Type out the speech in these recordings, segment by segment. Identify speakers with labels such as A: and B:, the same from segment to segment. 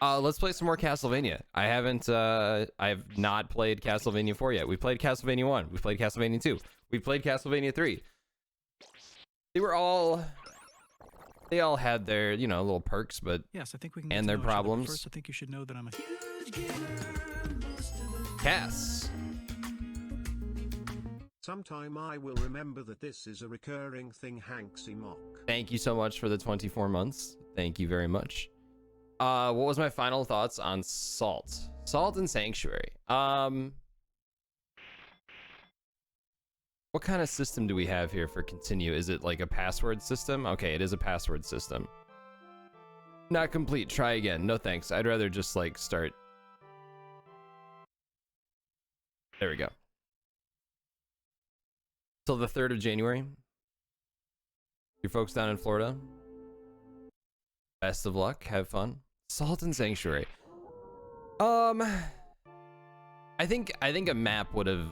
A: Let's play some more Castlevania. I have not played Castlevania 4 yet. We played Castlevania 1. We played Castlevania 2. We played Castlevania 3. They all had their, you know, little perks, but
B: yes, I think we can
A: and their problems.
B: First, I think you should know that I'm a huge
A: Cass.
C: Sometime I will remember that this is a recurring thing, Hanksy Mock.
A: Thank you so much for the 24 months. Thank you very much. What was my final thoughts on Salt? Salt and Sanctuary. What kind of system do we have here for continue? Is it like a password system? Okay, it is a password system. Not complete. Try again. No thanks. I'd rather just like start. There we go. Till the 3rd of January. You folks down in Florida. Best of luck. Have fun. Salt and Sanctuary. I think a map would have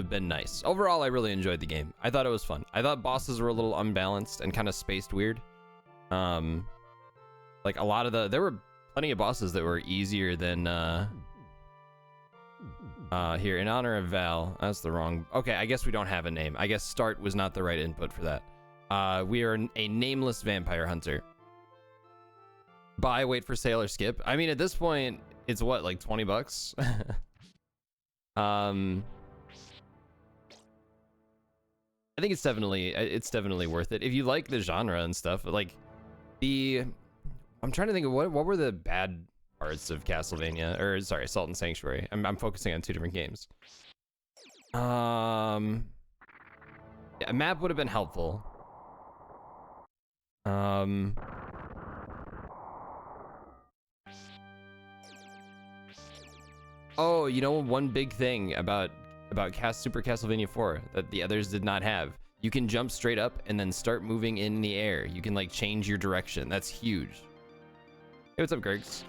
A: been nice. Overall, I really enjoyed the game. I thought it was fun. I thought bosses were a little unbalanced and kind of spaced weird. Like a lot of there were plenty of bosses that were easier than here in honor of Val. That's the wrong. Okay, I guess we don't have a name. I guess start was not the right input for that. We are a nameless vampire hunter. Buy, wait for sale, or skip. I mean, at this point, it's what, like 20 bucks? I think it's definitely worth it if you like the genre and stuff. Like I'm trying to think of what were the bad parts of Castlevania, or sorry, Salt and Sanctuary. I'm focusing on two different games. Yeah, a map would have been helpful. Oh, you know, one big thing about Super Castlevania 4 that the others did not have. You can jump straight up and then start moving in the air. You can like change your direction. That's huge. Hey, what's up, Gergs?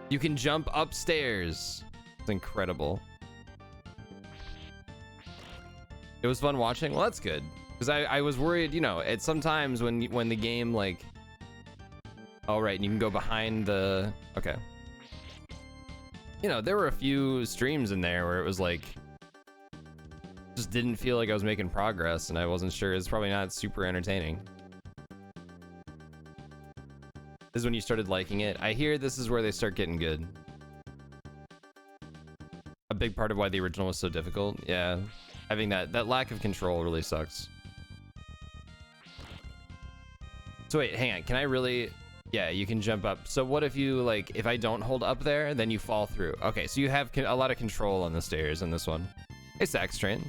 A: You can jump upstairs. It's incredible. It was fun watching. Well, that's good. Because I was worried, you know, at sometimes when the game like... Oh, right, and you can go behind the... Okay. You know, there were a few streams in there where it was like... Just didn't feel like I was making progress, and I wasn't sure. It's probably not super entertaining. This is when you started liking it. I hear this is where they start getting good. A big part of why the original was so difficult. Yeah, having that lack of control really sucks. So wait, hang on. Can I really... Yeah, you can jump up. So what if you, like, if I don't hold up there, then you fall through? Okay, so you have a lot of control on the stairs in this one. Hey, Sax Train.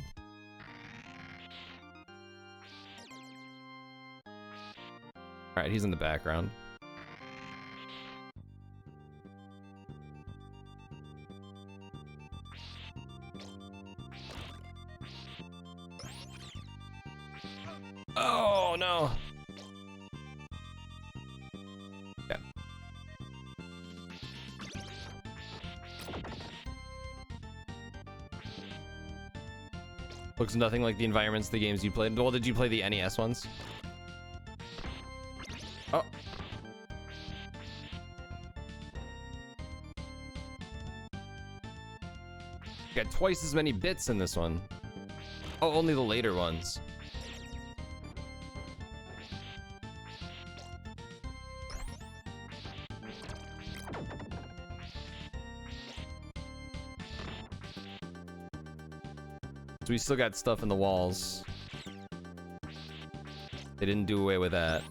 A: All right, he's in the background. Oh, no. Yeah. Looks nothing like the environments of the games you played. Well, did you play the NES ones? Oh. Got twice as many bits in this one. Oh, only the later ones. So we still got stuff in the walls. They didn't do away with that.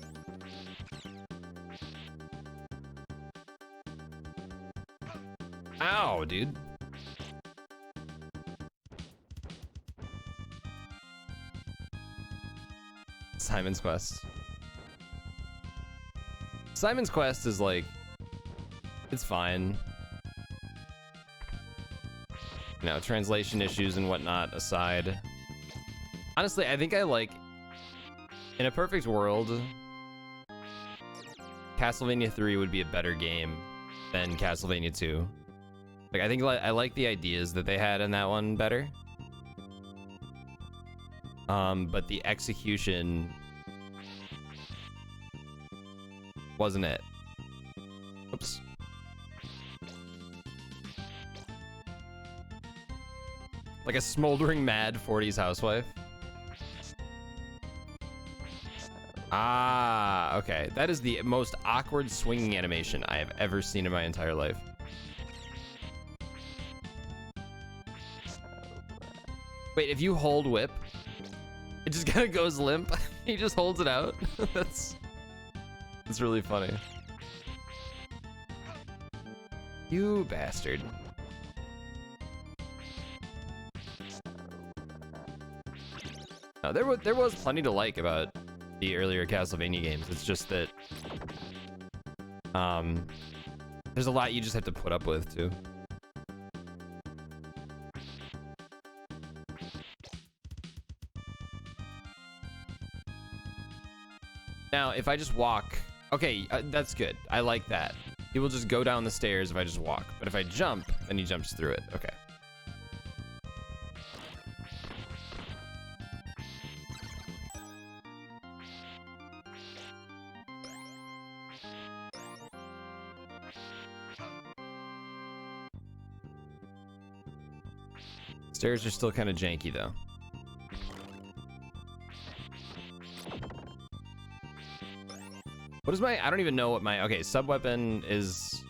A: Ow, dude. Simon's Quest. Simon's Quest is like... It's fine. You know, translation issues and whatnot aside. Honestly, I think I like... In a perfect world, Castlevania 3 would be a better game than Castlevania 2. Like, I think I like the ideas that they had in that one better. But the execution wasn't it. Oops. Like a smoldering mad 40s housewife. Ah, okay. That is the most awkward swinging animation I have ever seen in my entire life. Wait, if you hold whip, it just kind of goes limp. He just holds it out. That's really funny. You bastard. No, there was plenty to like about the earlier Castlevania games. It's just that there's a lot you just have to put up with too. Now, if I just walk, okay, that's good. I like that. He will just go down the stairs if I just walk. But if I jump, then he jumps through it. Okay. Stairs are still kind of janky, though. What is my, I don't even know what my, okay, sub-weapon is.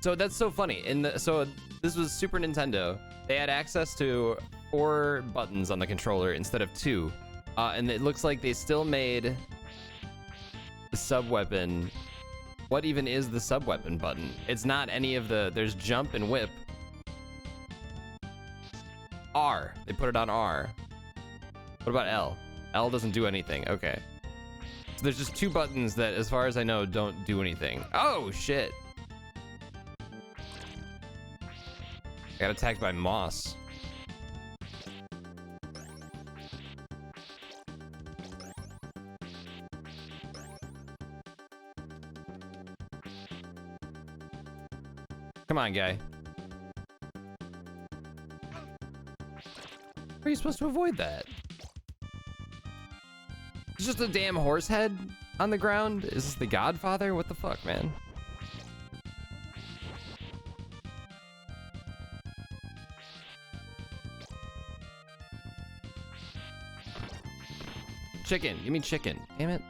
A: So that's so funny. So this was Super Nintendo. They had access to 4 buttons on the controller instead of 2. And it looks like they still made the sub-weapon. What even is the sub-weapon button? It's not any of the, there's jump and whip. R, they put it on R. What about L? L doesn't do anything, okay. So there's just 2 buttons that, as far as I know, don't do anything. Oh, shit. I got attacked by moss. Come on, guy. How are you supposed to avoid that? It's just a damn horse head on the ground? Is this the Godfather? What the fuck, man? Chicken. Give me chicken. Damn it.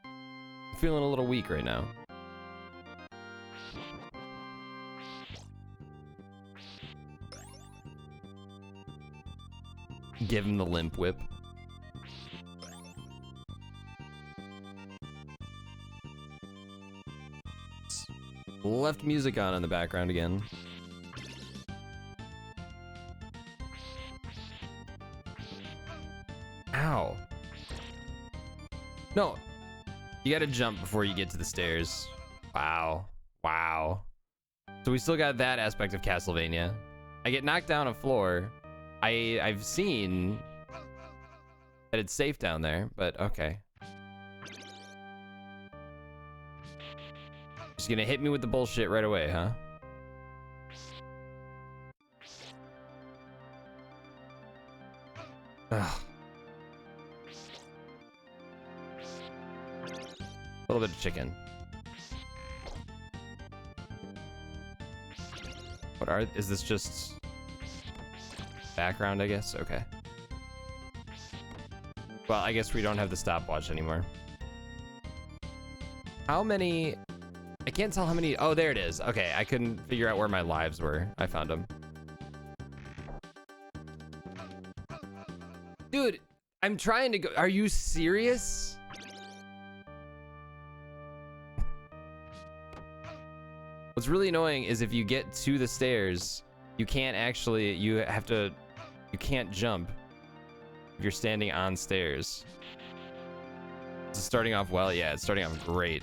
A: I'm feeling a little weak right now. Give him the limp whip. Left music on in the background again. Ow. No. You gotta jump before you get to the stairs. Wow. Wow. So we still got that aspect of Castlevania. I get knocked down a floor. I've seen that it's safe down there, but okay. Just gonna hit me with the bullshit right away, huh? Ugh. A little bit of chicken. Is this just background, I guess? Okay. Well, I guess we don't have the stopwatch anymore. How many? I can't tell how many. Oh, there it is. Okay, I couldn't figure out where my lives were. I found them. Dude, I'm trying to go. Are you serious? What's really annoying is if you get to the stairs, you can't actually, you can't jump if you're standing on stairs. This is starting off well. Yeah, it's starting off great.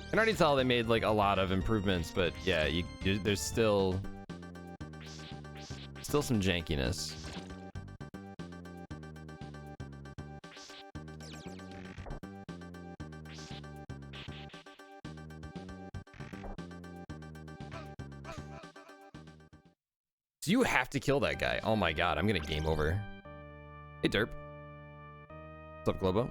A: I can already tell they made like a lot of improvements, but yeah, there's still some jankiness. So you have to kill that guy. Oh my god, I'm gonna game over. Hey, derp. What's up, Globo?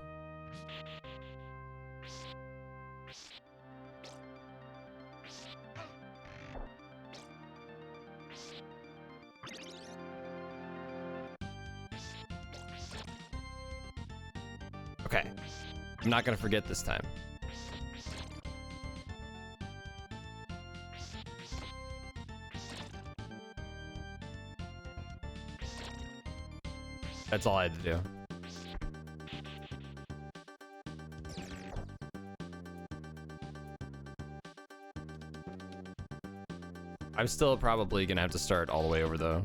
A: Okay. I'm not gonna forget this time. That's all I had to do. I'm still probably gonna have to start all the way over though.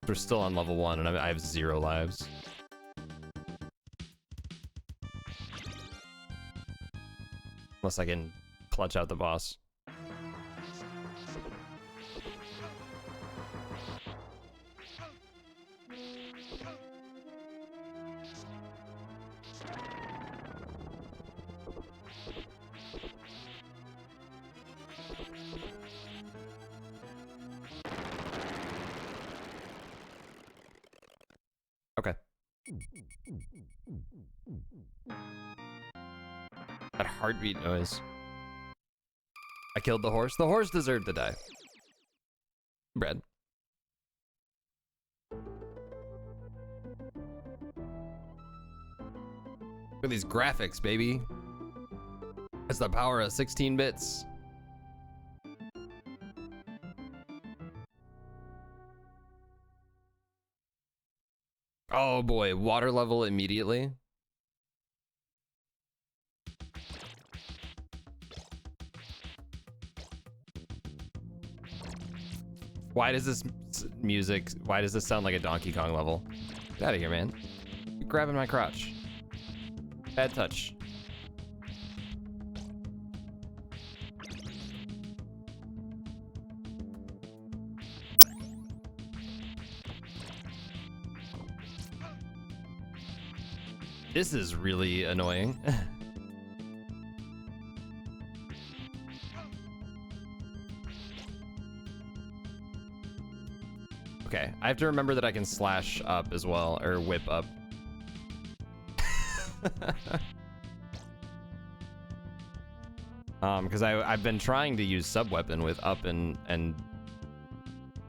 A: We're still on level 1 and I have 0 lives. Unless I can clutch out the boss. Okay. That heartbeat noise. I killed the horse. The horse deserved to die. Bread. Look at these graphics, baby. That's the power of 16 bits. Oh boy, water level immediately. Why does this music, why does this sound like a Donkey Kong level? Get out of here, man. You're grabbing my crotch. Bad touch. This is really annoying. Okay, I have to remember that I can slash up as well, or whip up. Because I've been trying to use sub weapon with up and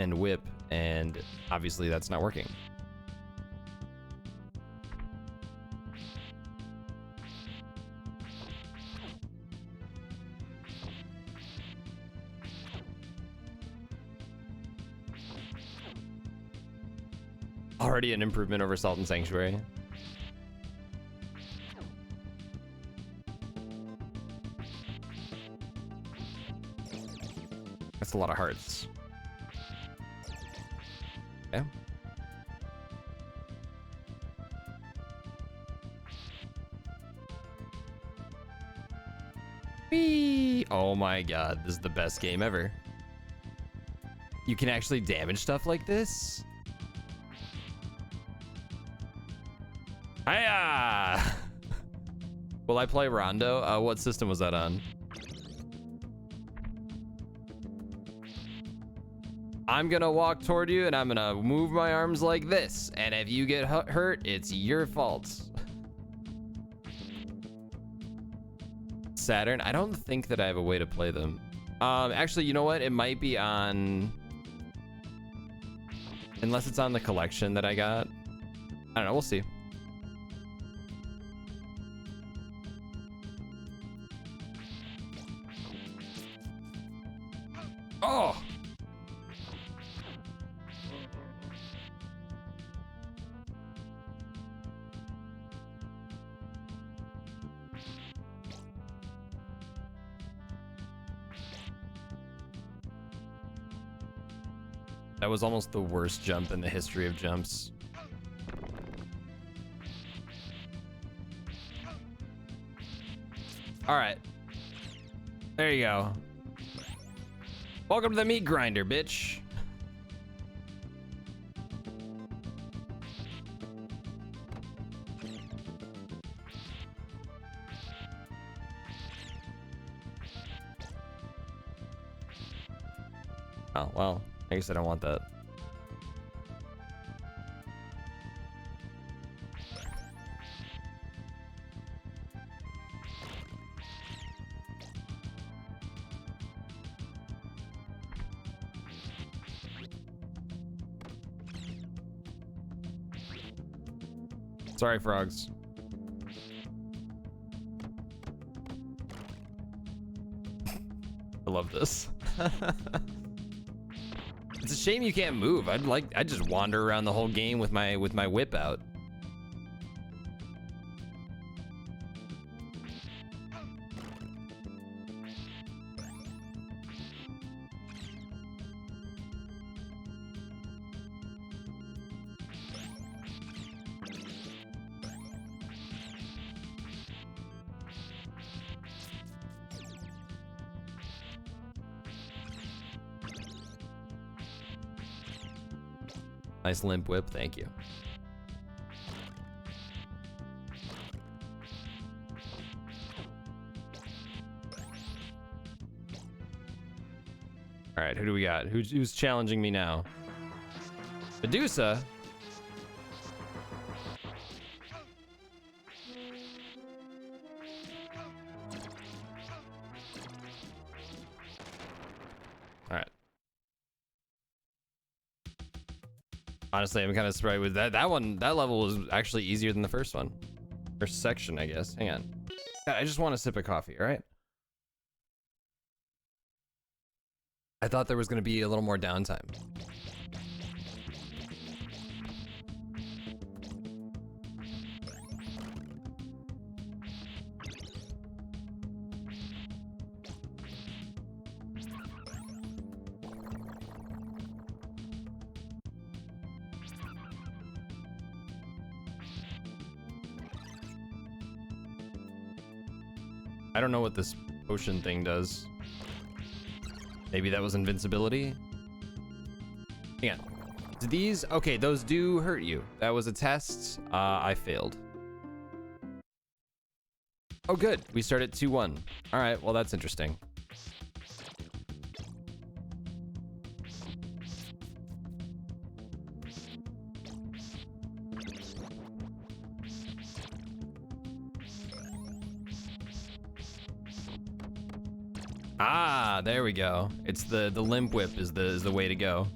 A: whip, and obviously that's not working. Already an improvement over Salt and Sanctuary. That's a lot of hearts. Okay. Whee! Oh my god, this is the best game ever. You can actually damage stuff like this? Hiya! Will I play Rondo? What system was that on? I'm gonna walk toward you and I'm gonna move my arms like this. And if you get hurt, it's your fault. Saturn? I don't think that I have a way to play them. Actually, you know what? It might be on... Unless it's on the collection that I got. I don't know, we'll see. Oh! That was almost the worst jump in the history of jumps. All right. There you go. Welcome to the meat grinder, bitch. Oh, well, I guess I don't want that. Sorry, frogs. I love this. It's a shame you can't move. I'd just wander around the whole game with my whip out. Nice limp whip, thank you. All right, who do we got? Who's challenging me now? Medusa? All right. Honestly, I'm kind of surprised with that. That level was actually easier than the first one. First section, I guess. Hang on. God, I just want a sip of coffee, all right? I thought there was going to be a little more downtime. I don't know what this potion thing does. Maybe that was invincibility? Hang on. Do these... Okay, those do hurt you. That was a test. I failed. Oh, good. We start at 2-1. All right, well, that's interesting. Ah, there we go. It's the limp whip is the way to go.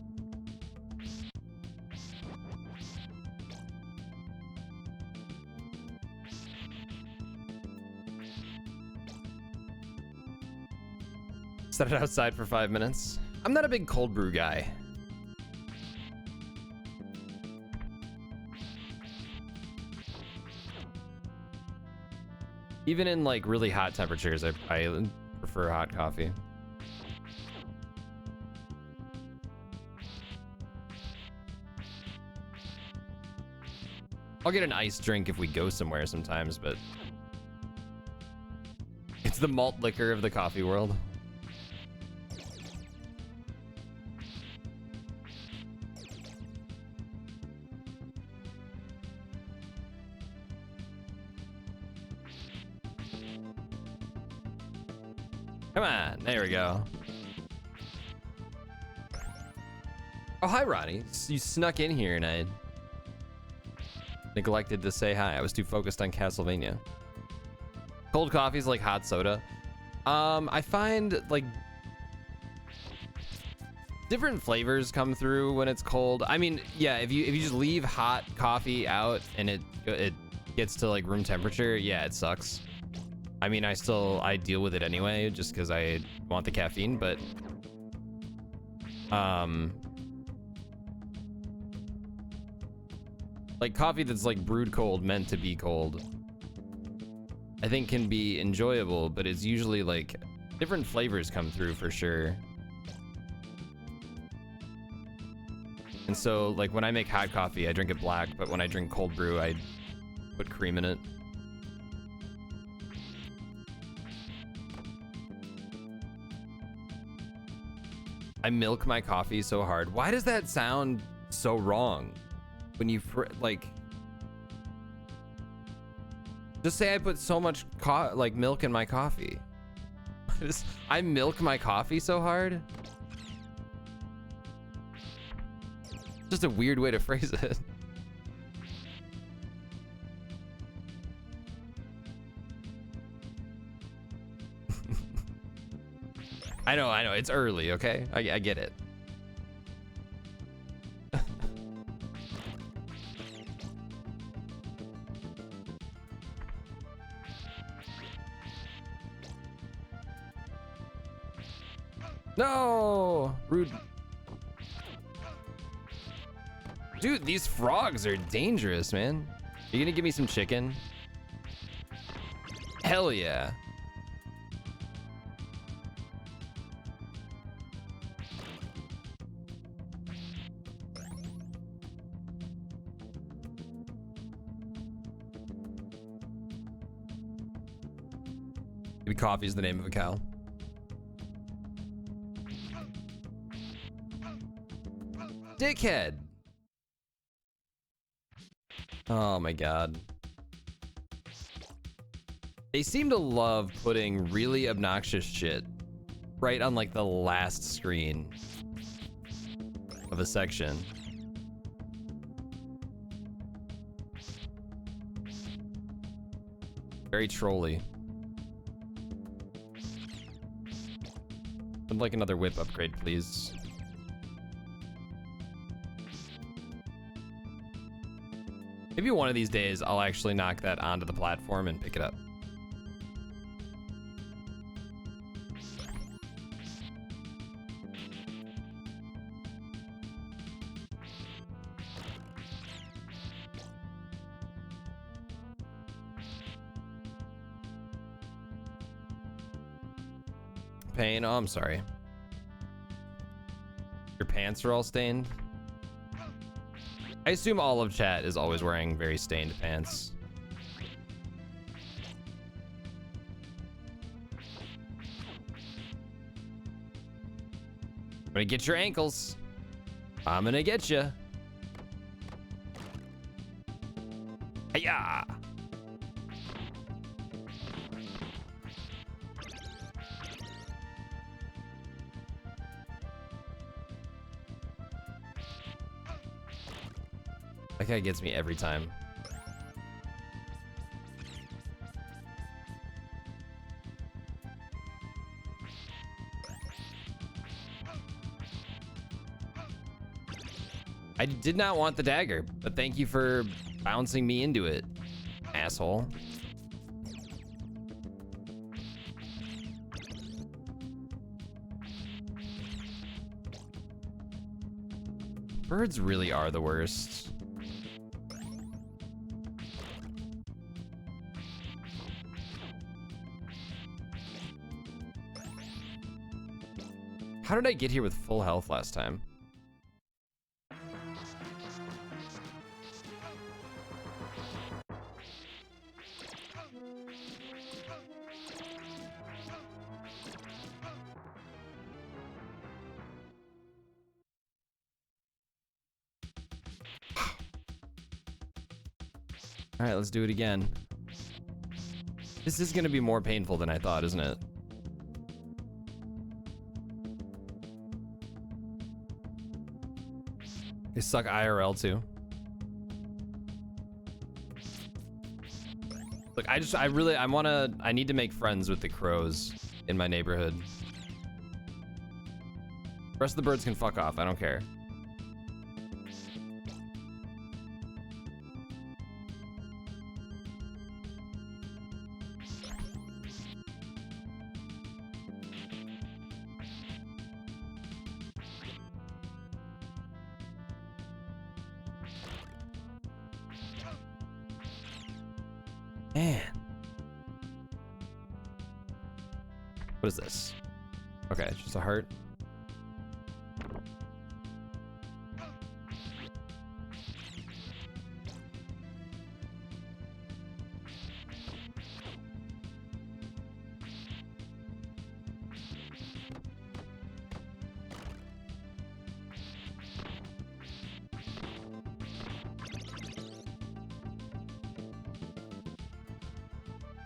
A: Set it outside for 5 minutes. I'm not a big cold brew guy. Even in like really hot temperatures, I prefer hot coffee. I'll get an iced drink if we go somewhere sometimes, but it's the malt liquor of the coffee world. Come on, there we go. Oh, hi, Ronnie. You snuck in here and I neglected to say hi. I was too focused on Castlevania. Cold coffee is like hot soda. I find like different flavors come through when it's cold. I mean, yeah, if you just leave hot coffee out and it gets to like room temperature, yeah, it sucks. I mean, I deal with it anyway, just because I want the caffeine, but like coffee that's like brewed cold, meant to be cold, I think can be enjoyable, but it's usually like different flavors come through for sure. And so like when I make hot coffee, I drink it black, but when I drink cold brew, I put cream in it. I milk my coffee so hard. Why does that sound so wrong? When you like, just say I put so much like milk in my coffee. I milk my coffee so hard. Just a weird way to phrase it. I know, it's early, okay? I get it. No! Rude. Dude, these frogs are dangerous, man. Are you gonna give me some chicken? Hell yeah. Maybe coffee's the name of a cow. Dickhead. Oh my god. They seem to love putting really obnoxious shit right on like the last screen of a section. Very trolly. I'd like another whip upgrade, please. Maybe one of these days I'll actually knock that onto the platform and pick it up. Pain. Oh, I'm sorry. Your pants are all stained. I assume all of chat is always wearing very stained pants. I'm gonna get your ankles. I'm gonna get you. Hiya! That guy gets me every time. I did not want the dagger, but thank you for bouncing me into it, asshole. Birds really are the worst. How did I get here with full health last time? All right, let's do it again. This is gonna be more painful than I thought, isn't it? They suck IRL too. Look, I need to make friends with the crows in my neighborhood. The rest of the birds can fuck off, I don't care. Man. What is this? Okay, it's just a heart.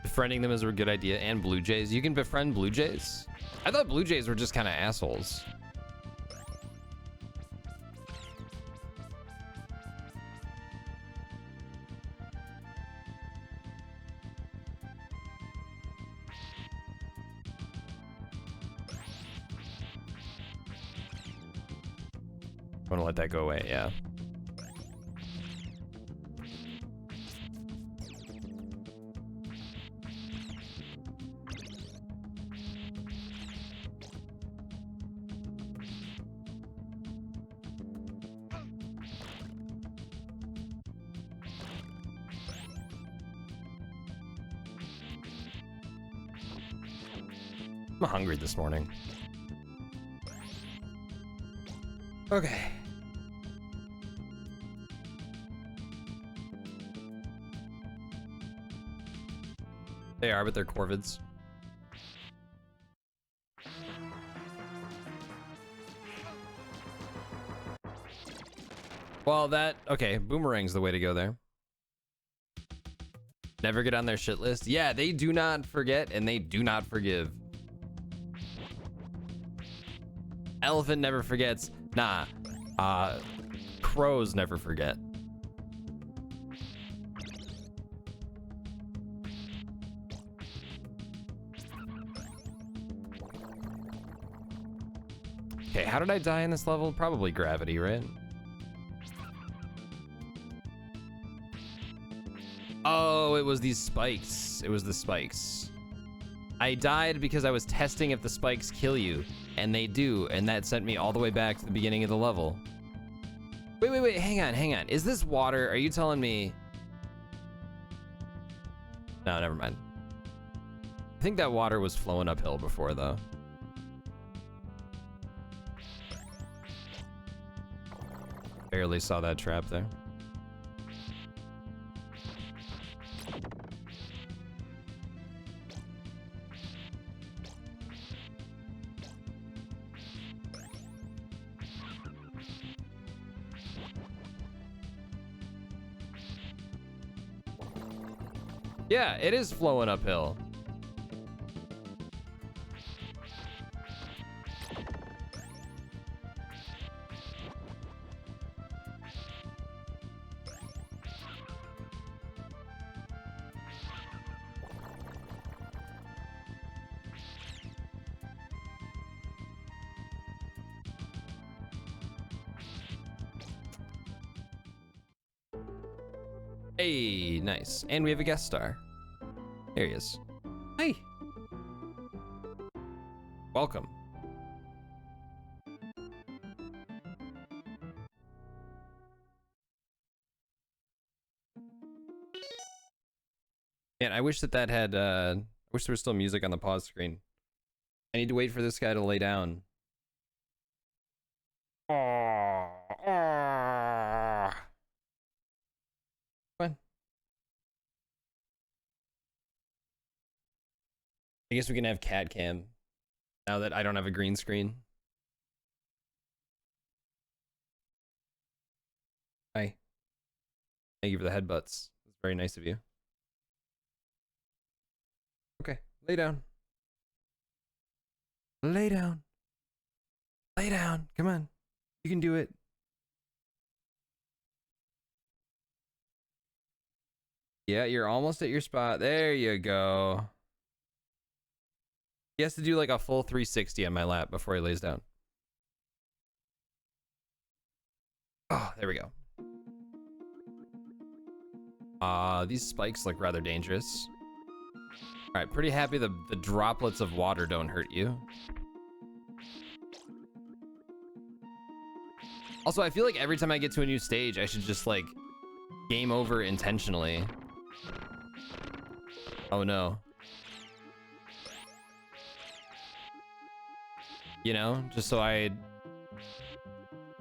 A: Befriending them is a good idea, and blue jays. You can befriend blue jays? I thought blue jays were just kind of assholes. I'm gonna let that go away, yeah. I'm hungry this morning. Okay. They are, but they're Corvids. Well, okay, Boomerang's the way to go there. Never get on their shit list. Yeah, they do not forget and they do not forgive. Elephant never forgets. Nah. Crows never forget. Okay, how did I die in this level? Probably gravity, right? Oh, it was these spikes. It was the spikes. I died because I was testing if the spikes kill you, and they do, and that sent me all the way back to the beginning of the level. Wait, hang on. Is this water? Are you telling me? No, never mind. I think that water was flowing uphill before, though. Barely saw that trap there. Yeah, it is flowing uphill. Hey, nice. And we have a guest star. There he is. Hi. Welcome. Man, I wish that had, I wish there was still music on the pause screen. I need to wait for this guy to lay down. What? I guess we can have cat cam now that I don't have a green screen. Hi. Thank you for the headbutts. That's very nice of you. Okay, lay down. Lay down. Lay down. Come on. You can do it. Yeah, you're almost at your spot. There you go. He has to do like a full 360 on my lap before he lays down. Oh, there we go. These spikes look rather dangerous. All right, pretty happy the droplets of water don't hurt you. Also, I feel like every time I get to a new stage, I should just like game over intentionally. Oh no. You know, just so I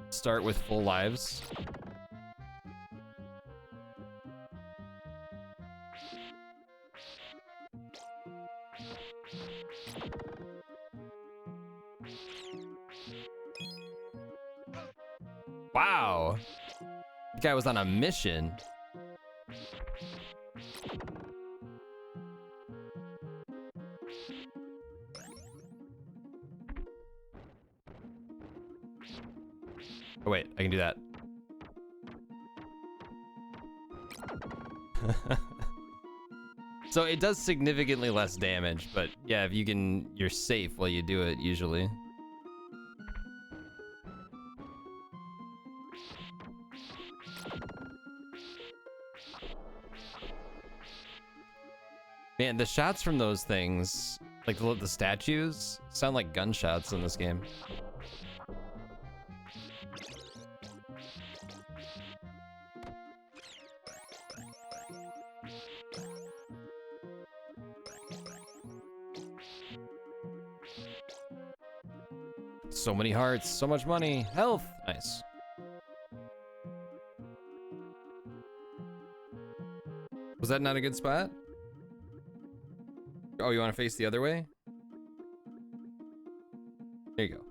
A: start with full lives. Wow. The guy was on a mission. Oh wait, I can do that. So it does significantly less damage, but yeah, if you can, you're safe while you do it usually. Man, the shots from those things, like the statues, sound like gunshots in this game. So many hearts, so much money, health. Nice. Was that not a good spot? Oh, you want to face the other way? There you go.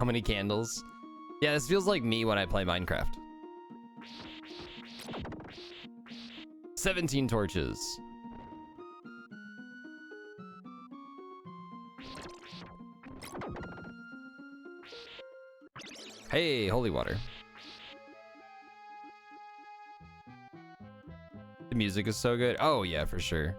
A: How many candles? Yeah, this feels like me when I play Minecraft. 17 torches. Hey, holy water. The music is so good. Oh yeah, for sure.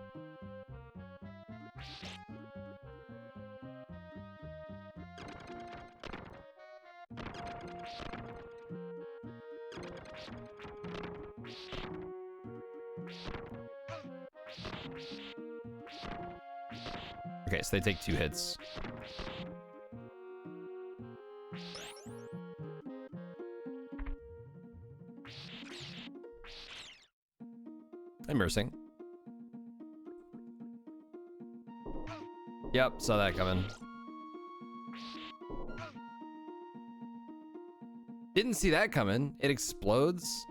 A: Okay, so they take 2 hits. Immersing. Yep, saw that coming. Didn't see that coming. It explodes.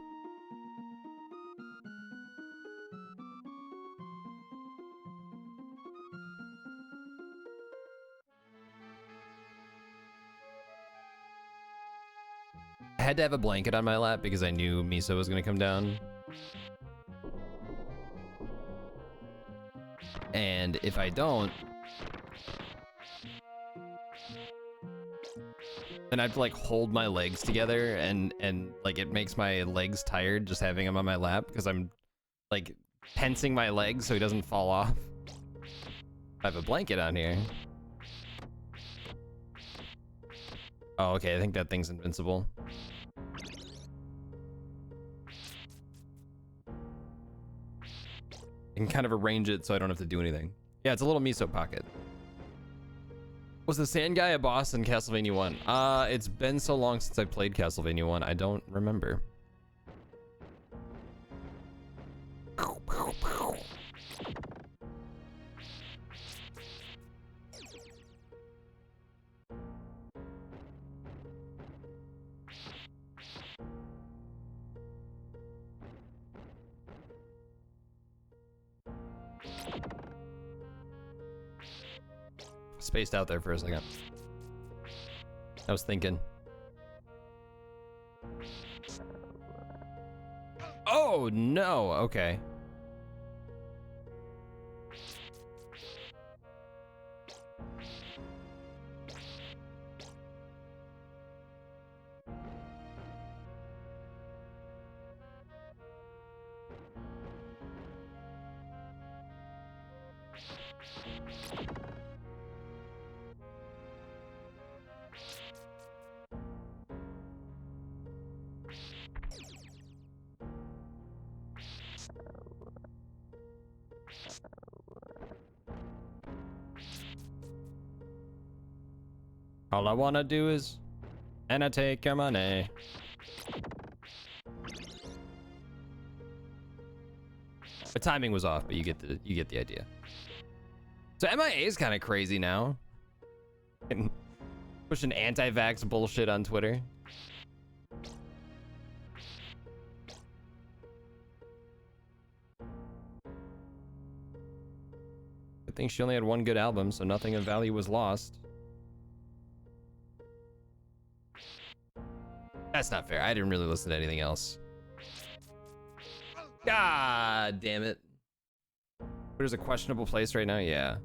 A: I had to have a blanket on my lap because I knew Miso was gonna come down. And if I don't, then I have to like hold my legs together and like it makes my legs tired just having him on my lap because I'm like tensing my legs so he doesn't fall off. I have a blanket on here. Oh, okay, I think that thing's invincible. I can kind of arrange it so I don't have to do anything. Yeah, it's a little Miso pocket. Was the sand guy a boss in Castlevania 1? It's been so long since I played Castlevania 1, I don't remember. Spaced out there for a second. I was thinking. Oh no, okay. All I wanna do is, and I take your money. The timing was off, but you get the idea. So MIA is kind of crazy now. And pushing anti-vax bullshit on Twitter. I think she only had one good album, so nothing of value was lost. That's not fair. I didn't really listen to anything else. God damn it. There's a questionable place right now? Yeah.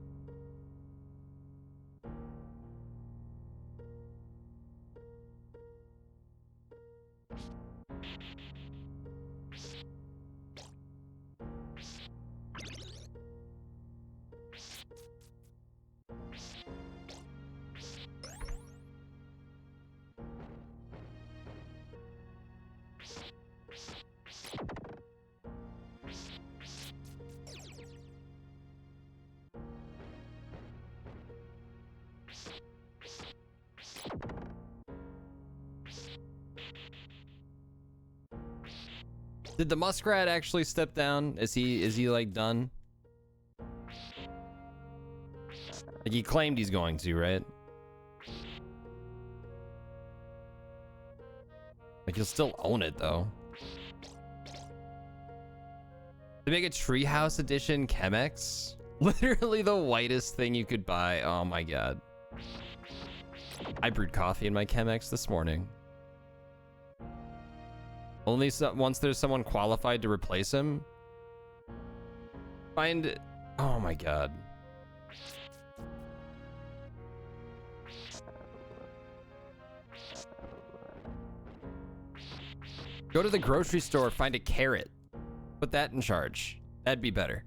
A: Did the muskrat actually step down? Is he like done? Like he claimed he's going to, right? Like he'll still own it though. To make a treehouse edition Chemex, literally the whitest thing you could buy. Oh my god. I brewed coffee in my Chemex this morning. Only once there's someone qualified to replace him. Find. Oh my god. Go to the grocery store, find a carrot. Put that in charge. That'd be better.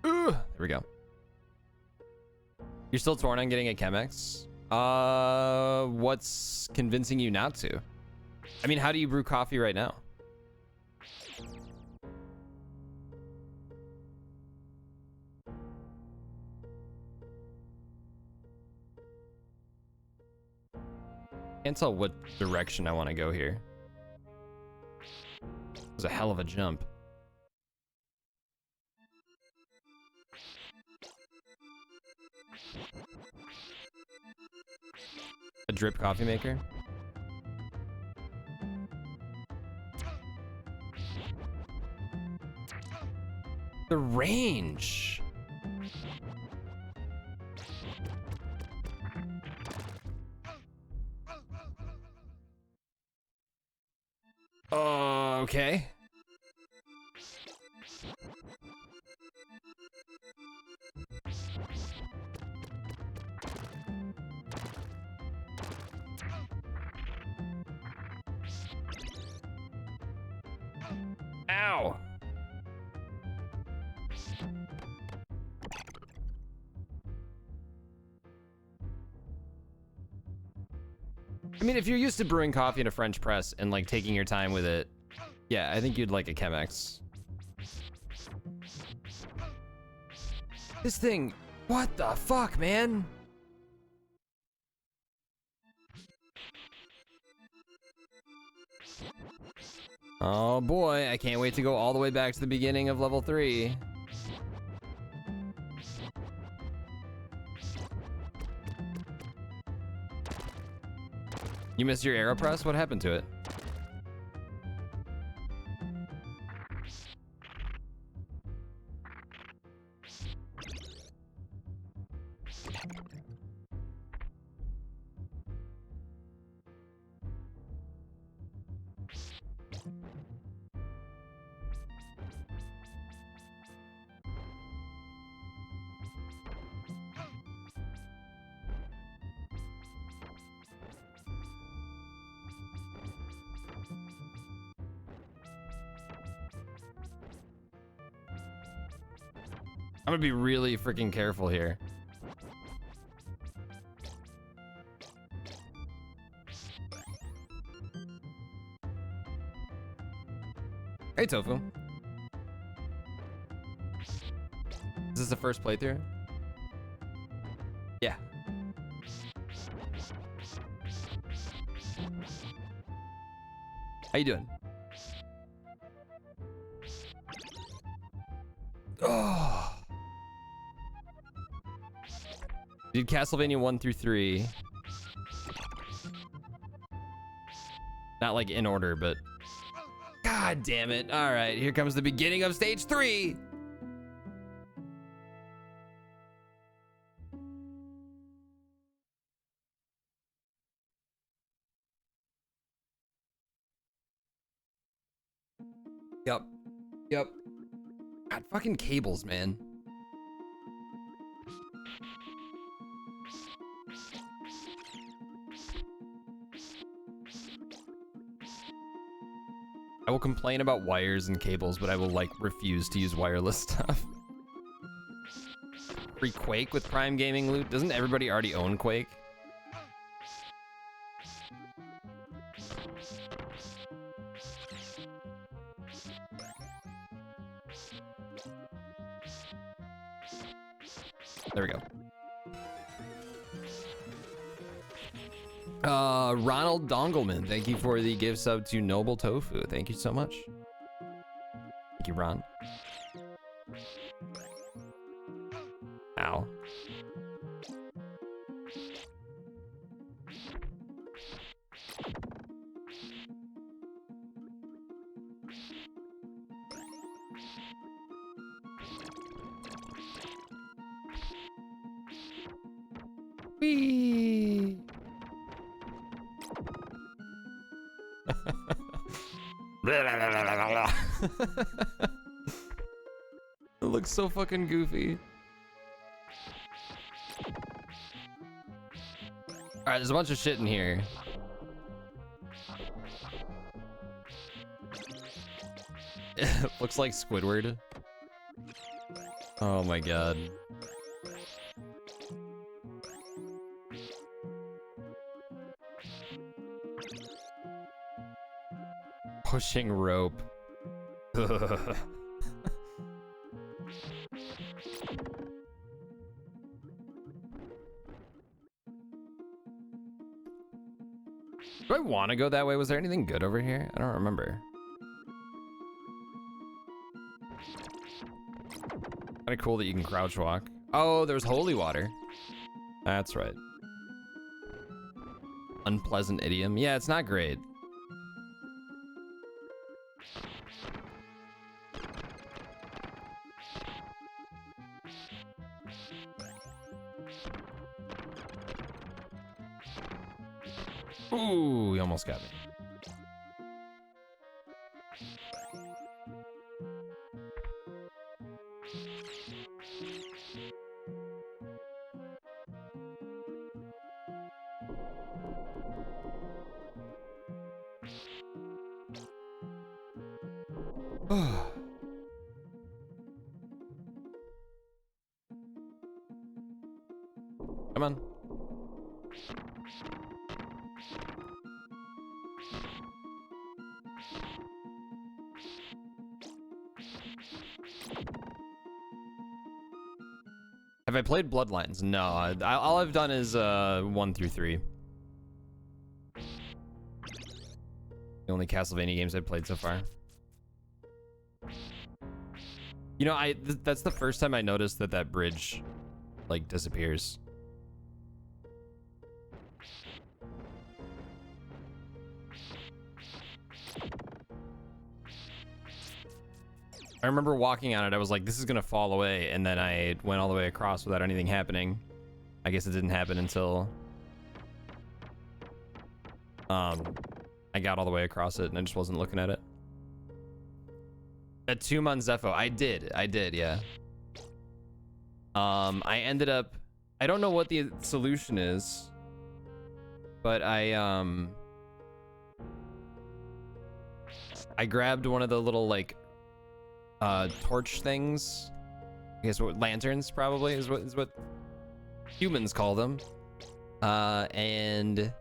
A: Ooh, there we go. You're still torn on getting a Chemex? What's convincing you not to? I mean, how do you brew coffee right now? Can't tell what direction I want to go here. It was a hell of a jump. A drip coffee maker? The range. Okay. Ow. I mean, if you're used to brewing coffee in a French press and like taking your time with it, yeah, I think you'd like a Chemex. This thing, what the fuck, man? Oh boy, I can't wait to go all the way back to the beginning of level 3. You missed your AeroPress? What happened to it? I'm gonna be really freaking careful here. Hey, Tofu. Is this the first playthrough? Yeah. How you doing? Oh. Did Castlevania 1 through 3. Not like in order, but God damn it. All right, here comes the beginning of stage 3. Yep. Yep. God, fucking cables, man. I will complain about wires and cables, but I will like refuse to use wireless stuff. Free Quake with Prime Gaming loot? Doesn't everybody already own Quake? There we go. Ronald Dongleman, thank you for the gift sub to Noble Tofu. Thank you so much. Thank you, Ron. Ow. Whee! It looks so fucking goofy. Alright, there's a bunch of shit in here. It looks like Squidward. Oh my god. Pushing rope. Do I want to go that way? Was there anything good over here? I don't remember. Kind of cool that you can crouch walk. Oh, there's holy water. That's right. Unpleasant idiom. Yeah, it's not great. Ooh, he almost got me. Come on. Have I played Bloodlines? No, all I've done is 1 through 3. The only Castlevania games I've played so far. You know, that's the first time I noticed that that bridge, like, disappears. I remember walking on it, I was like, this is gonna fall away, and then I went all the way across without anything happening. I guess it didn't happen until I got all the way across it and I just wasn't looking at it. At 2 months Zepho, I did, yeah. I ended up, I don't know what the solution is, but I grabbed one of the little, like, torch things. I guess what lanterns probably is what humans call them. And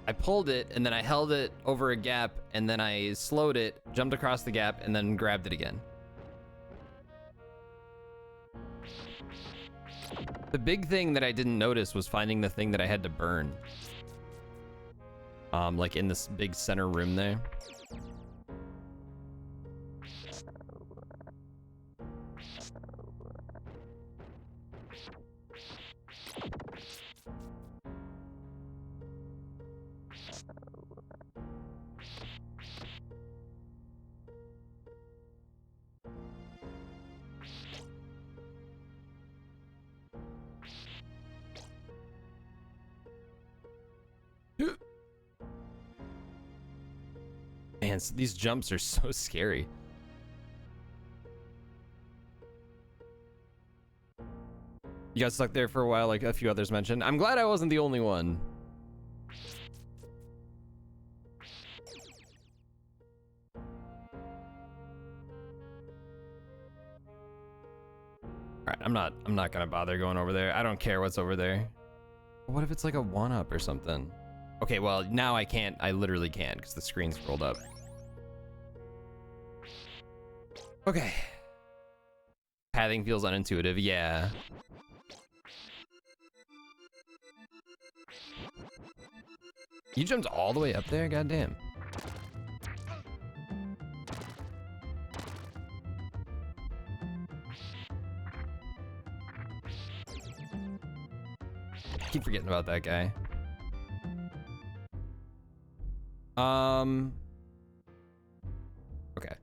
A: I pulled it and then I held it over a gap and then I slowed it, jumped across the gap, and then grabbed it again. The big thing that I didn't notice was finding the thing that I had to burn. Like in this big center room there. Man, these jumps are so scary. You got stuck there for a while, like a few others mentioned. I'm glad I wasn't the only one. Alright, I'm not gonna bother going over there. I don't care what's over there. What if it's like a 1-up or something? Okay, well, now I can't. I literally can't because the screen's scrolled up. Okay. Pathing feels unintuitive. Yeah. You jumped all the way up there? Goddamn. Keep forgetting about that guy. Okay.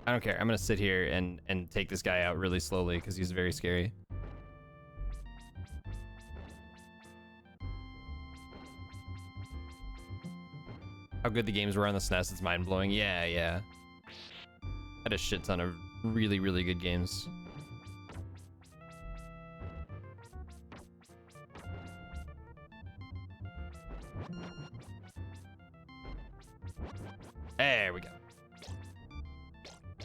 A: I don't care. I'm gonna sit here and take this guy out really slowly because he's very scary. How good the games were on the SNES, it's mind-blowing. Yeah, yeah. Had a shit ton of really, really good games. There we go.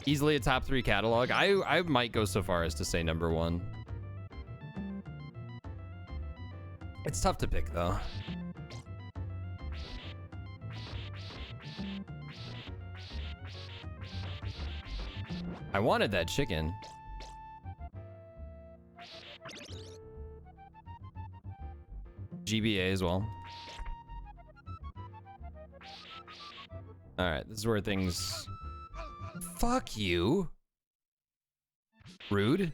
A: Easily a top 3 catalog. I might go so far as to say #1. It's tough to pick though. I wanted that chicken. GBA as well. All right, this is where things... Fuck you. Rude.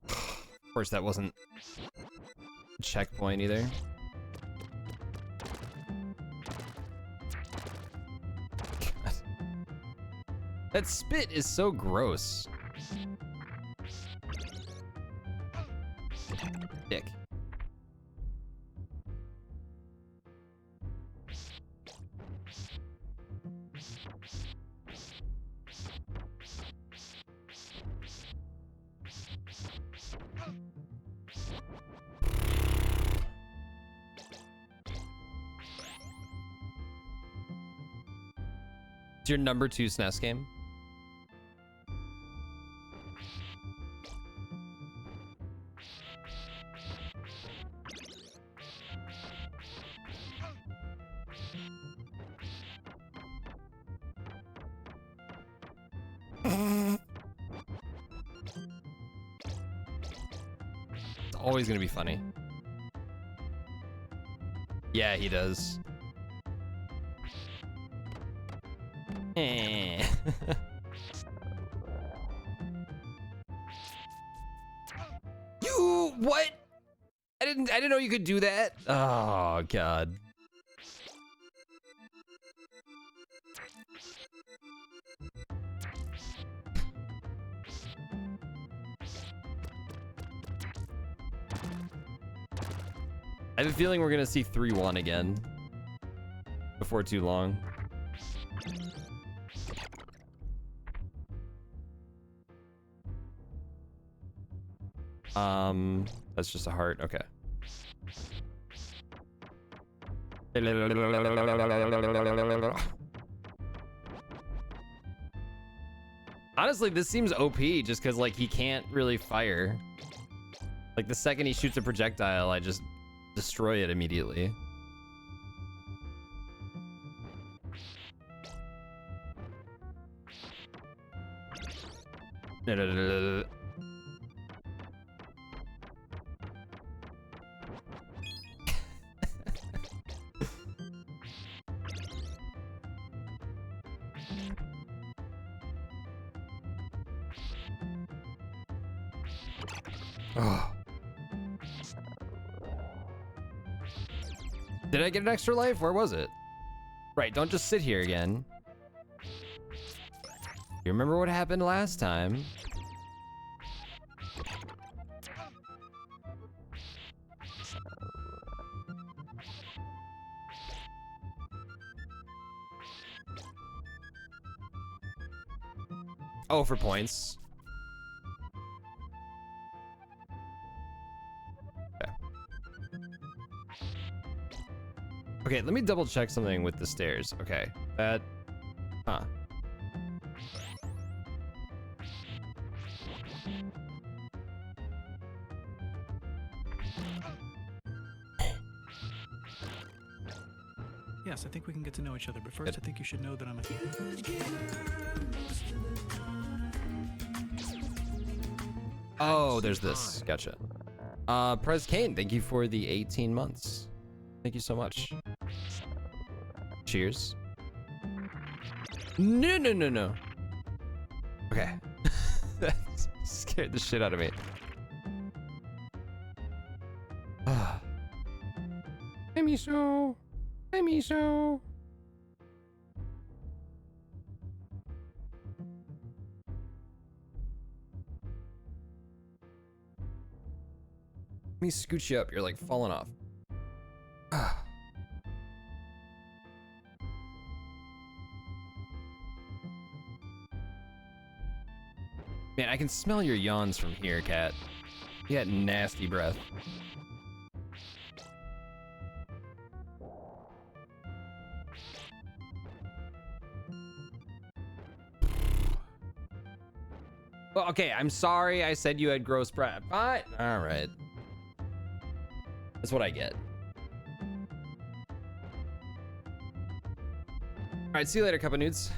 A: Of course, that wasn't a checkpoint either. God. That spit is so gross. Dick. It's your #2 SNES game? It's always gonna be funny. Yeah, he does. Eh. You what? I didn't know you could do that. Oh god. I have a feeling we're gonna see 3-1 again before too long. That's just a heart. Okay. Honestly, this seems OP just because like he can't really fire. Like the second he shoots a projectile, I just destroy it immediately. Oh. Did I get an extra life? Where was it? Right, don't just sit here again. You remember what happened last time? Oh, for points. Okay. Okay, let me double check something with the stairs. Okay, that... Huh.
B: Yes, I think we can get to know each other, but first
A: Good.
B: I think you should know that I'm a huge gamer.
A: Oh, there's this. Gotcha. Prez Kane, thank you for the 18 months. Thank you so much. Cheers. No, no, no, no. Okay. That scared the shit out of me. Hi, Miso. Hi, Miso. Let me scoot you up. You're like falling off. Man, I can smell your yawns from here, cat. You got nasty breath. Well, okay, I'm sorry I said you had gross breath. But all right. That's what I get. All right, see you later, cup of nudes.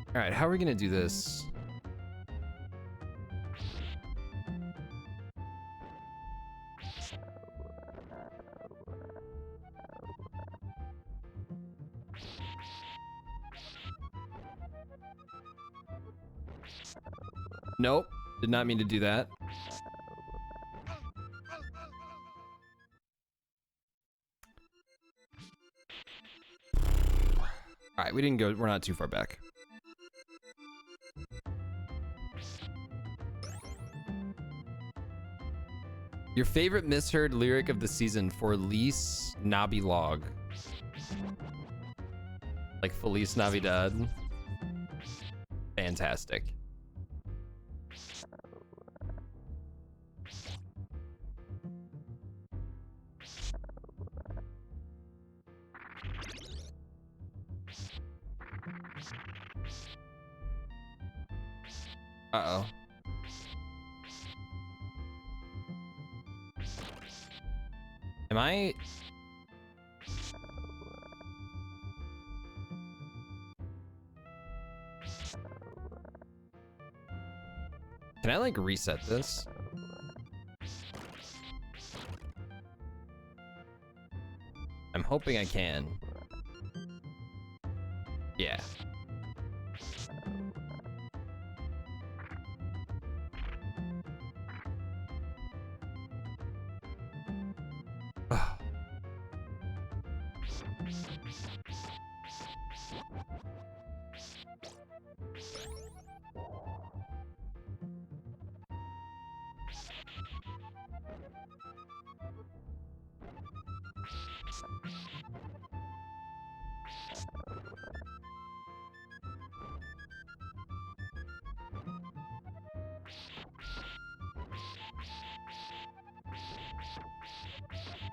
A: All right, how are we gonna do this? Nope, did not mean to do that. All right, we didn't go, we're not too far back. Your favorite misheard lyric of the season for Feliz Navidad. Like Feliz Navidad. Fantastic. Uh-oh. Am I... Can I like reset this? I'm hoping I can. Yeah.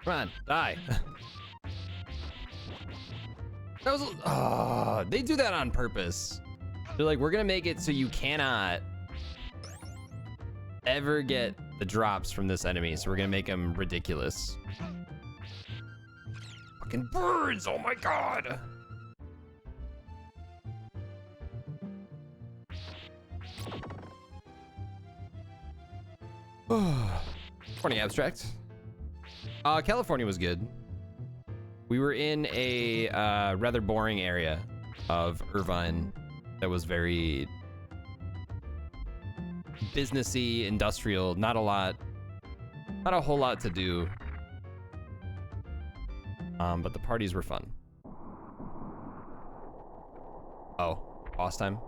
A: Come on, die. That was, they do that on purpose. They're like, we're gonna make it so you cannot ever get the drops from this enemy, so we're gonna make them ridiculous. Fucking birds, oh my god. Morning, Abstract. California was good. We were in a rather boring area of Irvine that was very businessy, industrial, not a whole lot to do. But the parties were fun. Oh, boss time.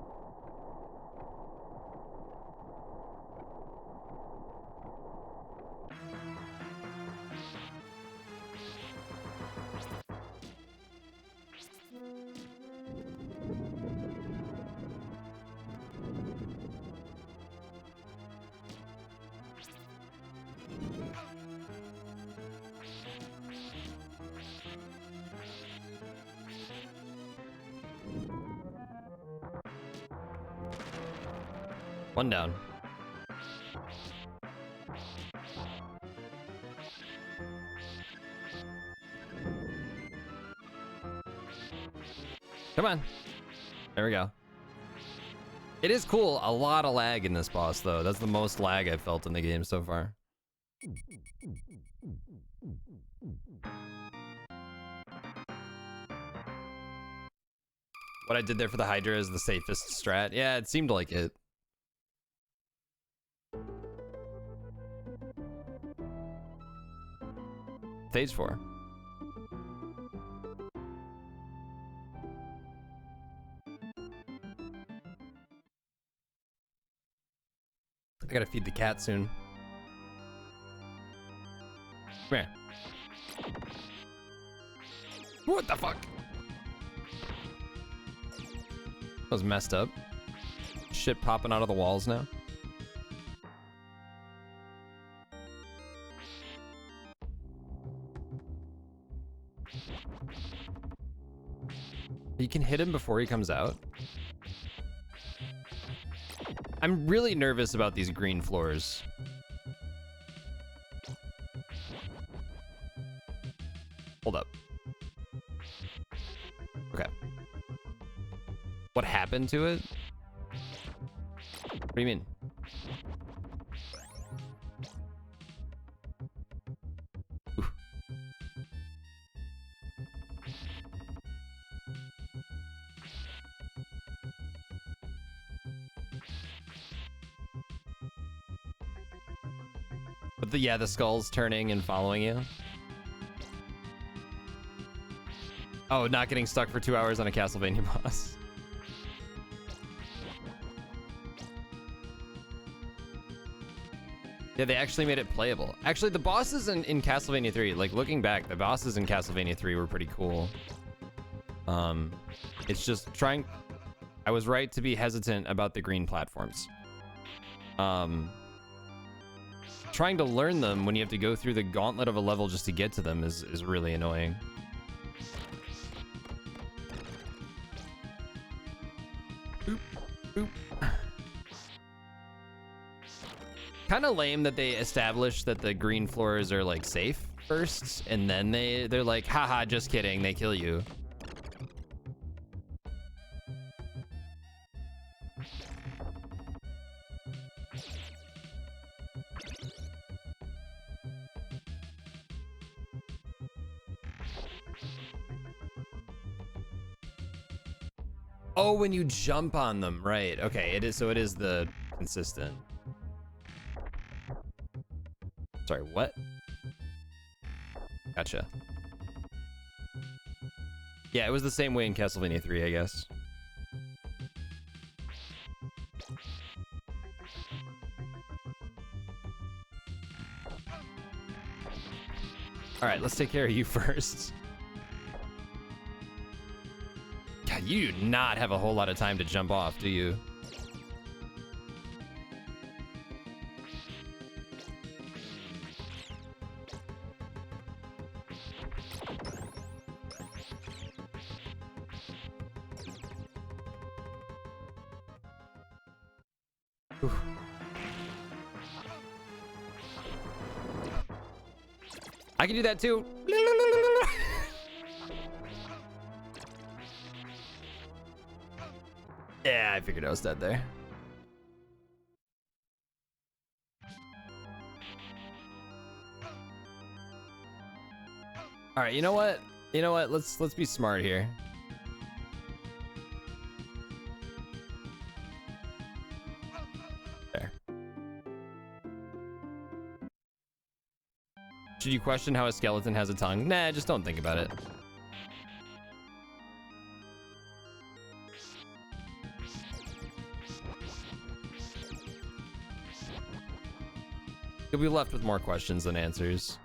A: One down. Come on. There we go. It is cool. A lot of lag in this boss, though. That's the most lag I've felt in the game so far. What I did there for the Hydra is the safest strat. Yeah, it seemed like it. Stage 4. I gotta feed the cat soon. Come here. What the fuck? That was messed up. Shit popping out of the walls now. You can hit him before he comes out. I'm really nervous about these green floors. Hold up. Okay. What happened to it? What do you mean? Oof. But the skull's turning and following you. Oh, not getting stuck for 2 hours on a Castlevania boss. Yeah, they actually made it playable. Actually, the bosses in Castlevania 3, like looking back, the bosses in Castlevania 3 were pretty cool. It's just trying... I was right to be hesitant about the green platforms. Trying to learn them when you have to go through the gauntlet of a level just to get to them is really annoying. Boop, boop. Kind of lame that they established that the green floors are like safe first, and then they're like, haha, just kidding, they kill you. Oh, when you jump on them, right? Okay, it is. So it is the consistent. Sorry, what? Gotcha. Yeah, it was the same way in Castlevania 3, I guess. All right, let's take care of you first. God, you do not have a whole lot of time to jump off, do you? Oof. I can do that too. Yeah, I figured I was dead there. All right, you know what? You know what? Let's be smart here. There. Should you question how a skeleton has a tongue? Nah, just don't think about it. You'll be left with more questions than answers.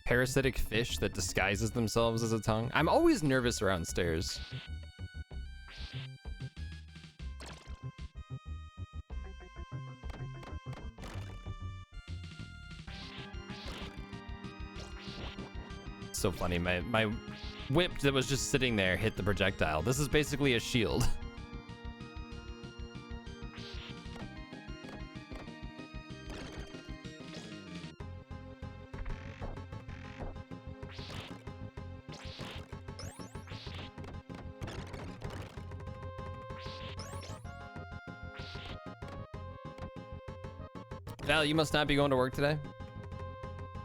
A: parasitic fish that disguises themselves as a tongue. I'm always nervous around stairs. So funny, my whip that was just sitting there hit the projectile. This is basically a shield. Val, you must not be going to work today.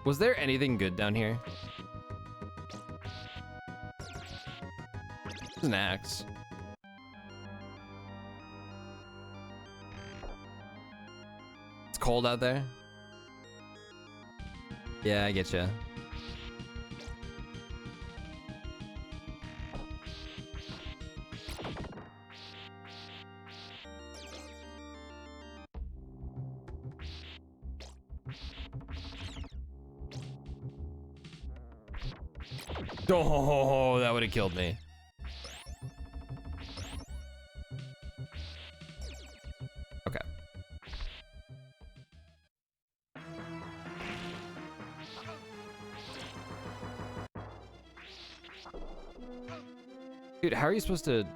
A: Was there anything good down here? This is an axe. It's cold out there. Yeah, I get you. Oh, that would have killed me. Okay. Dude, how are you supposed to...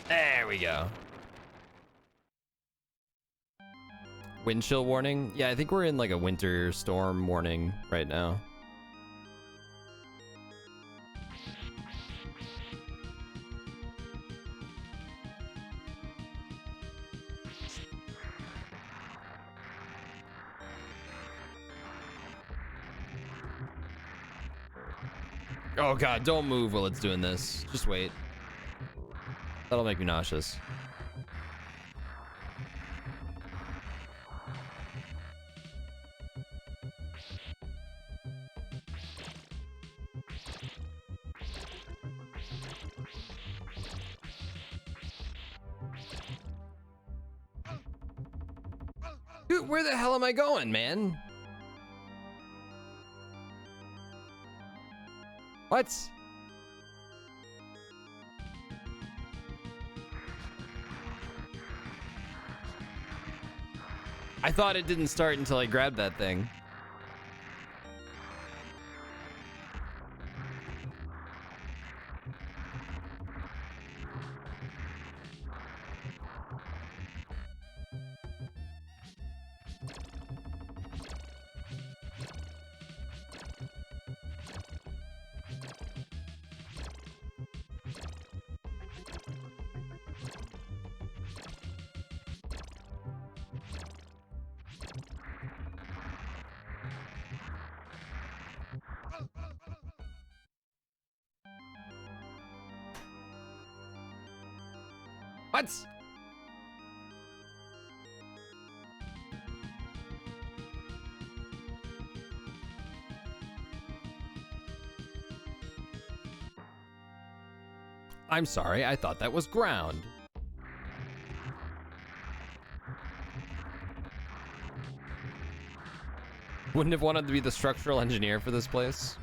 A: There we go. Wind chill warning? Yeah, I think we're in like a winter storm warning right now. Oh god, don't move while it's doing this. Just wait. That'll make me nauseous. Dude, where the hell am I going, man? What? I thought it didn't start until I grabbed that thing. What? I'm sorry, I thought that was ground. Wouldn't have wanted to be the structural engineer for this place.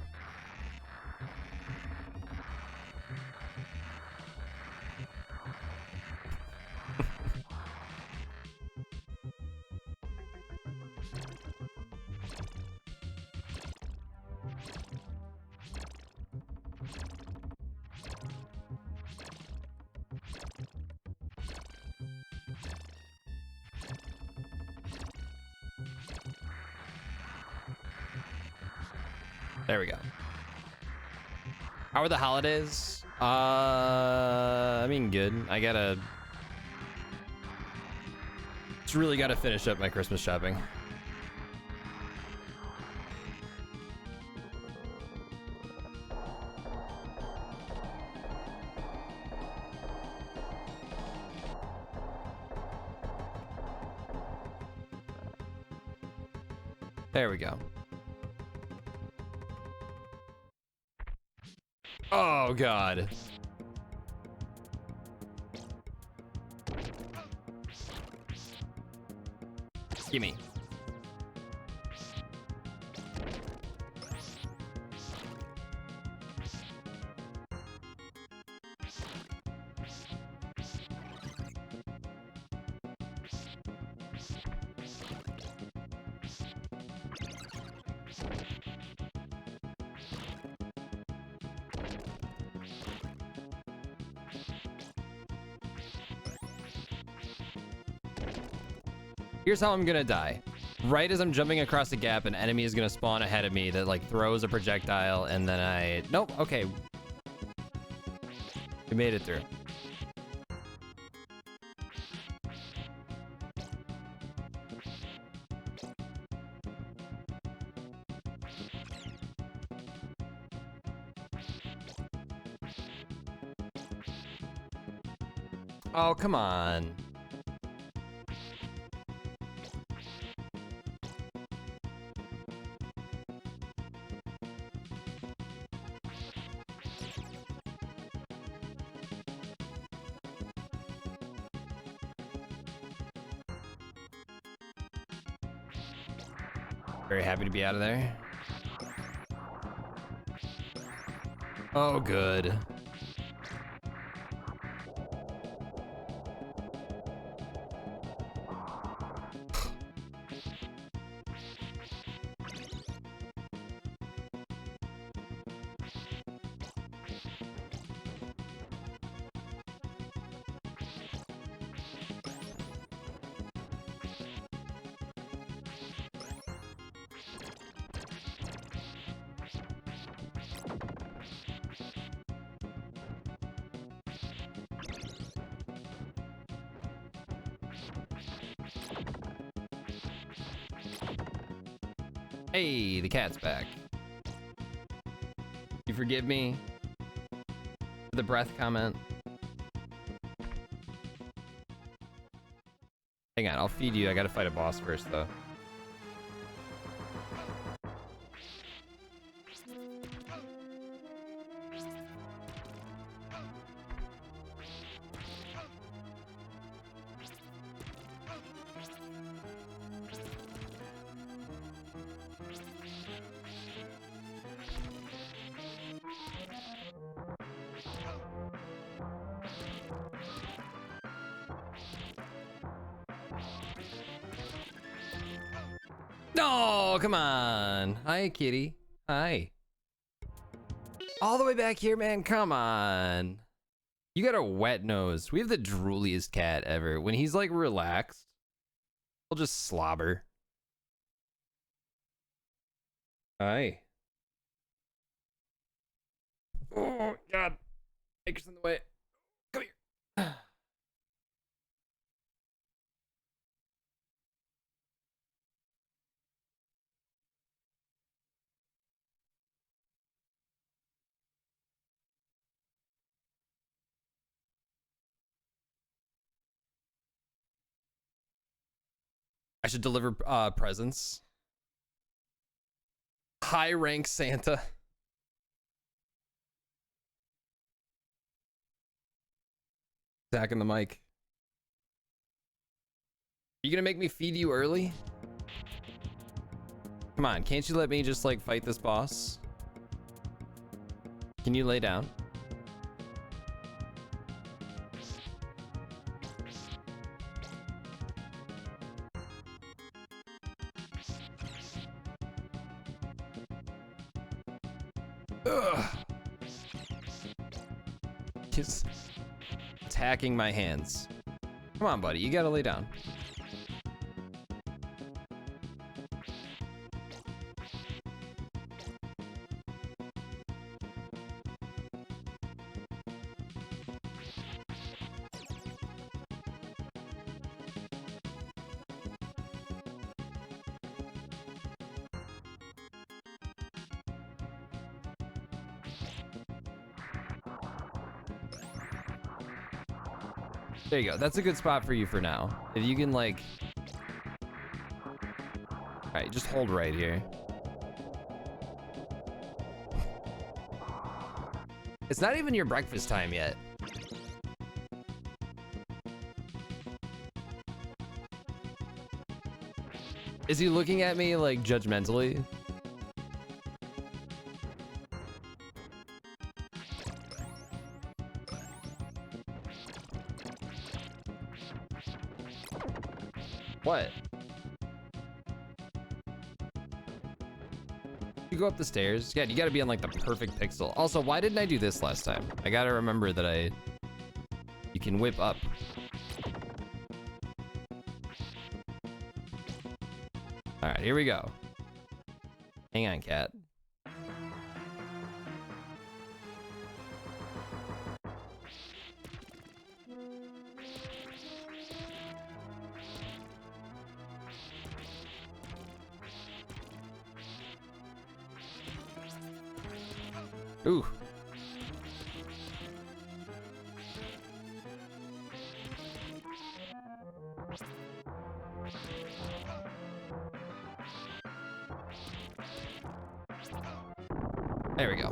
A: There we go. How are the holidays? I mean, good. Just really gotta finish up my Christmas shopping. There we go. Oh, God. Gimme. Here's how I'm gonna die. Right as I'm jumping across the gap, an enemy is gonna spawn ahead of me that like throws a projectile, and then I... Nope, okay. We made it through. Oh, come on. Very happy to be out of there. Oh, good. Hey, the cat's back. You forgive me for the breath comment? Hang on, I'll feed you. I gotta fight a boss first, though. No, come on. Hi, kitty. Hi. All the way back here, man. Come on. You got a wet nose. We have the drooliest cat ever. When he's like relaxed, he'll just slobber. Hi. Oh, God. Acres in the way. Come here. I should deliver presents. High rank Santa. Attacking the mic. You gonna make me feed you early? Come on, can't you let me just like fight this boss? Can you lay down? Ugh. Just attacking my hands. Come on, buddy, you gotta lay down. There you go. That's a good spot for you for now. If you can like... Alright, just hold right here. It's not even your breakfast time yet. Is he looking at me like judgmentally? What? You go up the stairs? Yeah, you gotta be on like the perfect pixel. Also, why didn't I do this last time? I gotta remember that you can whip up. All right, here we go. Hang on, cat. Ooh. There we go.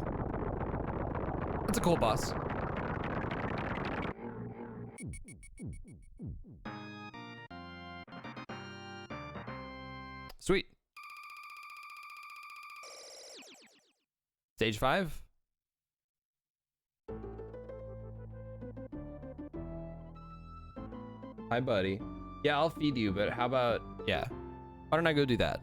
A: That's a cool boss. Sweet. Stage 5? Hi, buddy. Yeah, I'll feed you, but how about... Yeah. Why don't I go do that?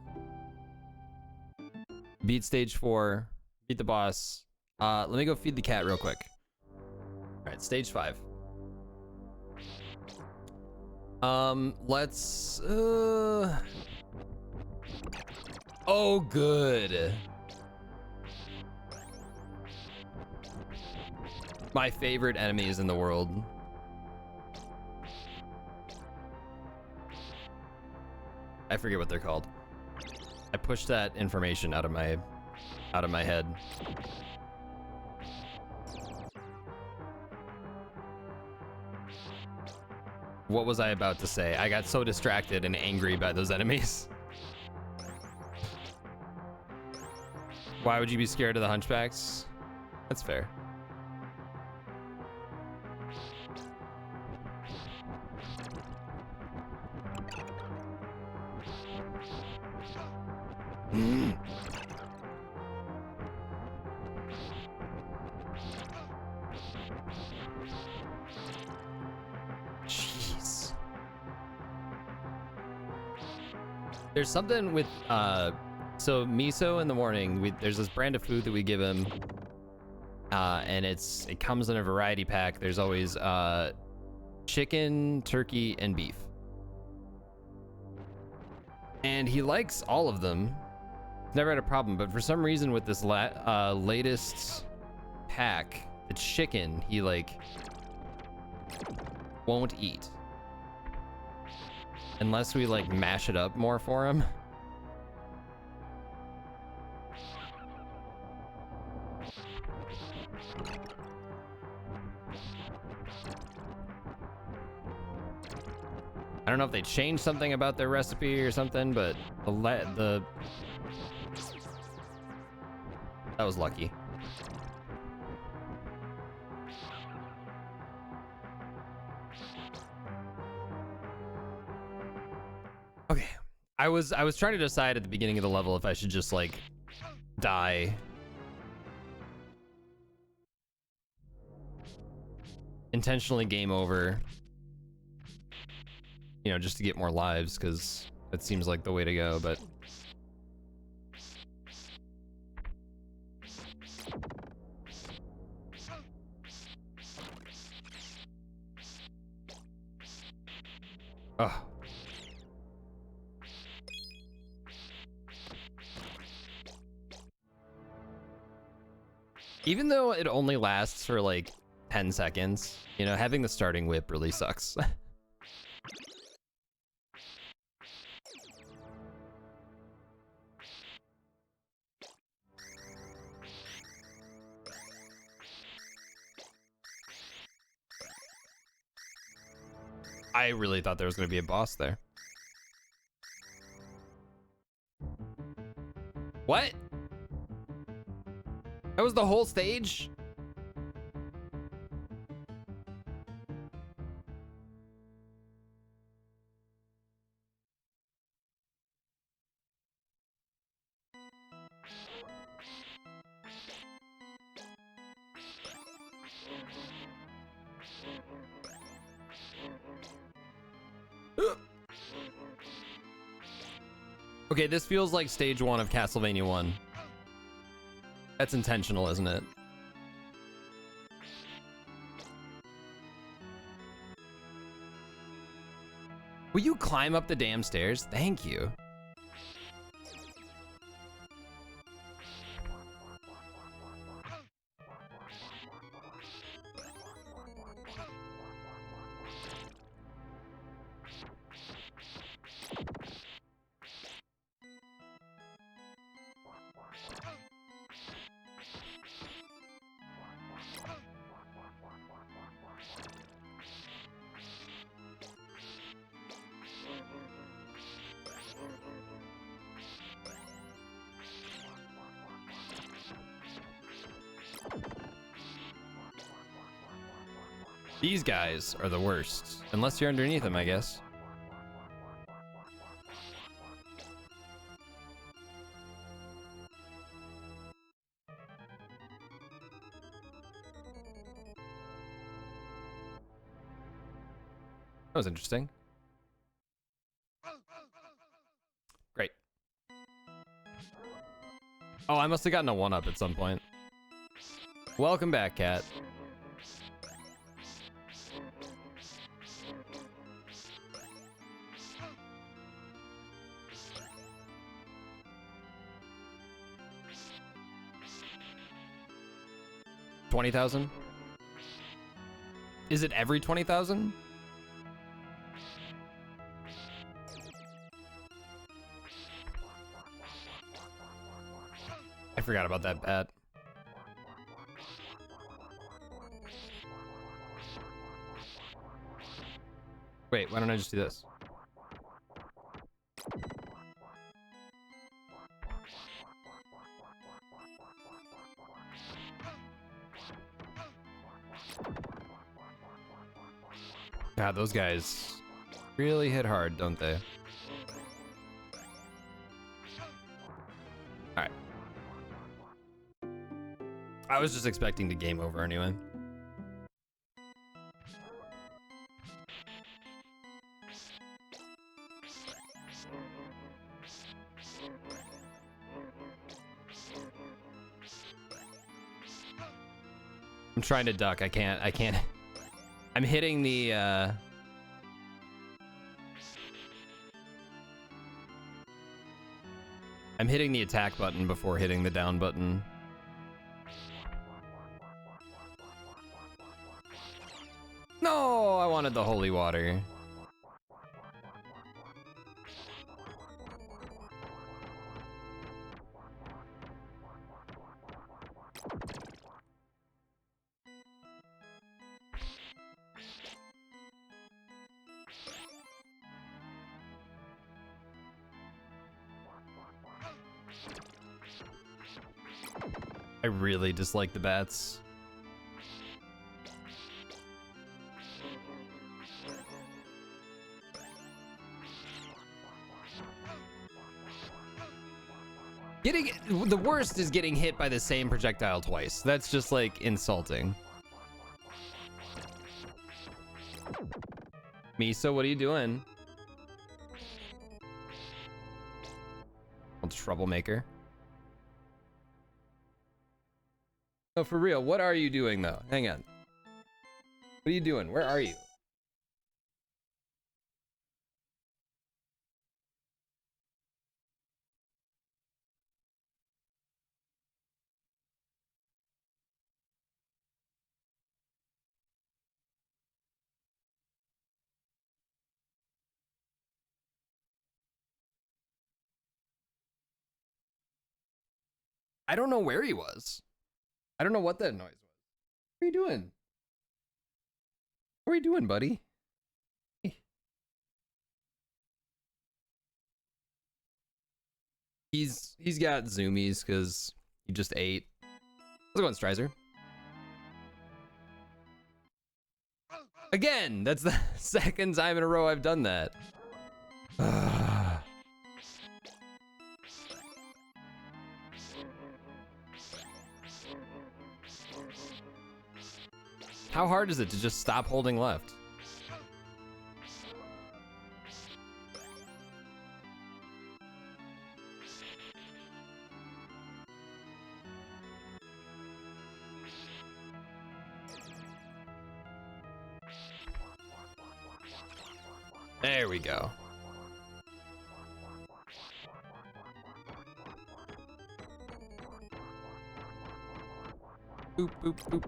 A: Beat stage 4. Beat the boss. Let me go feed the cat real quick. All right, stage 5. Let's... Oh, good. My favorite enemies in the world. I forget what they're called. I pushed that information out of my head. What was I about to say? I got so distracted and angry by those enemies. Why would you be scared of the hunchbacks? That's fair. Jeez. There's something with so miso in the morning, there's this brand of food that we give him, and it comes in a variety pack. There's always chicken, turkey, and beef, and he likes all of them. Never had a problem, but for some reason with this latest pack, the chicken, he like won't eat unless we like mash it up more for him. I don't know if they changed something about their recipe or something, but that was lucky. Okay. I was trying to decide at the beginning of the level if I should just like die. Intentionally game over. You know, just to get more lives, because that seems like the way to go, but... Ugh. Even though it only lasts for like 10 seconds, you know, having the starting whip really sucks. I really thought there was going to be a boss there. What? That was the whole stage? Okay, this feels like stage 1 of Castlevania 1. That's intentional, isn't it? Will you climb up the damn stairs? Thank you. These guys are the worst. Unless you're underneath them, I guess. That was interesting. Great. Oh, I must have gotten a 1-up at some point. Welcome back, Cat. $20,000? Is it every 20,000? I forgot about that bet. Wait, why don't I just do this? God, those guys really hit hard, don't they? All right. I was just expecting to game over anyway. I'm trying to duck. I can't. I'm hitting the I'm hitting the attack button before hitting the down button. No, I wanted the holy water. I really dislike the bats. The worst is getting hit by the same projectile twice. That's just like insulting. Miso, what are you doing? Old troublemaker. No, for real, what are you doing though? Hang on. What are you doing? Where are you? I don't know where he was. I don't know what that noise was. What are you doing? What are you doing, buddy? He's got zoomies because he just ate. How's it going, Strizer? Again, that's the second time in a row I've done that. How hard is it to just stop holding left? There we go. Boop, boop, boop.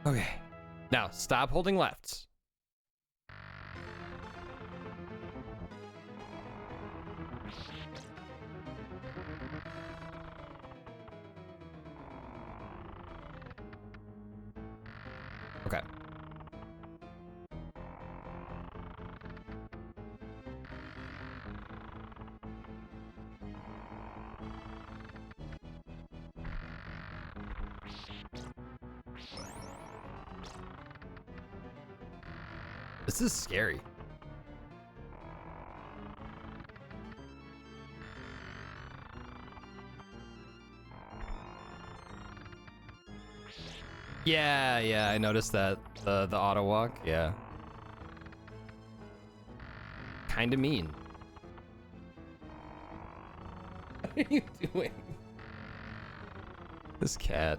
A: Okay. Now, stop holding left. Okay. This is scary. Yeah, I noticed that. The auto walk, yeah. Kinda mean. What are you doing? This cat.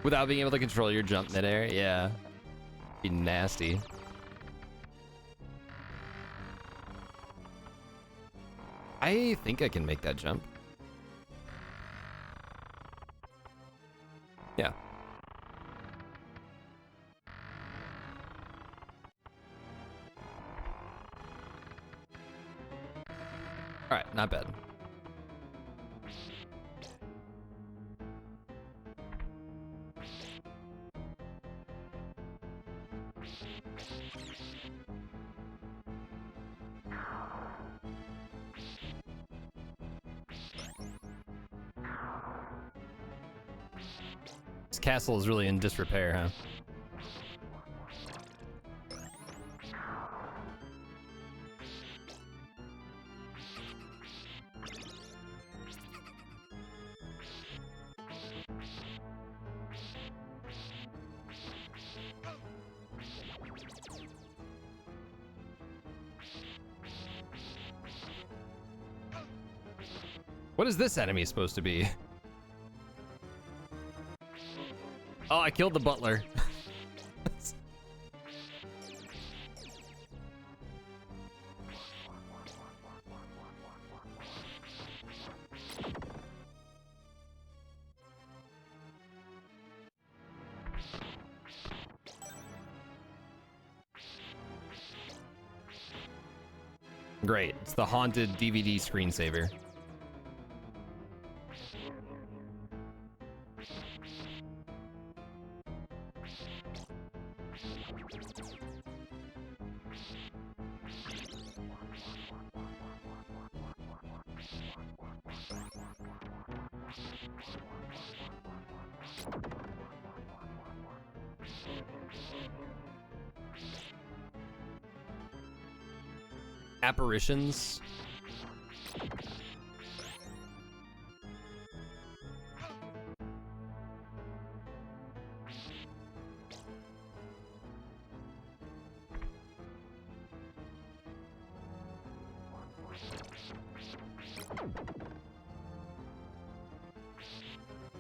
A: Without being able to control your jump midair, yeah. Be nasty. I think I can make that jump. Yeah. All right, not bad. This castle is really in disrepair, huh? What is this enemy supposed to be? Oh, I killed the butler. Great. It's the haunted DVD screensaver. Apparitions.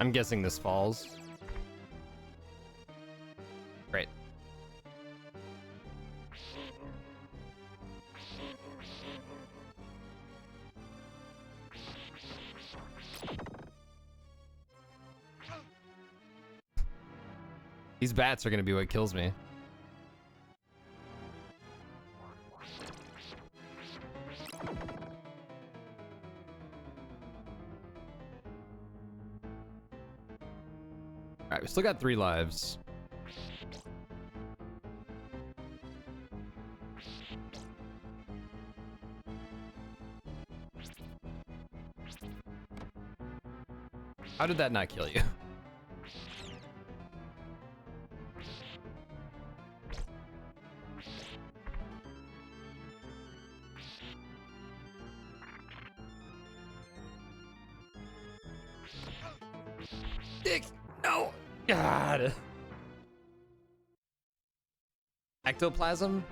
A: I'm guessing this falls. Great. These bats are gonna be what kills me. Alright, we still got 3 lives. How did that not kill you? Dick! No! God! Ectoplasm?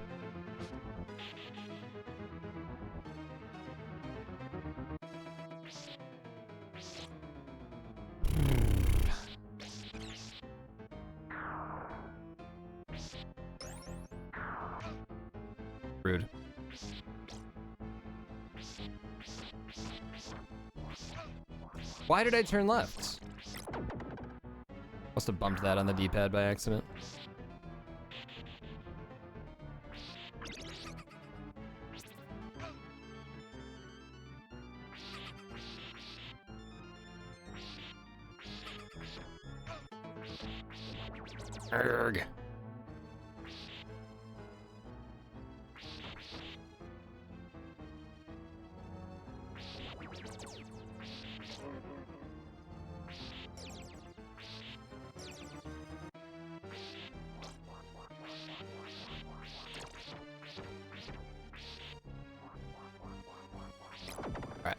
A: Rude. Why did I turn left? Must have bumped that on the D-pad by accident. Erg. Alright.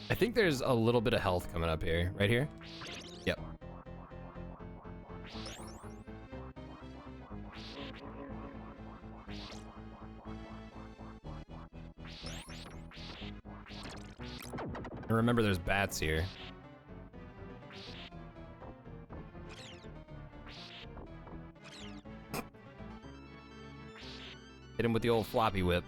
A: I think there's a little bit of health coming up here. Right here? Yep. And remember, there's bats here. Hit him with the old floppy whip.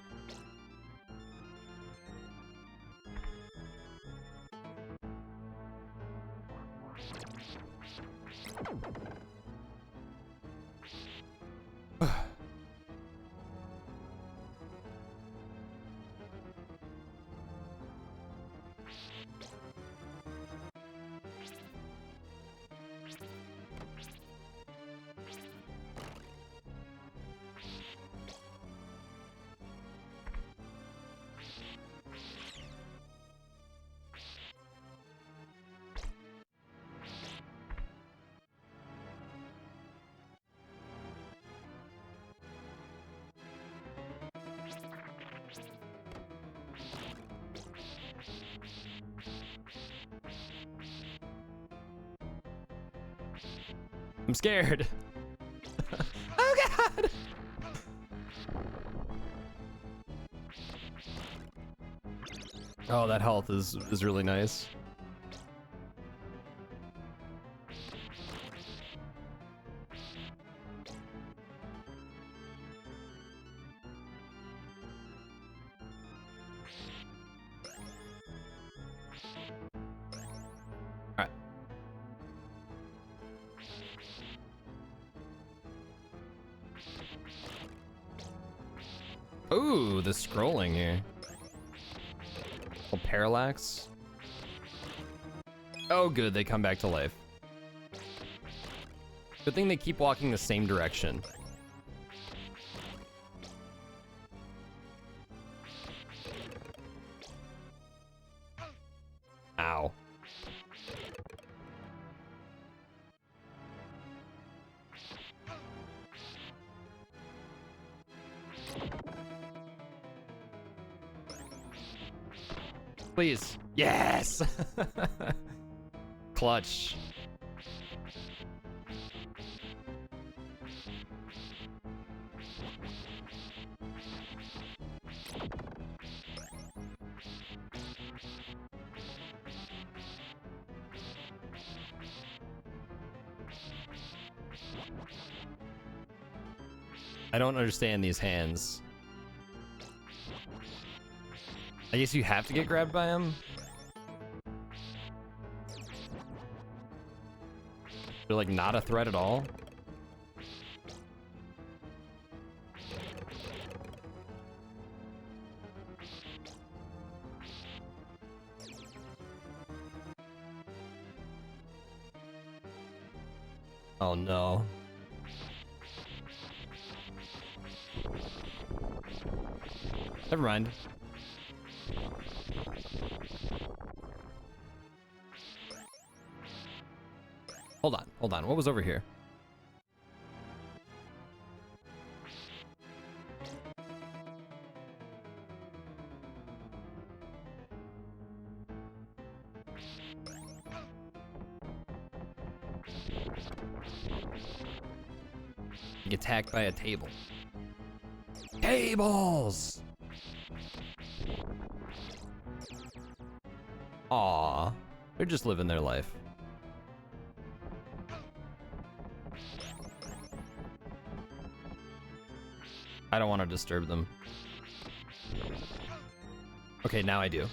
A: I'm scared. Oh god! Oh, that health is really nice. Alright. Ooh, the scrolling here. Little parallax. Oh good, they come back to life. Good thing they keep walking the same direction. Ow. Please. Yes! Clutch. I don't understand these hands. I guess you have to get grabbed by him? They're like not a threat at all? Oh no. Never mind. Hold on. What was over here? Get attacked by a table. Tables! Aw, they're just living their life. I don't want to disturb them. Okay, now I do.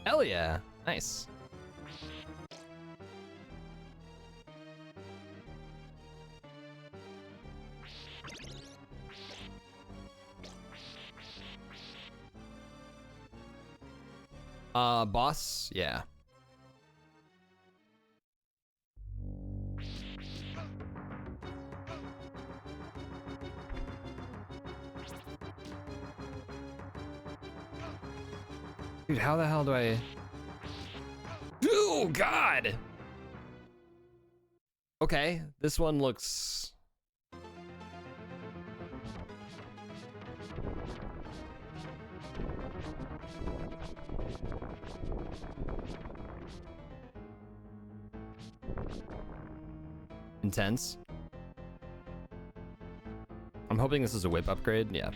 A: Hell yeah, nice. Boss, yeah. Dude, how the hell do I... Oh, God! Okay, this one looks... intense. I'm hoping this is a whip upgrade, yeah.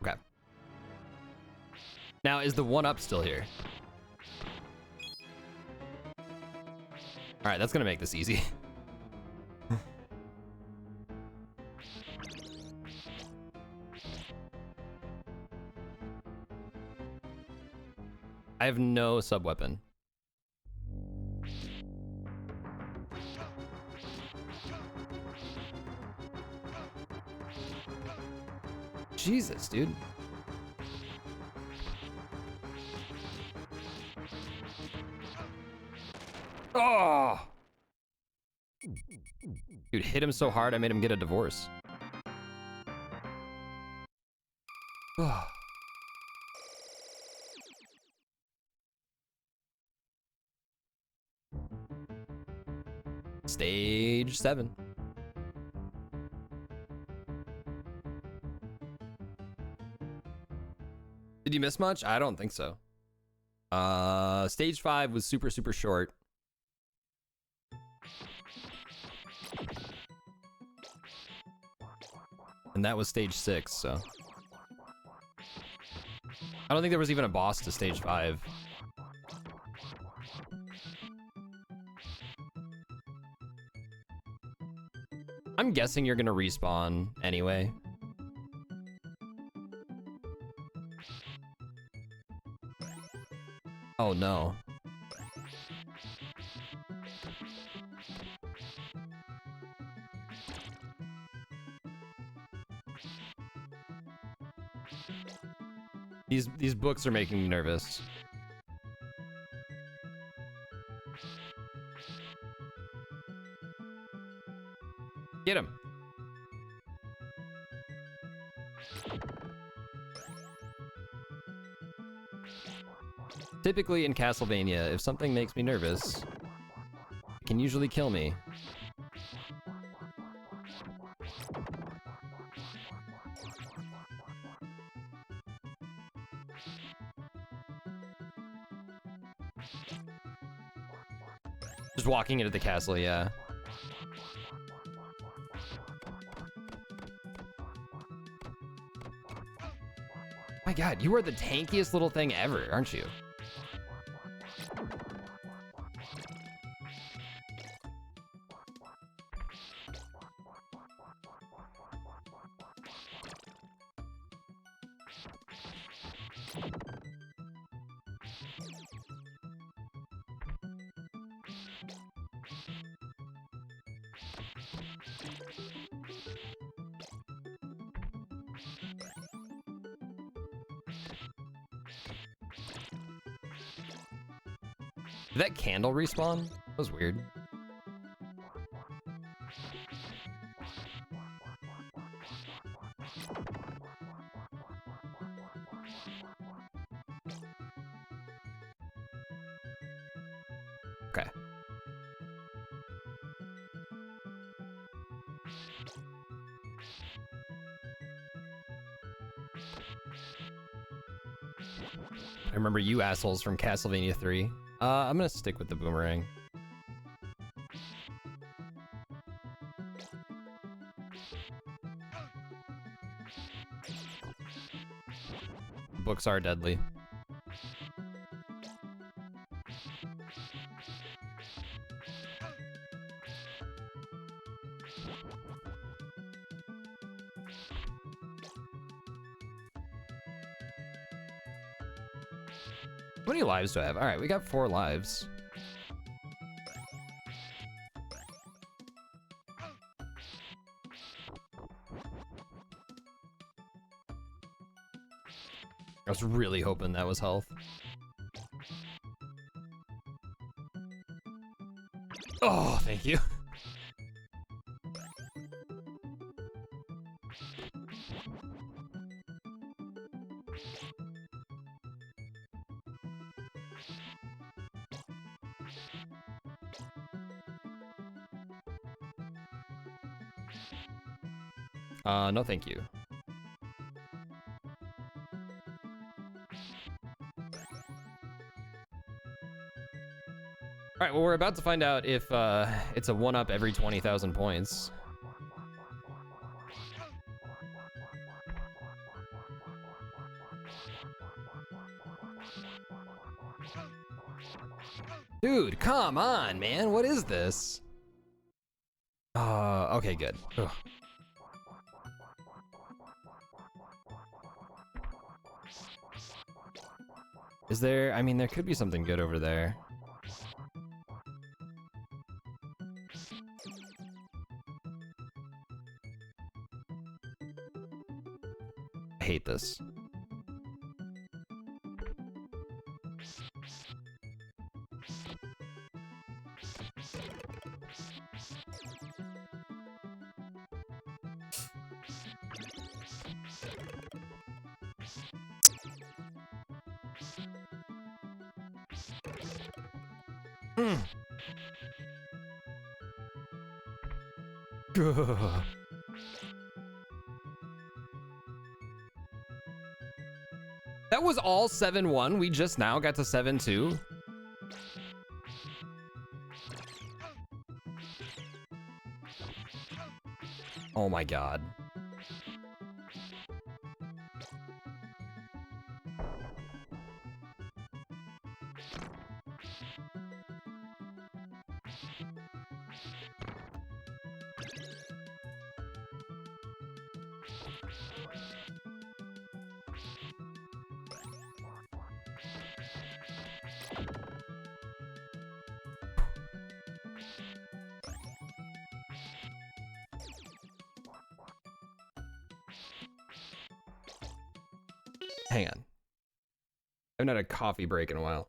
A: Okay. Now, is the 1-up still here? Alright, that's gonna make this easy. I have no sub-weapon. Jesus, dude. Oh! Dude, hit him so hard I made him get a divorce. Oh. Stage 7. Did you miss much? I don't think so. Stage 5 was super short. And that was stage 6, so. I don't think there was even a boss to stage 5. I'm guessing you're gonna respawn anyway. Oh no. These books are making me nervous. Get him. Typically in Castlevania, if something makes me nervous, it can usually kill me. Just walking into the castle, yeah. My god, you are the tankiest little thing ever, aren't you? Did that candle respawn? That was weird. Okay. I remember you assholes from Castlevania 3. I'm gonna stick with the boomerang. Books are deadly. How many lives do I have? All right, we got 4 lives. I was really hoping that was health. Oh, thank you. No thank you. All right, well, we're about to find out if it's a 1-up every 20,000 points. Dude, come on, man. What is this? Okay, good. Ugh. Is there, I mean, there could be something good over there. I hate this. That was all 7-1. We just now got to 7-2. Oh my god. Hang on. I haven't had a coffee break in a while.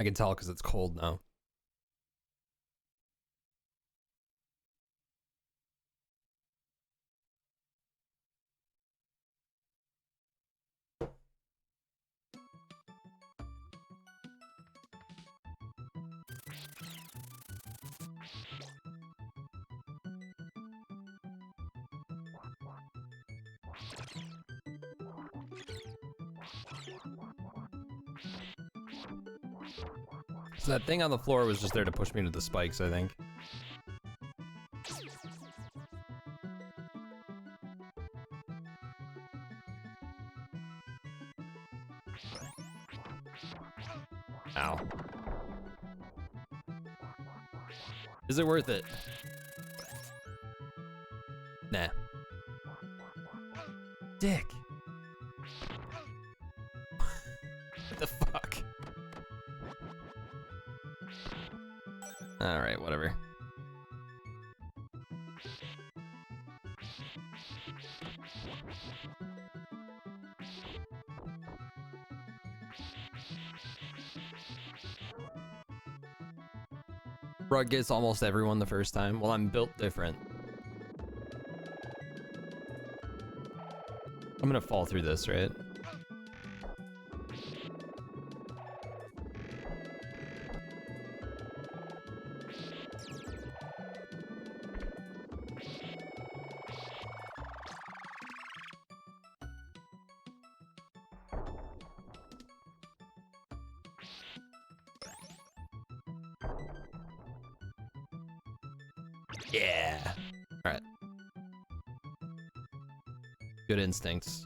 A: I can tell because it's cold now. So that thing on the floor was just there to push me to the spikes, I think. Ow. Is it worth it? Nah. Dick. What the fuck? Alright, whatever. Rug gets almost everyone the first time. Well, I'm built different. I'm gonna fall through this, right? Yeah. All right. Good instincts.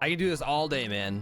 A: I can do this all day, man.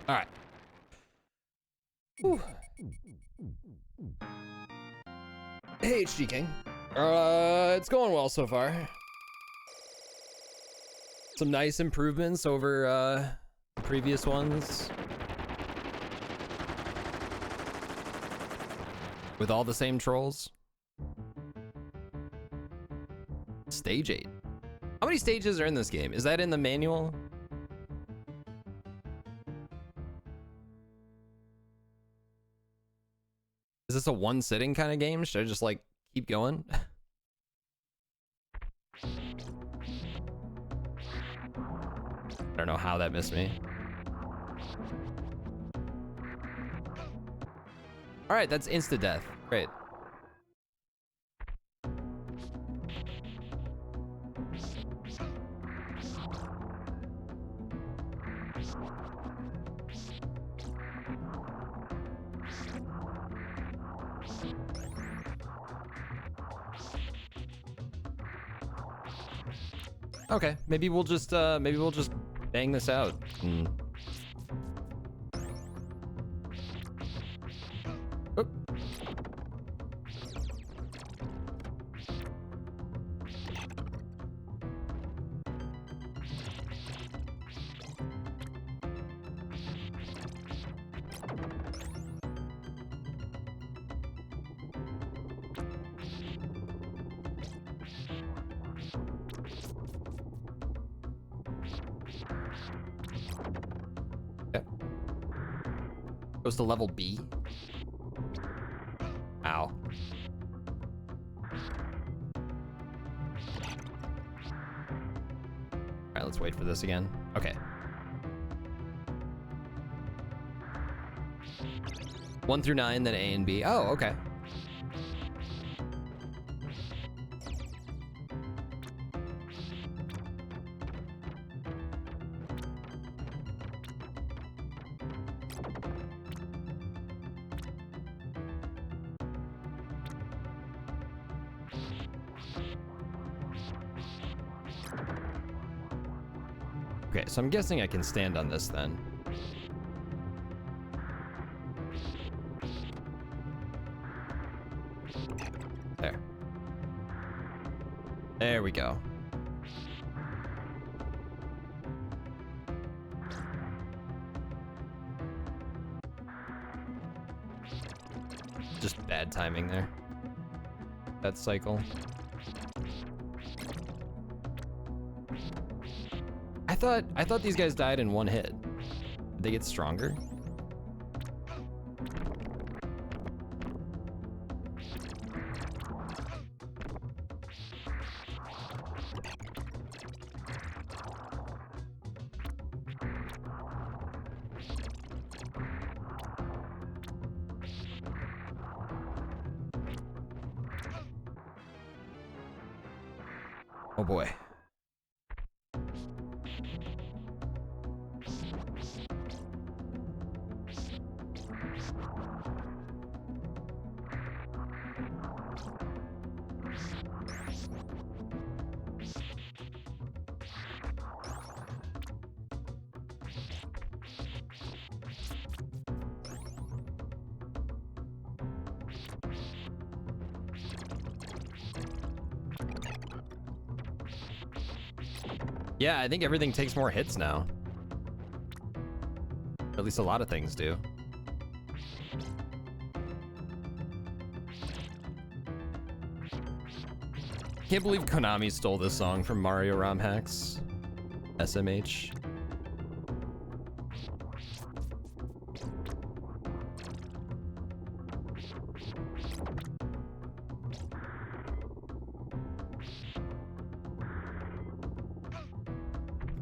A: All right. Whew. Hey, HD King. It's going well so far. Some nice improvements over previous ones. With all the same trolls. Stage 8. How many stages are in this game? Is that in the manual? Is this a one sitting kind of game? Should I just like keep going? I don't know how that missed me. All right, that's insta death. Great. Okay, maybe we'll just bang this out. Oop. Goes to level B. Ow. let's wait for this again. Okay. 1 through 9, then A and B. Oh, okay. Okay, so I'm guessing I can stand on this then. There. There we go. Just bad timing there. That cycle. I thought these guys died in one hit. Did they get stronger? Oh boy. Yeah, I think everything takes more hits now. Or at least a lot of things do. Can't believe Konami stole this song from Mario ROM hacks. SMH.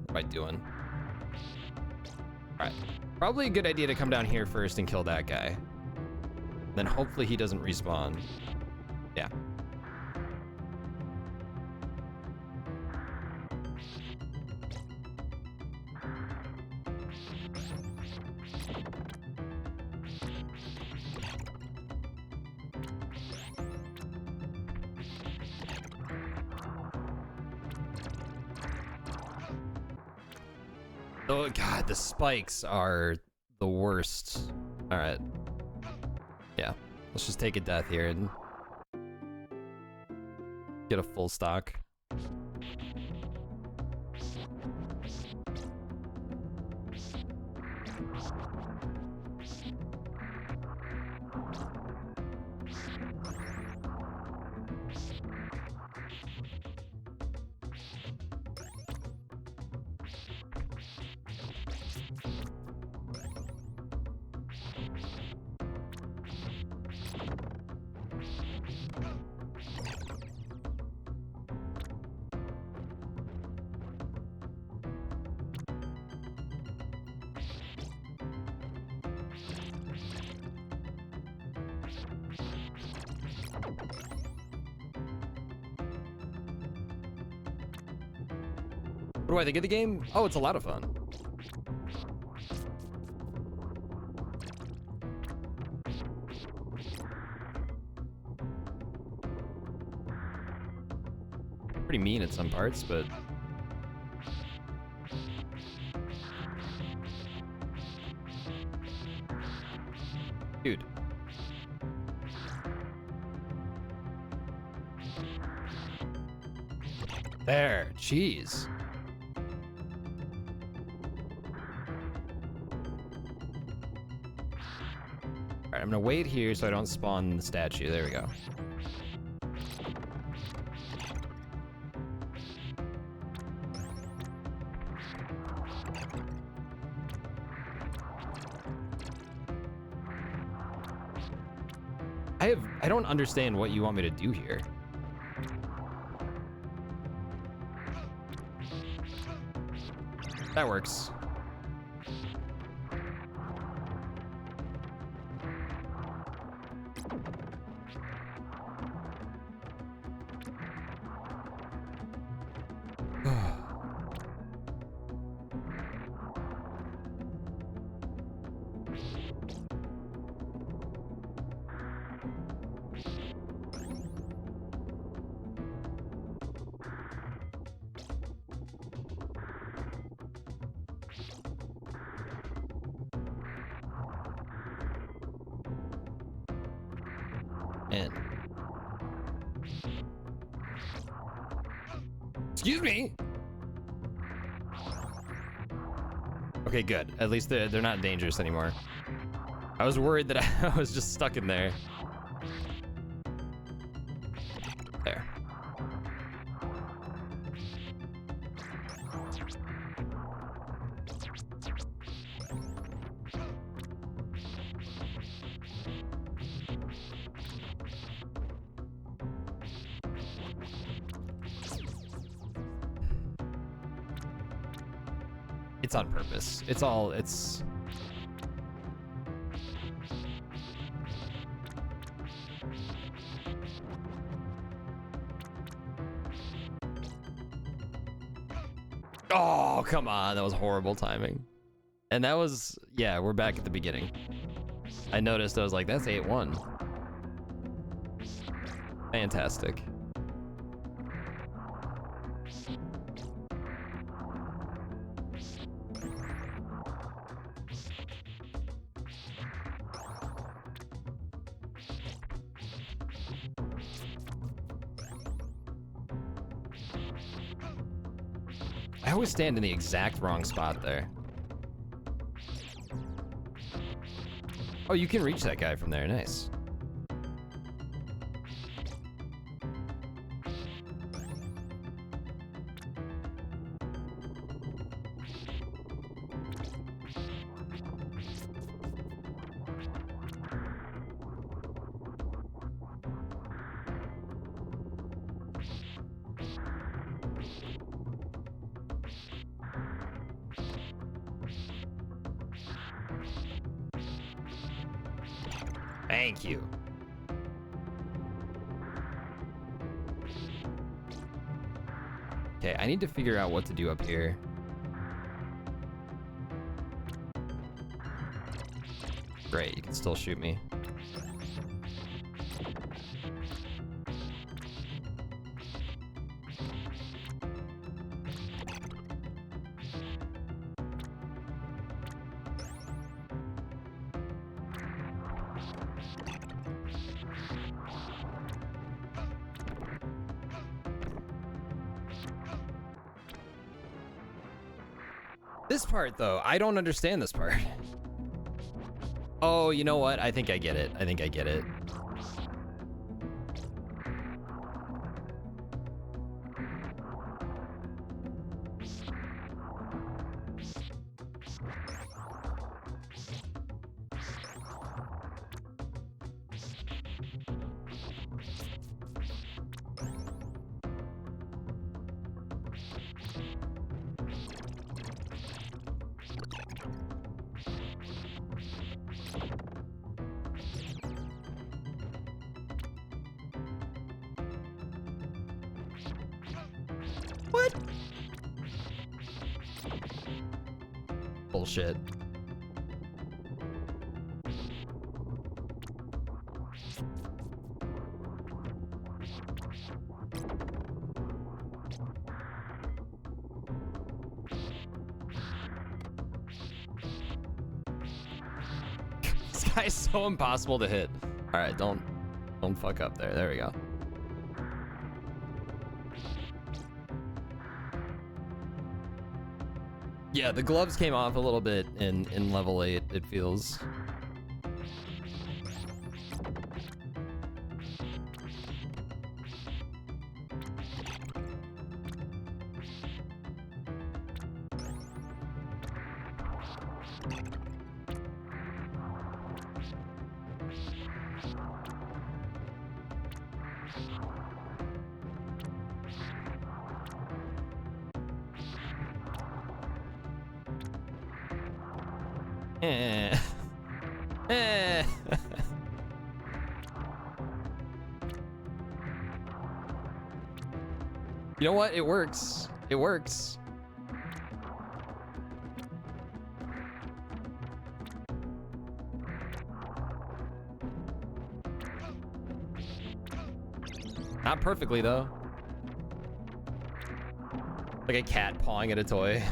A: What am I doing? Alright. Probably a good idea to come down here first and kill that guy. Then hopefully he doesn't respawn. Yeah. Oh god, the spikes are the worst. All right. Yeah, let's just take a death here and get a full stock. What do I think of the game? Oh, it's a lot of fun. Pretty mean at some parts, but dude. There, jeez. Alright, I'm gonna wait here so I don't spawn the statue. There we go. I don't understand what you want me to do here. That works. In. Excuse me. Okay, good. At least they're not dangerous anymore. I was worried that I was just stuck in there. There. It's on purpose. It's Oh, come on. That was horrible timing. And that was, yeah, we're back at the beginning. I noticed, I was like, that's 8-1. Fantastic. I always stand in the exact wrong spot there. Oh, you can reach that guy from there. Nice. Thank you. Okay, I need to figure out what to do up here. Great, you can still shoot me. This part, though, I don't understand this part. Oh, you know what? I think I get it. I think I get it. What? Bullshit. This guy's so impossible to hit. All right, don't fuck up there. There we go. Yeah, the gloves came off a little bit in level 8, it feels. Eh. Eh. You know what? It works. It works. Not perfectly, though. Like a cat pawing at a toy.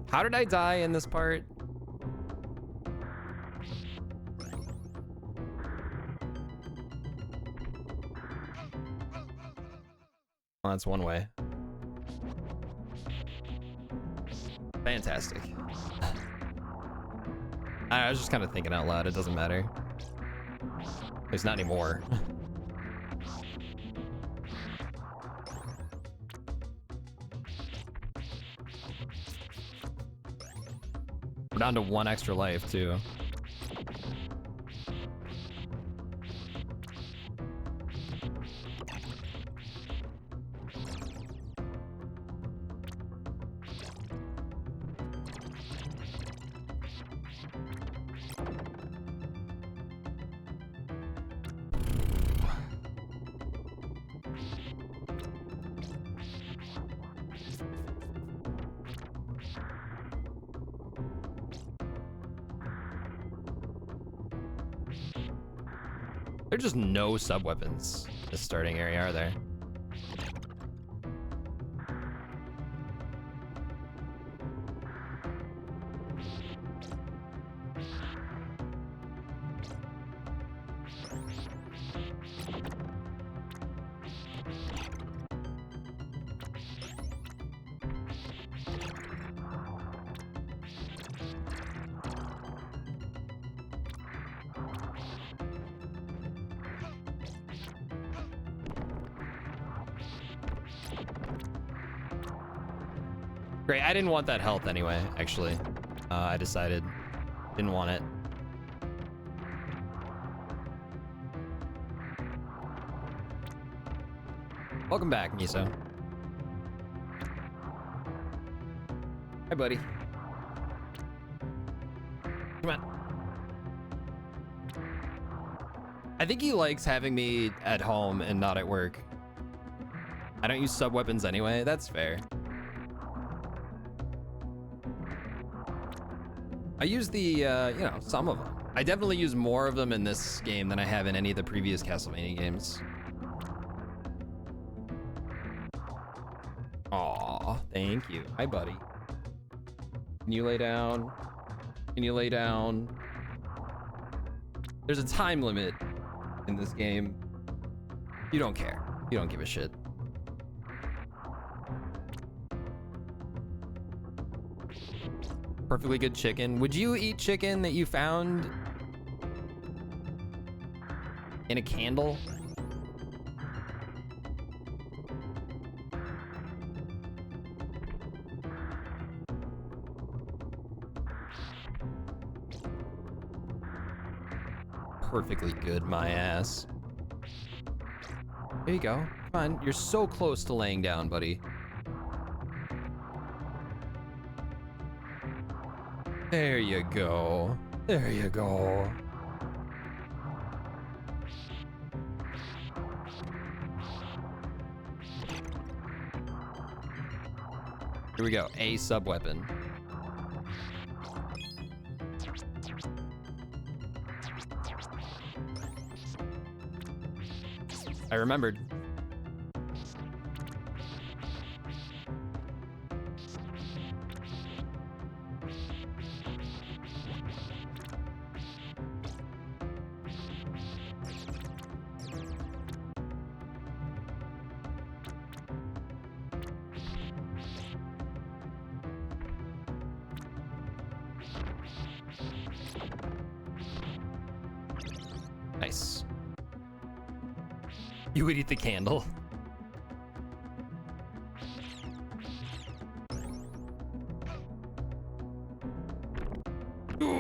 A: How did I die in this part? Well, that's one way. Fantastic. I was just kind of thinking out loud. It doesn't matter. At least not anymore. We're down to 1 extra life, too. There's just no sub-weapons in the starting area, are there? Great, I didn't want that health anyway, actually. I decided didn't want it. Welcome back, Miso. Hi, buddy. Come on. I think he likes having me at home and not at work. I don't use sub-weapons anyway, that's fair. I use the, you know, some of them. I definitely use more of them in this game than I have in any of the previous Castlevania games. Aw, thank you. Hi, buddy. Can you lay down? Can you lay down? There's a time limit in this game. You don't care. You don't give a shit. Perfectly good chicken. Would you eat chicken that you found in a candle? Perfectly good, my ass. There you go. Come on, you're so close to laying down, buddy. There you go. There you go. Here we go. A sub-weapon. I remembered. Nice. You would eat the candle. Ooh.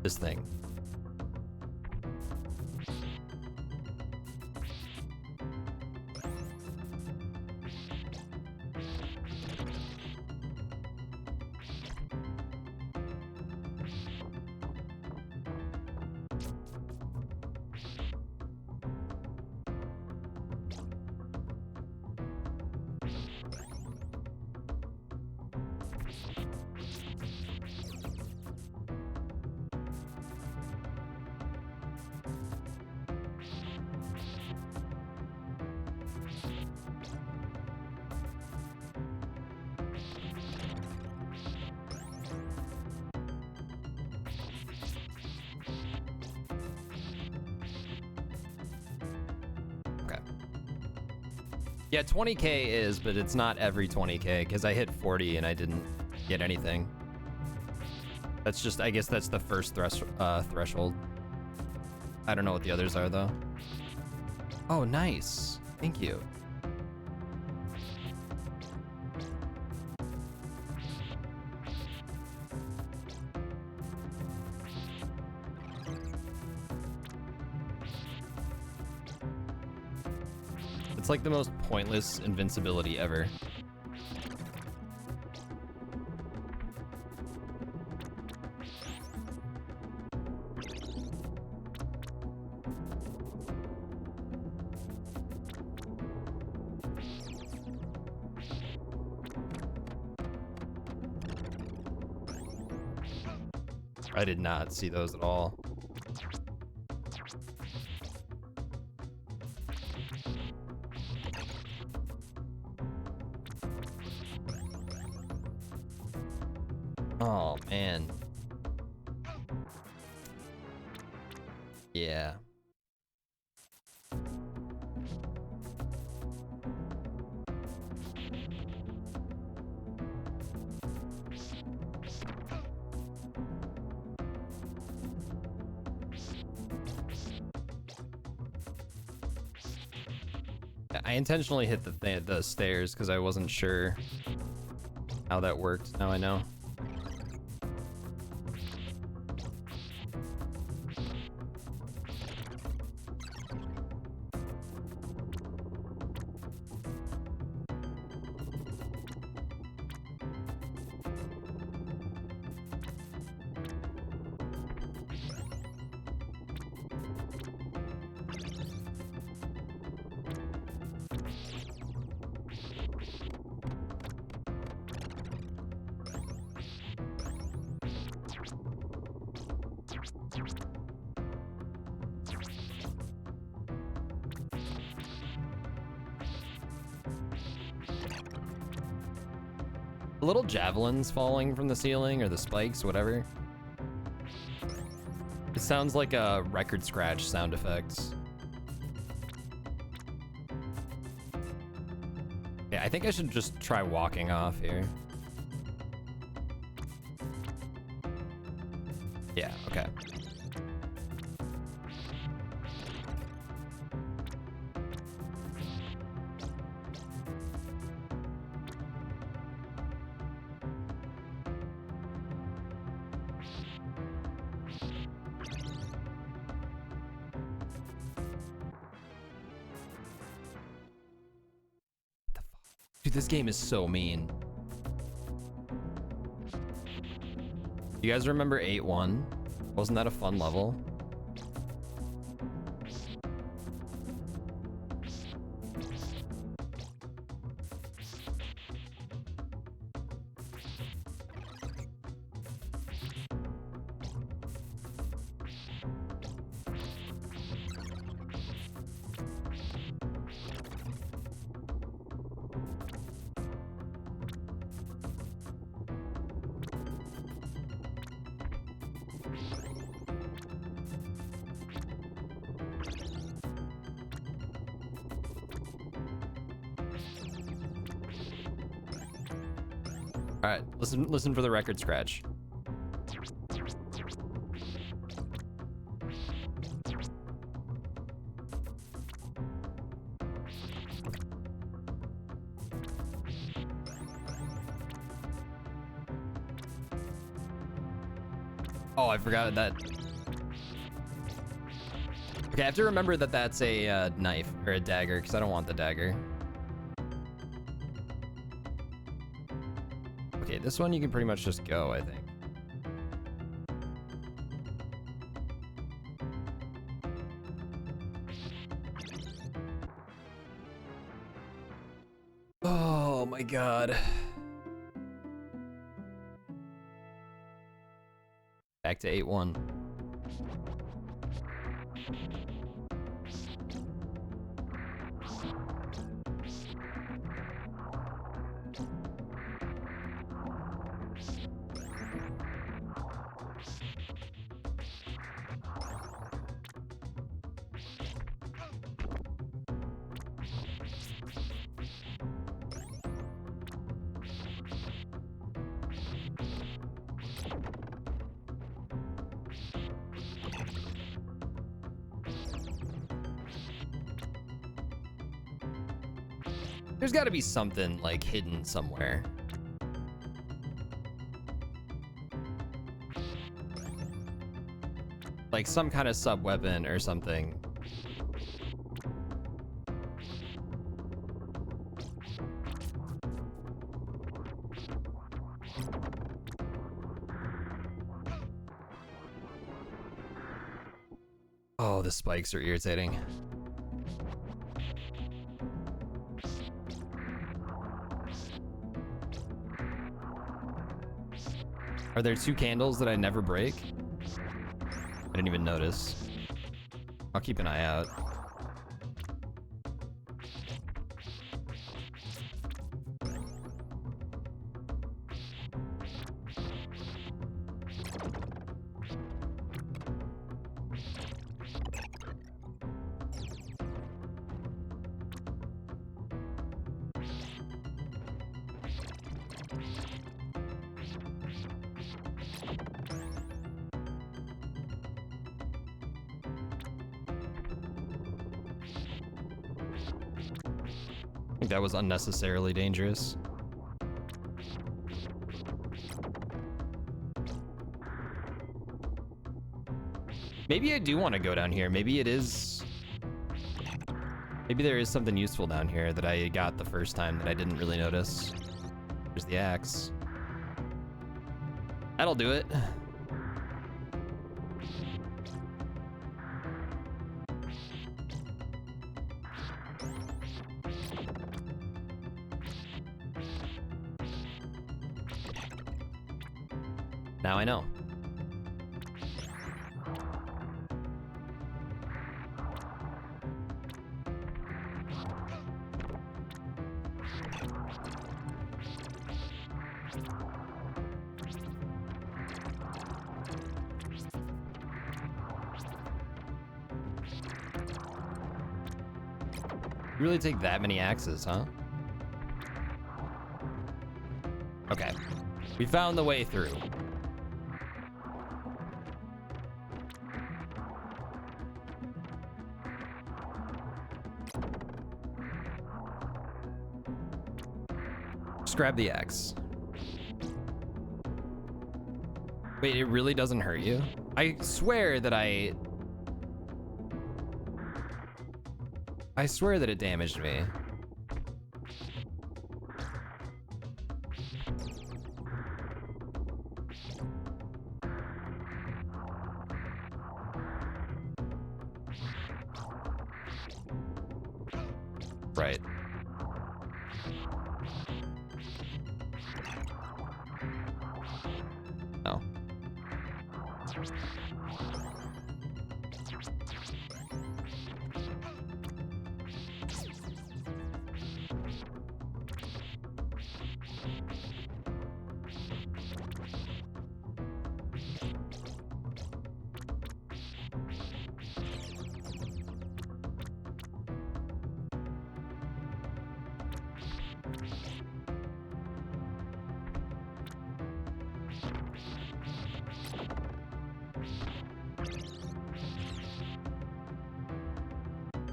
A: this thing. Yeah, 20k is, but it's not every 20k, because I hit 40 and I didn't get anything. That's just, I guess that's the first threshold. I don't know what the others are, though. Oh, nice. Thank you. It's like the most pointless invincibility ever. I did not see those at all. Oh, man. Yeah. I intentionally hit the stairs because I wasn't sure how that worked. Now I know. Little javelins falling from the ceiling, or the spikes, whatever. It sounds like a record scratch sound effects. Yeah, I think I should just try walking off here. Yeah, okay. Dude, this game is so mean. You guys remember 8-1? Wasn't that a fun level? All right, listen for the record scratch. Oh, I forgot that Okay, I have to remember that that's a knife or a dagger because I don't want the dagger. Okay, this one you can pretty much just go, I think. Oh my god. Back to 8-1. There's got to be something like hidden somewhere. Like some kind of sub weapon or something. Oh, the spikes are irritating. Are there 2 candles that I never break? I didn't even notice. I'll keep an eye out. I think that was unnecessarily dangerous. Maybe I do want to go down here. Maybe it is... Maybe there is something useful down here that I got the first time that I didn't really notice. There's the axe. That'll do it. Now I know. You really take that many axes, huh? Okay. We found the way through. Just grab the axe. Wait, it really doesn't hurt you? I swear that I swear that it damaged me. Right. Oh.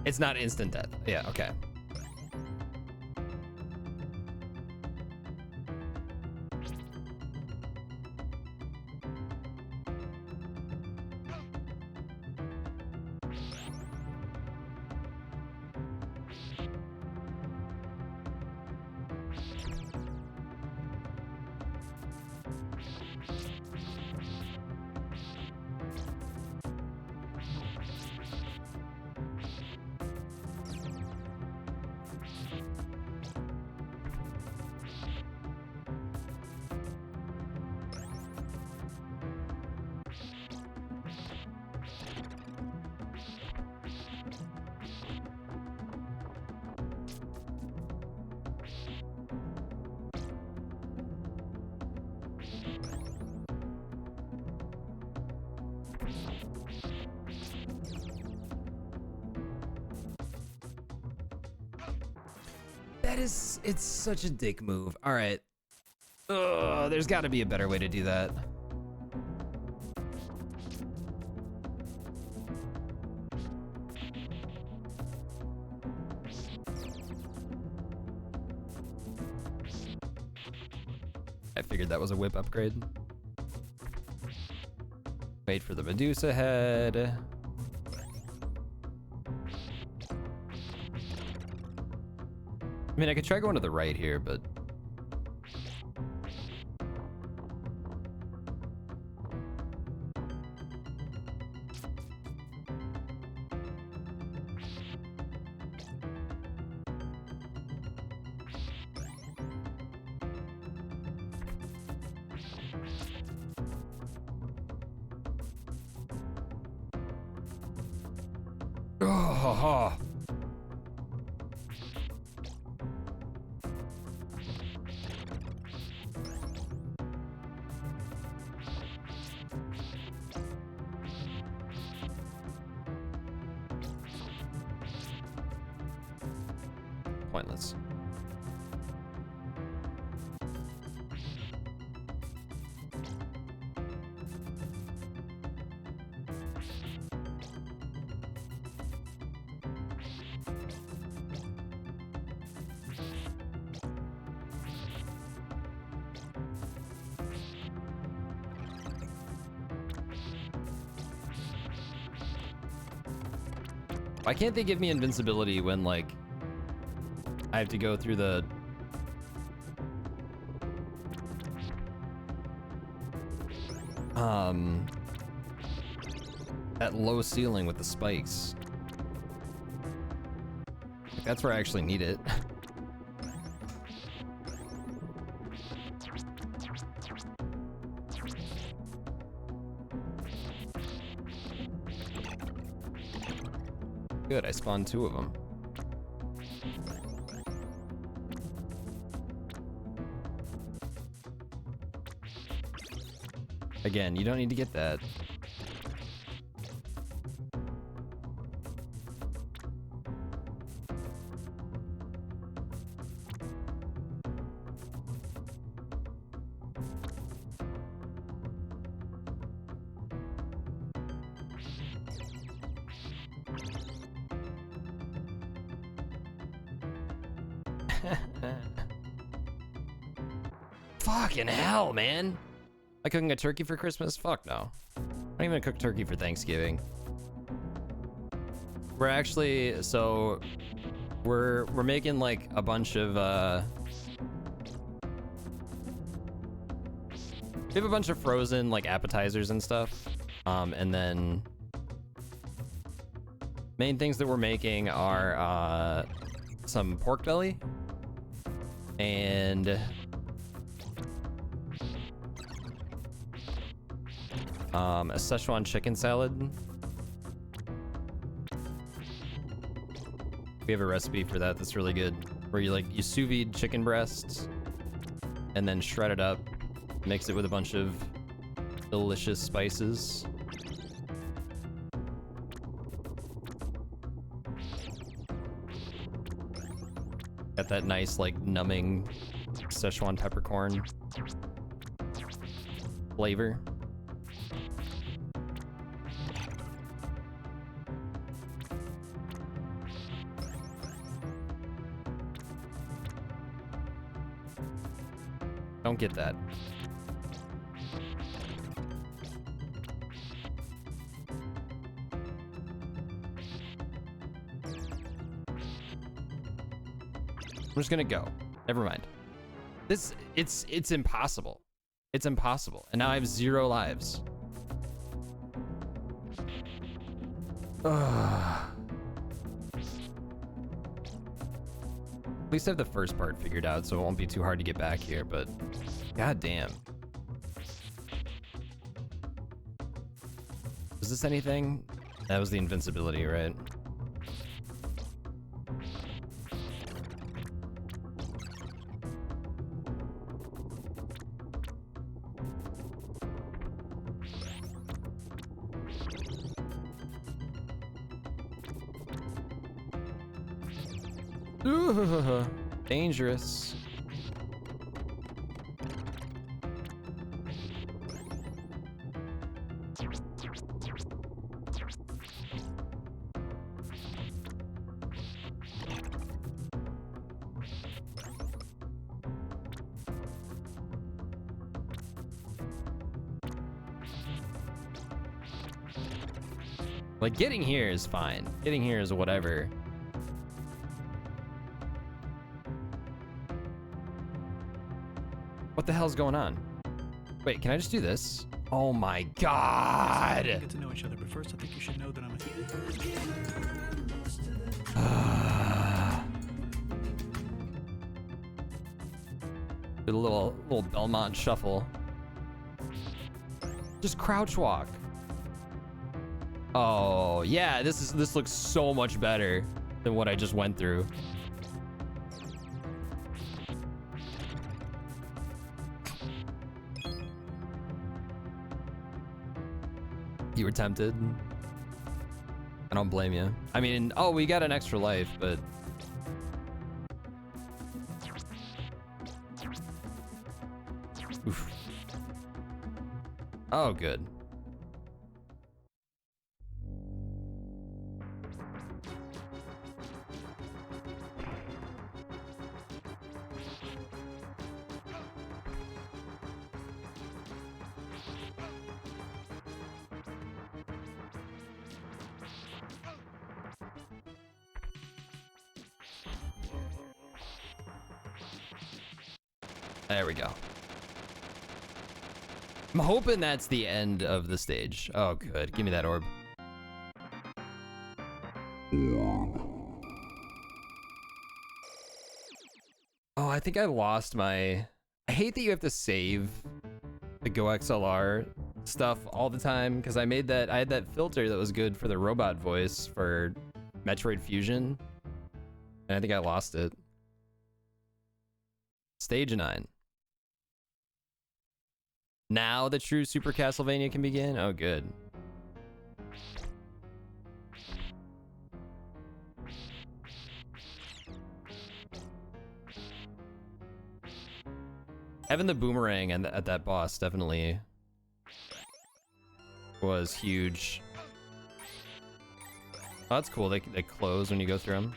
A: It's not instant death. Yeah, okay. it's such a dick move. All right. Ugh, there's got to be a better way to do that. I figured that was a whip upgrade. Wait for the Medusa head. I mean, I could try going to the right here, but... Oh, pointless. Why can't they give me invincibility when, like, I have to go through the... that low ceiling with the spikes? That's where I actually need it. Good, I spawned 2 of them. Again, you don't need to get that. Fucking hell, man. Like cooking a turkey for Christmas? Fuck no. I don't even cook turkey for Thanksgiving. We're actually, so we're making like a bunch of we have a bunch of frozen like appetizers and stuff. And then main things that we're making are some pork belly and a Szechuan chicken salad. We have a recipe for that that's really good, where you sous vide chicken breasts and then shred it up, mix it with a bunch of delicious spices. Got that nice like numbing Szechuan peppercorn flavor. Don't get that. I'm just gonna go. Never mind. It's impossible. It's impossible. And now I have 0 lives. Ugh. At least I have the first part figured out, so it won't be too hard to get back here, but god damn. Was this anything? That was the invincibility, right? Dangerous. Like, getting here is fine. Getting here is whatever. What the hell's going on? Wait, can I just do this? Oh my god!
B: Get to know each other, but first I think you should know that I'm a huge gamer.
A: Did a little Belmont shuffle. Just crouch walk. Oh yeah, this looks so much better than what I just went through. You were tempted. I don't blame you. I mean, oh, we got an extra life, but oof. Oh, good. There we go. I'm hoping that's the end of the stage. Oh, good. Give me that orb. Oh, I think I lost my... I hate that you have to save the Go XLR stuff all the time, because I had that filter that was good for the robot voice for Metroid Fusion, and I think I lost it. Stage 9. Now the true Super Castlevania can begin? Oh, good. Having the boomerang at that boss definitely was huge. Oh, that's cool. They close when you go through them.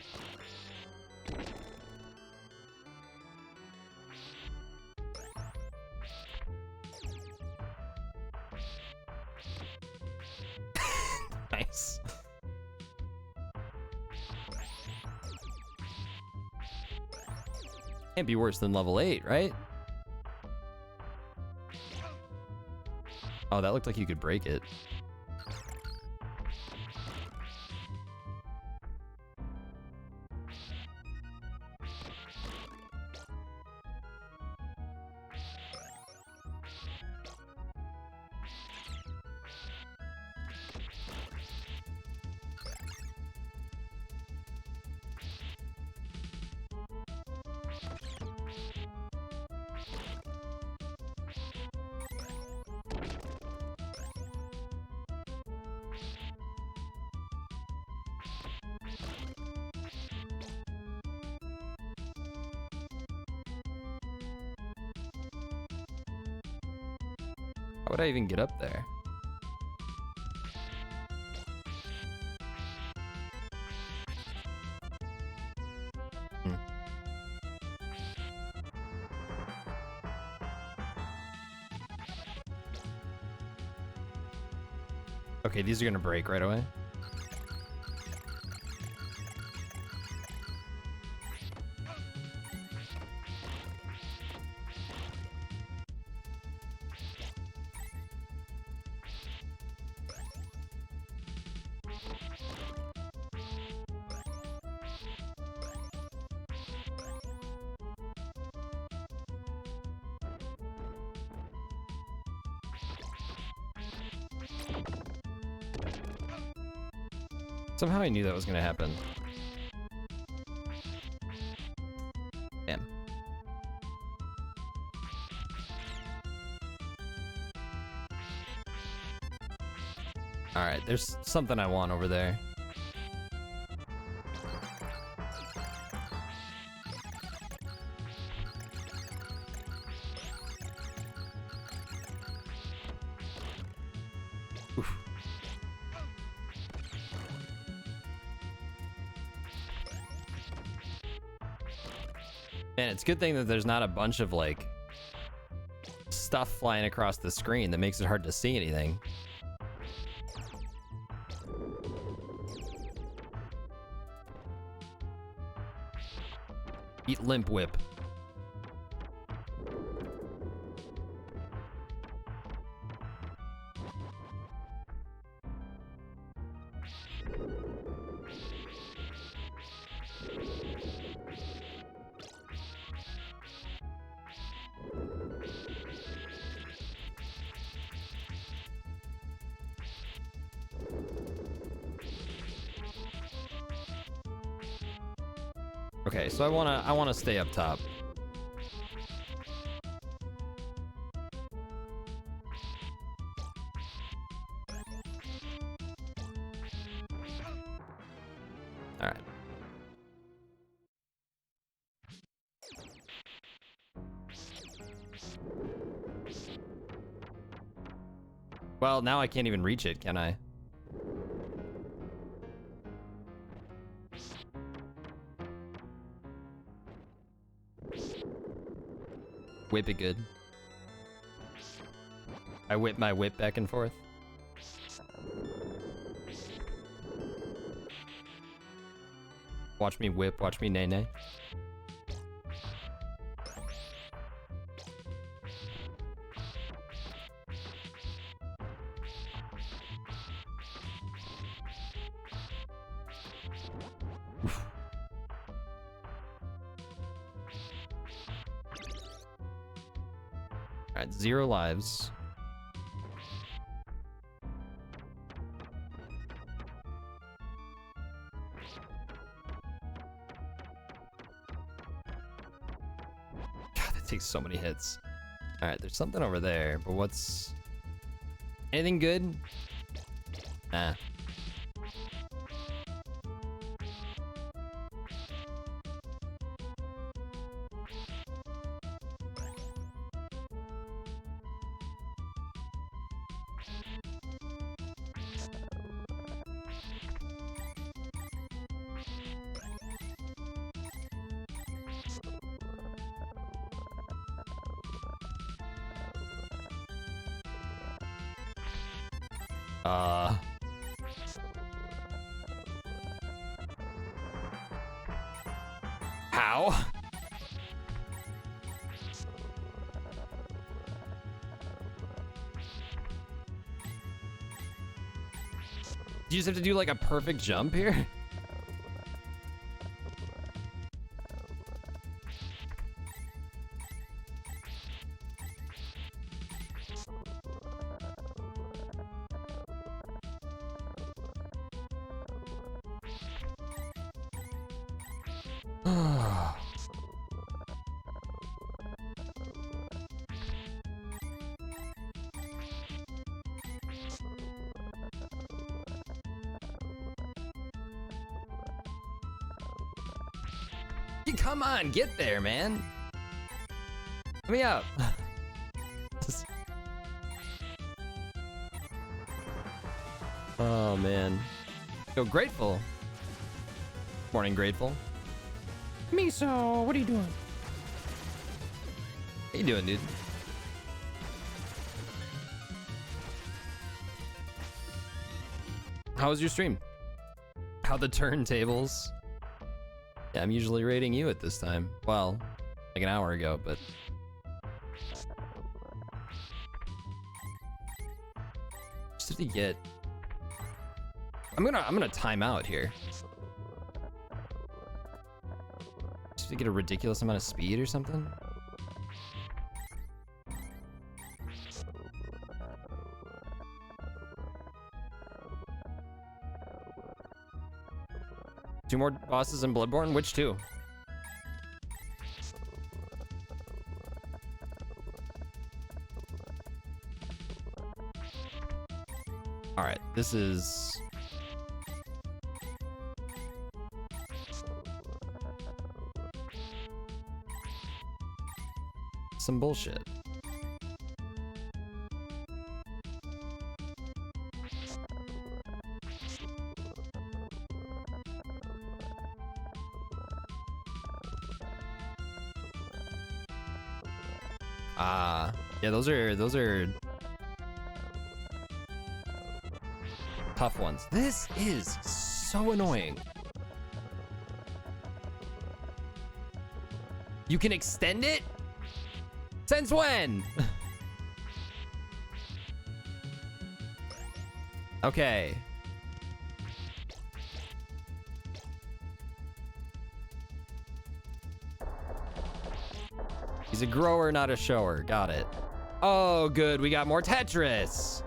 A: Nice. Can't be worse than level 8, right? Oh, that looked like you could break it. How would I even get up there? Okay, these are gonna break right away. Somehow I knew that was gonna happen. Damn. Alright, there's something I want over there. Oof. Man, it's a good thing that there's not a bunch of like stuff flying across the screen that makes it hard to see anything. Eat Limp Whip. Okay, so I wanna stay up top. All right. Well, now I can't even reach it, can I? Whip it good. I whip my whip back and forth. Watch me whip, watch me nay nay. Alright, 0 lives. God, that takes so many hits. Alright, there's something over there, but what's... Anything good? Nah. How? Do you just have to do like a perfect jump here? Come on, get there, man. Let me up. Oh, man. Go Grateful. Morning, Grateful.
B: Miso, what are you doing?
A: How you doing, dude? How was your stream? How the turntables? Yeah, I'm usually rating you at this time. Well, like an hour ago, but... Just to get... I'm gonna time out here. Just to get a ridiculous amount of speed or something? Two more bosses in Bloodborne? Which two? Alright, this is... some bullshit. Ah, yeah, those are tough ones. This is so annoying. You can extend it? Since when? Okay. He's a grower, not a shower. Got it. Oh, good. We got more Tetris.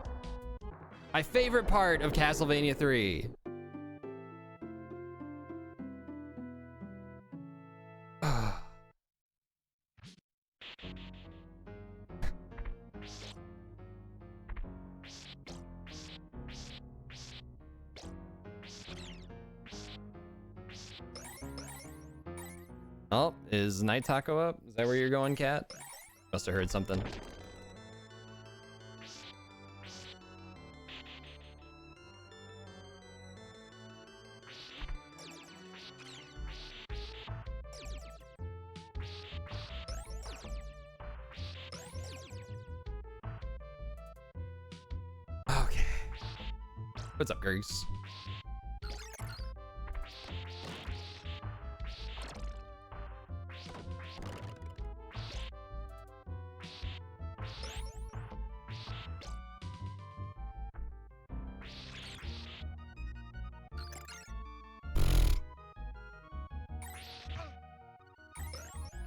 A: My favorite part of Castlevania 3. Oh, is Night Taco up? Is that where you're going, Cat? Must have heard something. Okay. What's up, Gergs?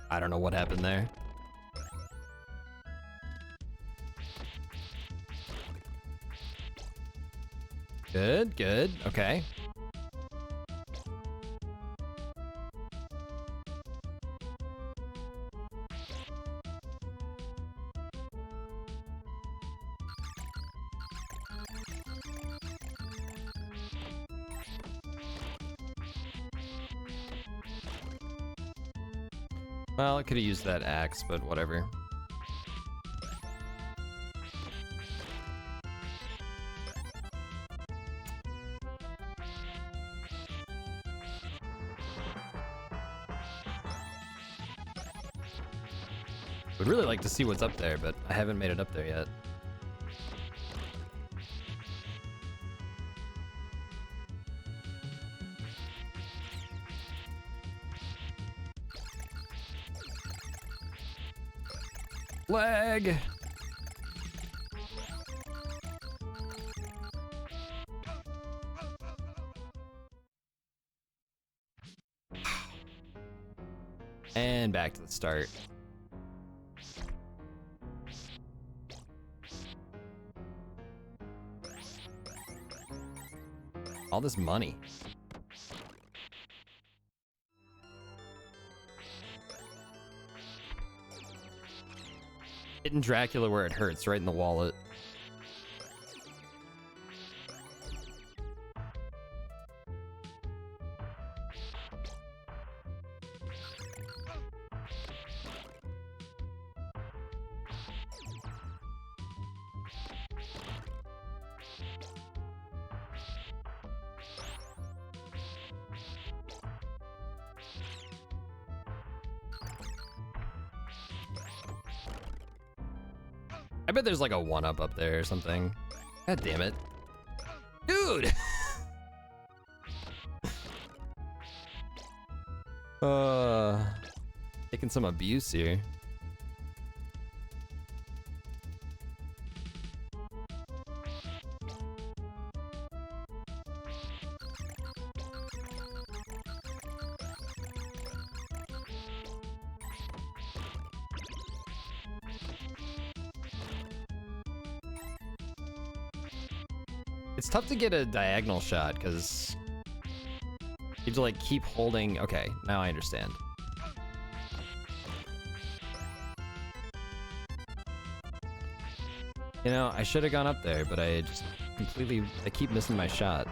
A: I don't know what happened there. Good, good, okay. Well, I could have used that axe, but whatever. Would really like to see what's up there, but I haven't made it up there yet. Leg! And back to the start. All this money. Hitting Dracula where it hurts, right in the wallet. I bet there's like a 1-up up there or something. God damn it. Dude! Taking some abuse here. It's tough to get a diagonal shot because you have to like keep holding. Okay, now I understand. You know, I should have gone up there, but I just I keep missing my shot.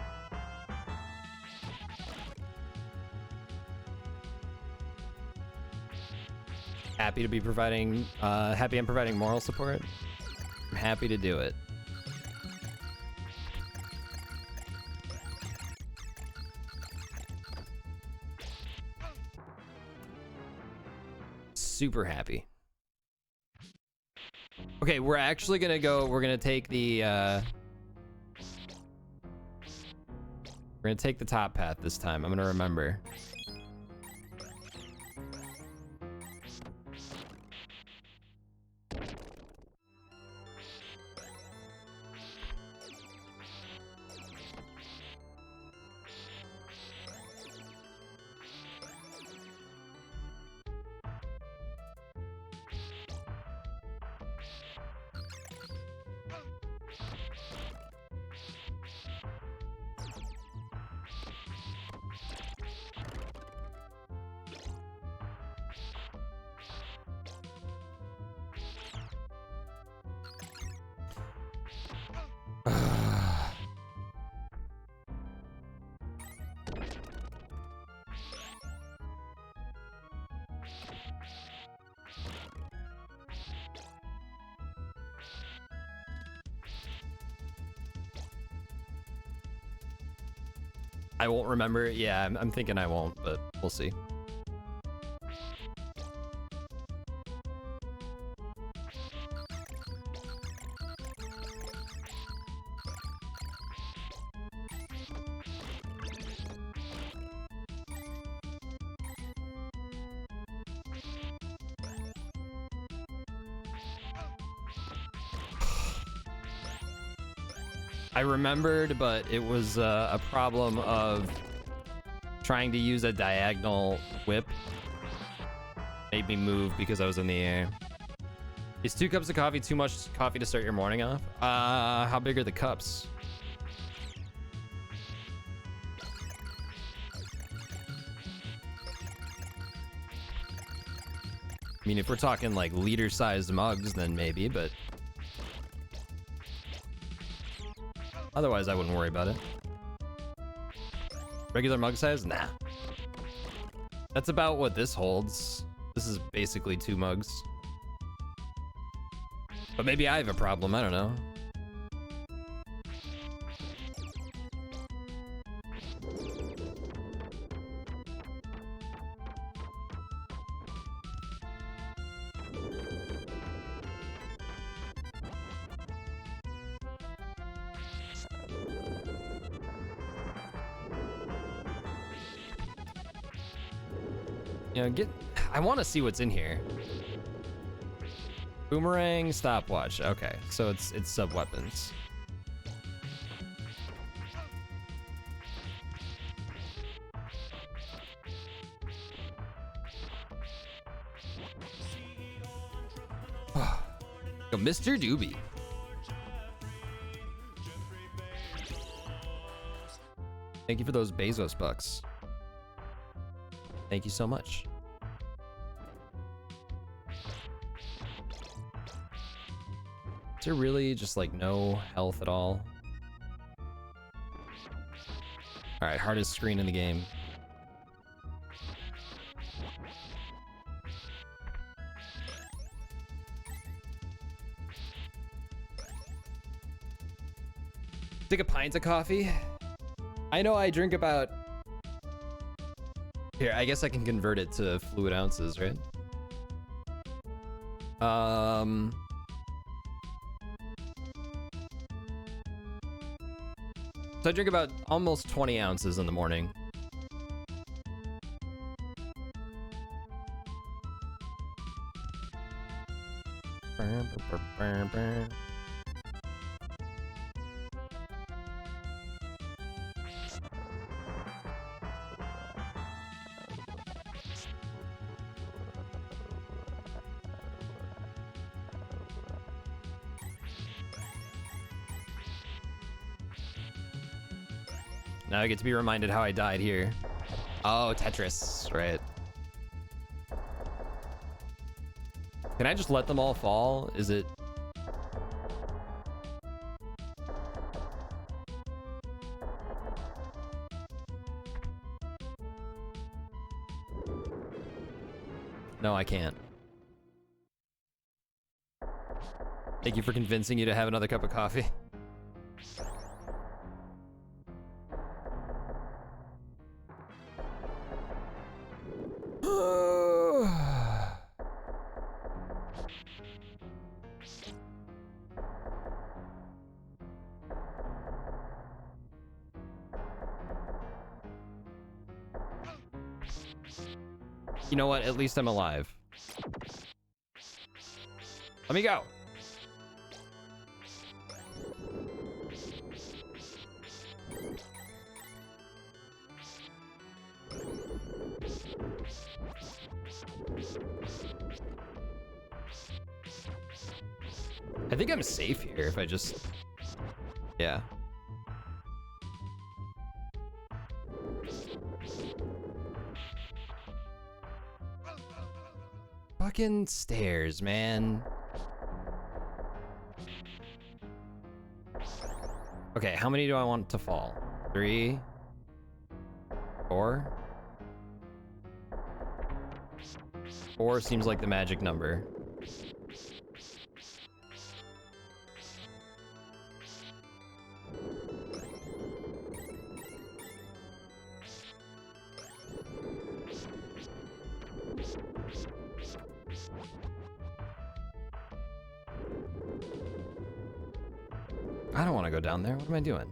A: Happy to be providing, happy I'm providing moral support. I'm happy to do it. Super happy. Okay, we're actually gonna go. We're gonna take the. We're gonna take the top path this time. I'm gonna remember. I won't remember. Yeah, I'm thinking I won't, but we'll see. I remembered, but it was a problem of trying to use a diagonal whip. Made me move because I was in the air. Is 2 cups of coffee too much coffee to start your morning off? How big are the cups? I mean, if we're talking like liter-sized mugs, then maybe, but otherwise, I wouldn't worry about it. Regular mug size? Nah. That's about what this holds. This is basically 2 mugs. But maybe I have a problem, I don't know. You know, I want to see what's in here. Boomerang, stopwatch. Okay, so it's sub weapons. Yo, Mr. Doobie. Thank you for those Bezos bucks. Thank you so much. Is there really just like no health at all? All right, hardest screen in the game. Take a pint of coffee. I know I drink about. Here, I guess I can convert it to fluid ounces, right? So I drink about almost 20 ounces in the morning. Now I get to be reminded how I died here. Oh, Tetris, right. Can I just let them all fall? Is it... No, I can't. Thank you for convincing you to have another cup of coffee. You know what? At least I'm alive. Let me go. I think I'm safe here if I just... Yeah. Fucking stairs, man. Okay, how many do I want to fall? 3? 4? 4 seems like the magic number. I don't want to go down there. What am I doing?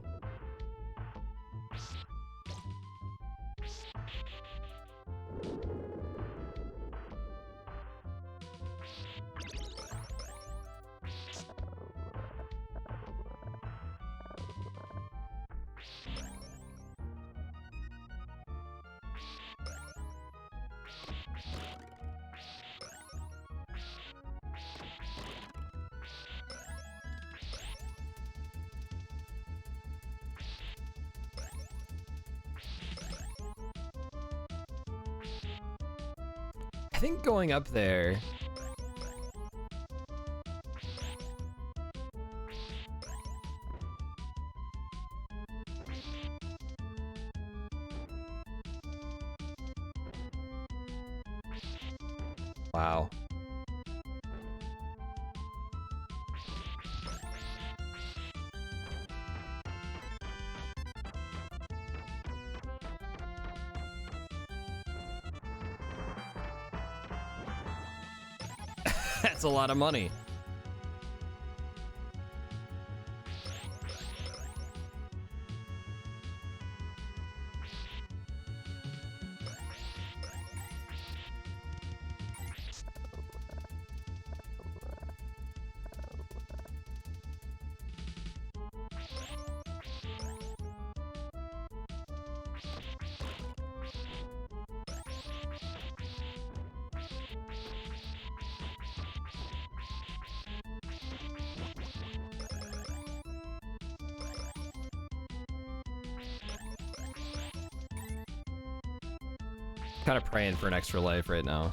A: I think going up there... Wow. That's a lot of money. Kind of praying for an extra life right now.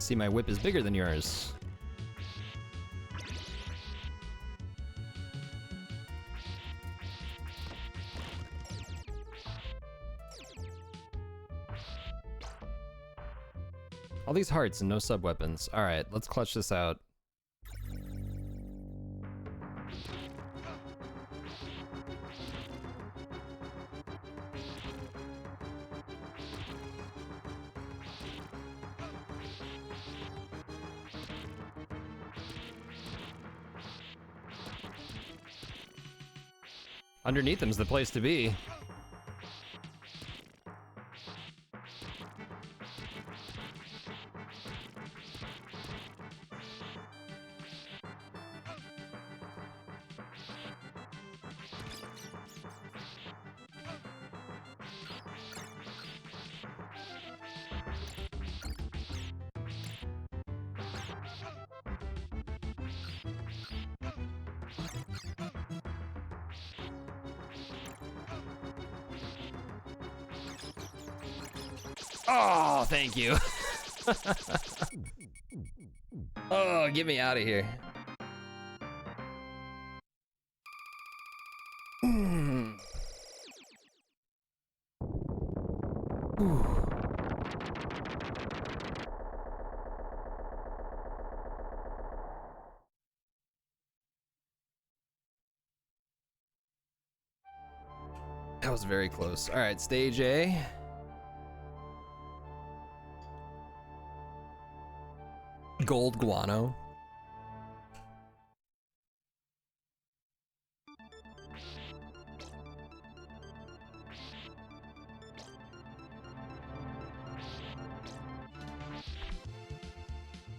A: See, my whip is bigger than yours. All these hearts and no sub-weapons. Alright, let's clutch this out. Underneath them's the place to be. Oh, thank you. Oh, get me out of here. That was very close. All right, stage A. Gold guano.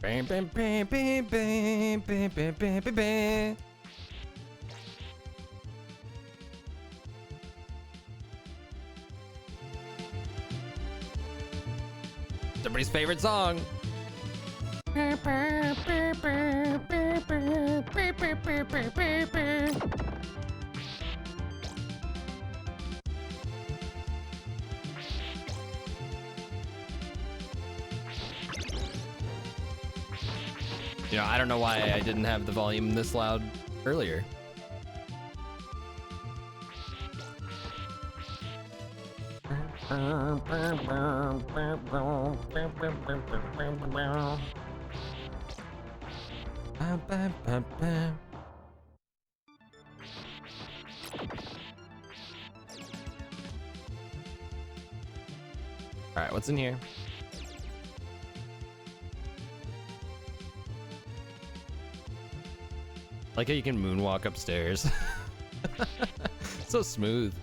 A: Bam, bam, bam, bam, bam, bam, bam, bam, bam, bam. Everybody's favorite song. You know, I don't know why I didn't have the volume this loud earlier. All right, what's in here? Like how you can moonwalk upstairs. So smooth.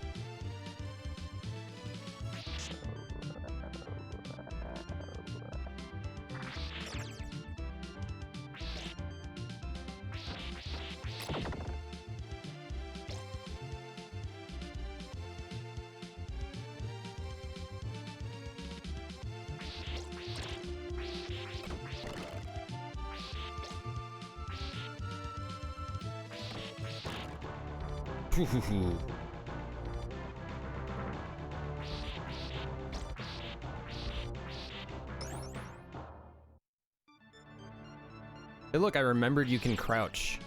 A: Hey, look, I remembered you can crouch.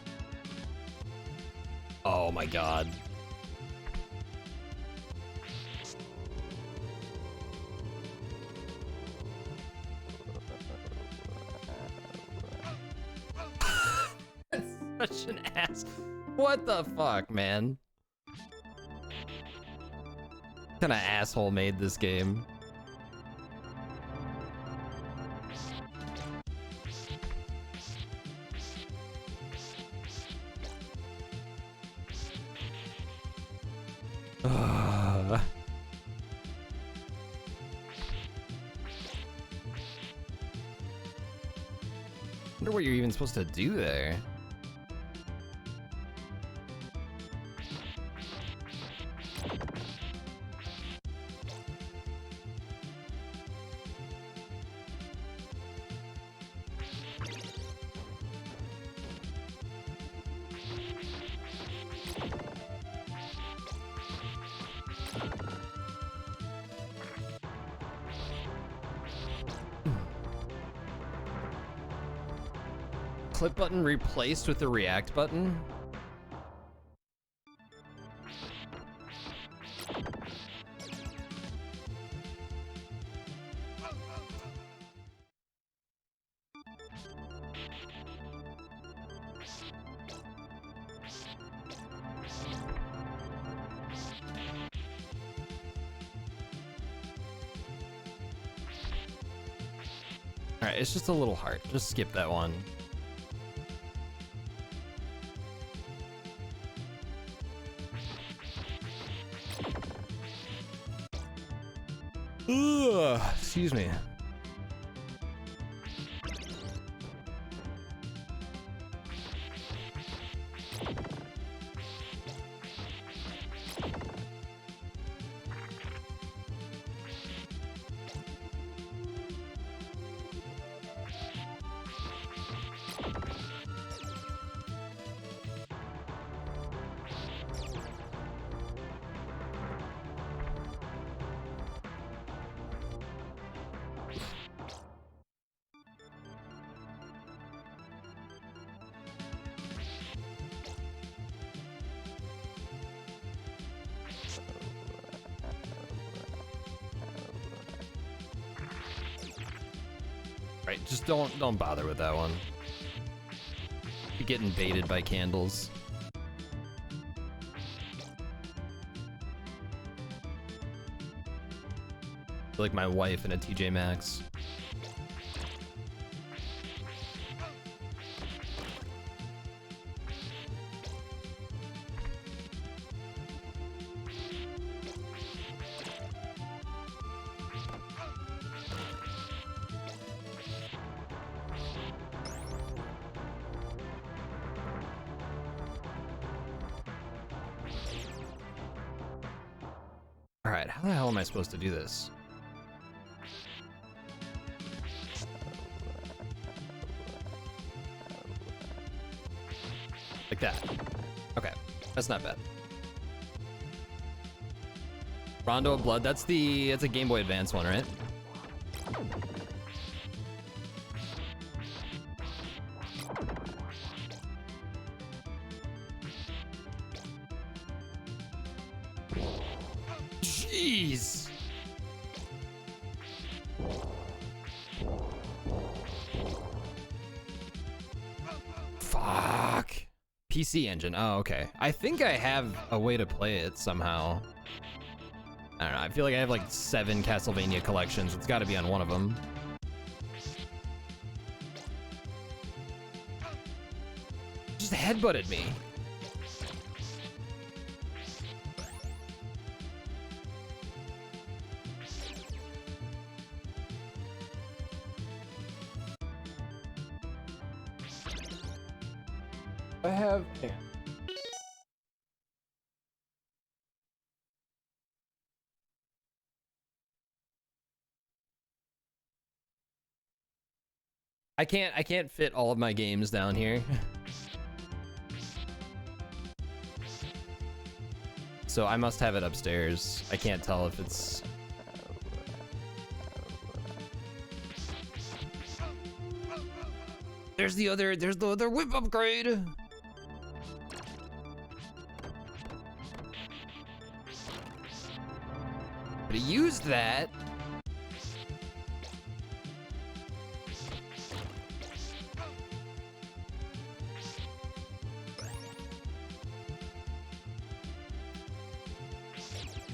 A: Oh my god. That's such an ass. What the fuck, man? What kind of asshole made this game? Wonder what you're even supposed to do there. Clip button replaced with the react button? Alright, it's just a little heart. Just skip that one. Ugh, excuse me. Right, just don't bother with that one. You're getting baited by candles. Like my wife in a TJ Maxx. All right, how the hell am I supposed to do this? Like that. Okay, that's not bad. Rondo of Blood, that's a Game Boy Advance one, right? Jeez. Fuck. PC Engine. Oh, okay. I think I have a way to play it somehow. I don't know. I feel like I have like 7 Castlevania collections. It's got to be on one of them. Just headbutted me. I have. Damn. I can't fit all of my games down here. So I must have it upstairs. I can't tell if it's... There's the other whip upgrade. But he used that.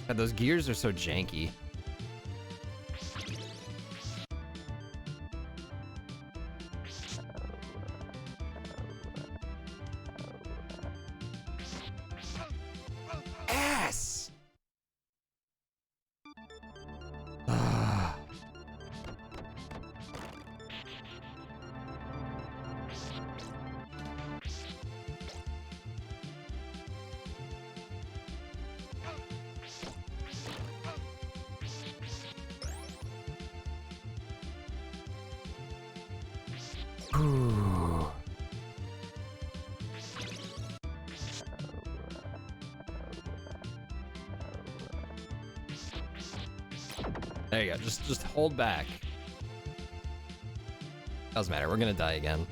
A: God, those gears are so janky. Ass! Ooh. There you go. Just hold back. Doesn't matter. We're gonna die again.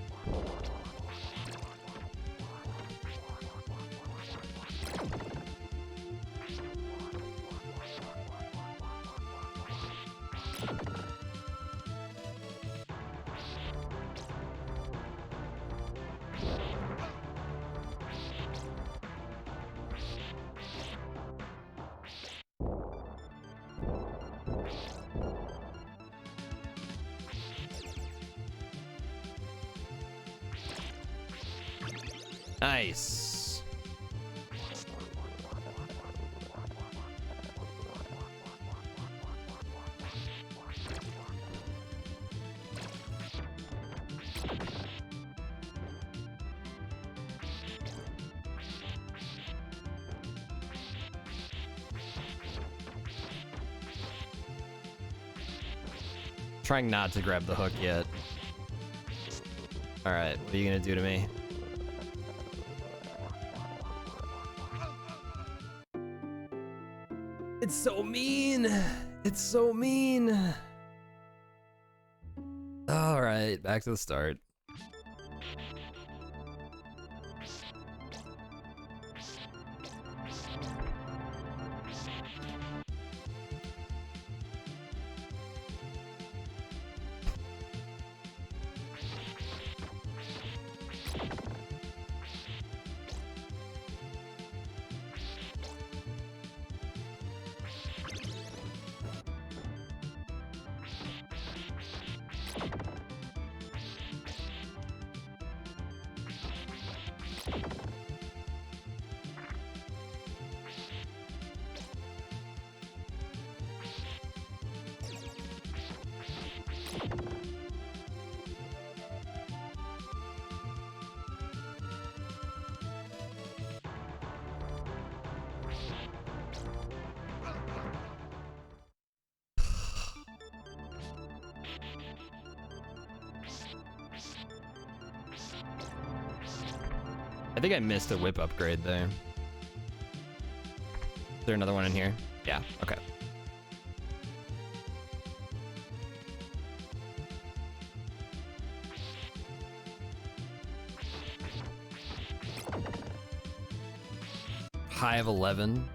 A: Nice. Trying not to grab the hook yet. All right, what are you gonna do to me? It's so mean. It's so mean. All right, back to the start. I think I missed a whip upgrade there. Is there another one in here? Yeah, okay. High of 11.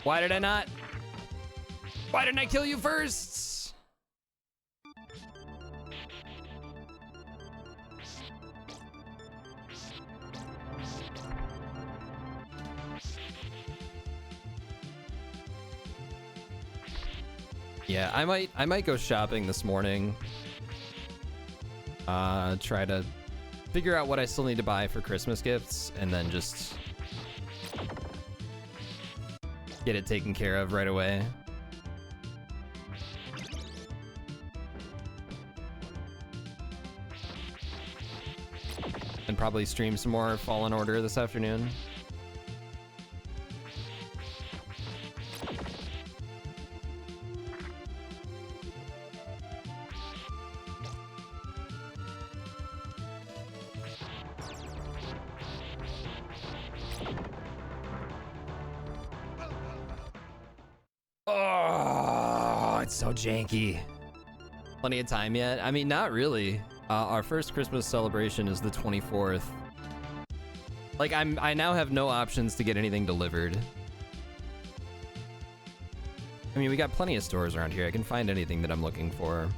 A: Why did I not? Why didn't I kill you first? Yeah, I might go shopping this morning. Try to figure out what I still need to buy for Christmas gifts and then just get it taken care of right away. And probably stream some more Fallen Order this afternoon. Oh, it's so janky. Plenty of time yet? I mean, not really. Our first Christmas celebration is the 24th. Like, I now have no options to get anything delivered. I mean, we got plenty of stores around here. I can find anything that I'm looking for.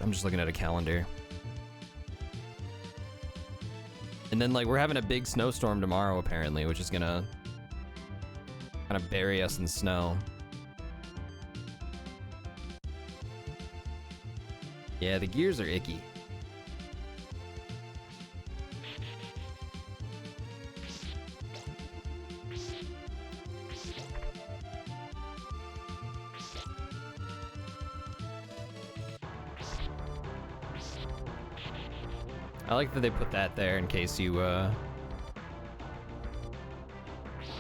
A: I'm just looking at a calendar. And then, like, we're having a big snowstorm tomorrow, apparently, which is gonna kind of bury us in snow. Yeah, the gears are icky. I like that they put that there in case you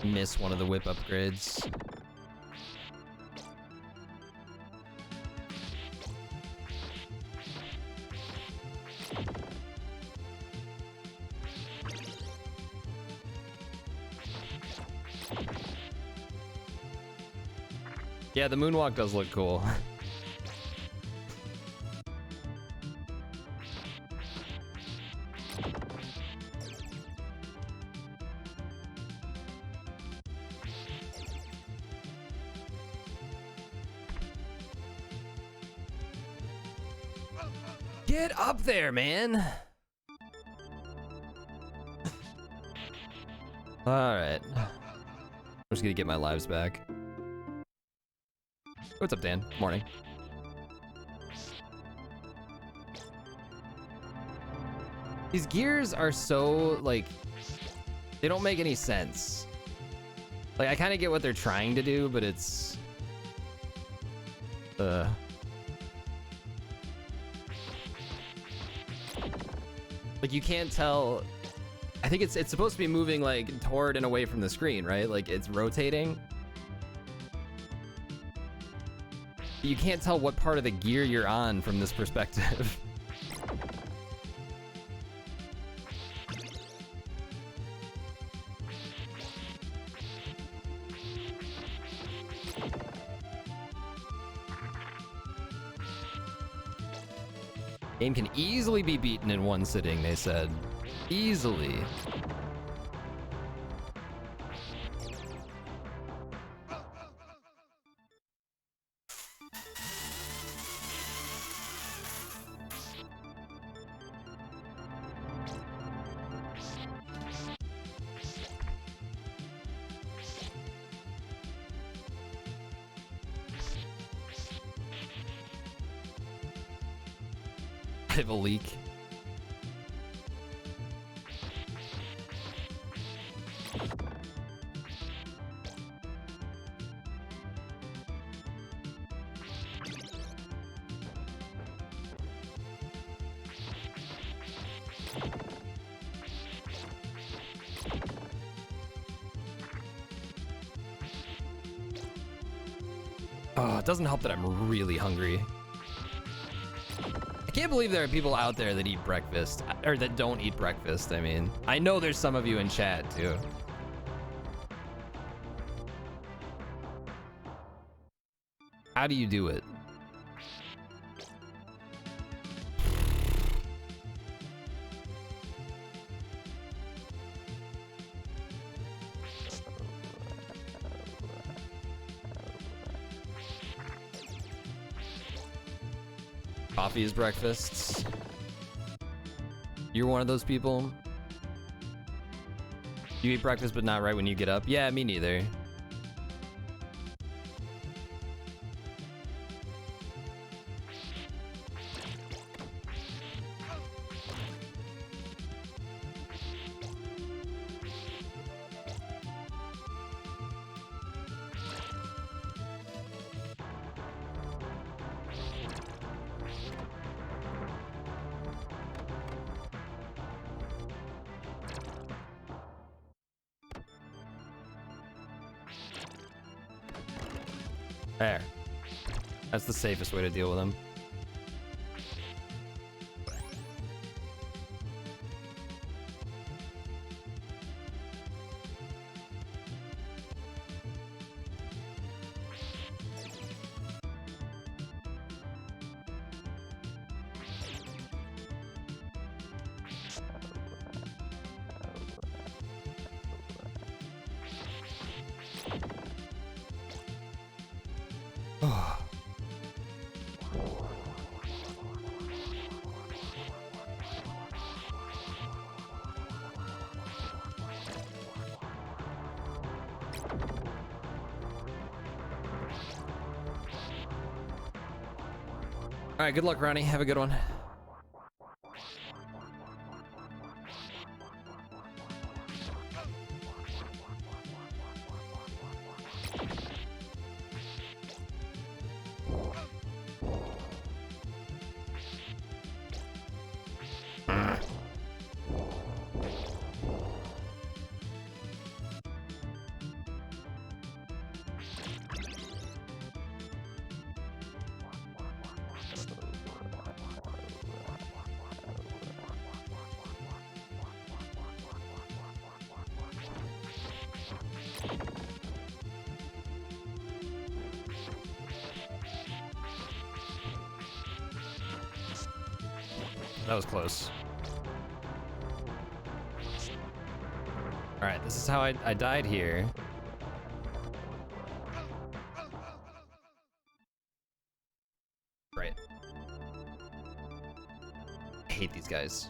A: miss one of the whip upgrades. Yeah, the moonwalk does look cool. Get up there, man. All right. I'm just gonna get my lives back. What's up, Dan? Morning. These gears are so, like, they don't make any sense. Like, I kind of get what they're trying to do, but it's... Like, you can't tell... I think it's supposed to be moving, like, toward and away from the screen, right? Like, it's rotating. You can't tell what part of the gear you're on from this perspective. Game can easily be beaten in one sitting, they said. Easily. I have a leak. Oh, it doesn't help that I'm really hungry. I can't believe there are people out there that eat breakfast, or that don't eat breakfast, I mean. I know there's some of you in chat, too. How do you do it? Coffee is breakfast. You're one of those people? You eat breakfast but not right when you get up? Yeah, me neither. There. That's the safest way to deal with them. All right, good luck, Ronnie. Have a good one. That was close. All right, this is how I died here. Right. I hate these guys.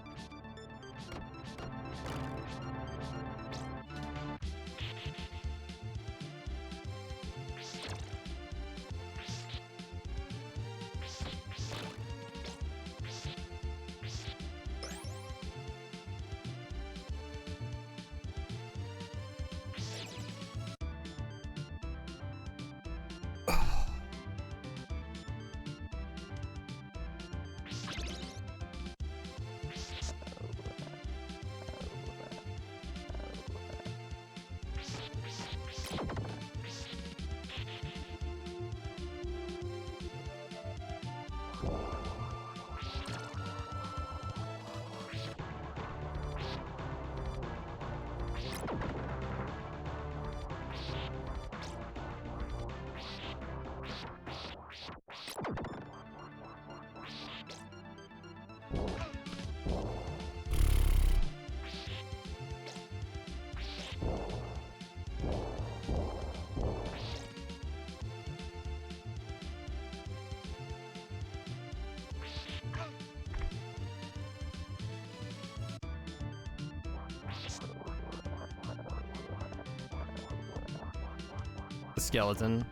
A: The skeleton.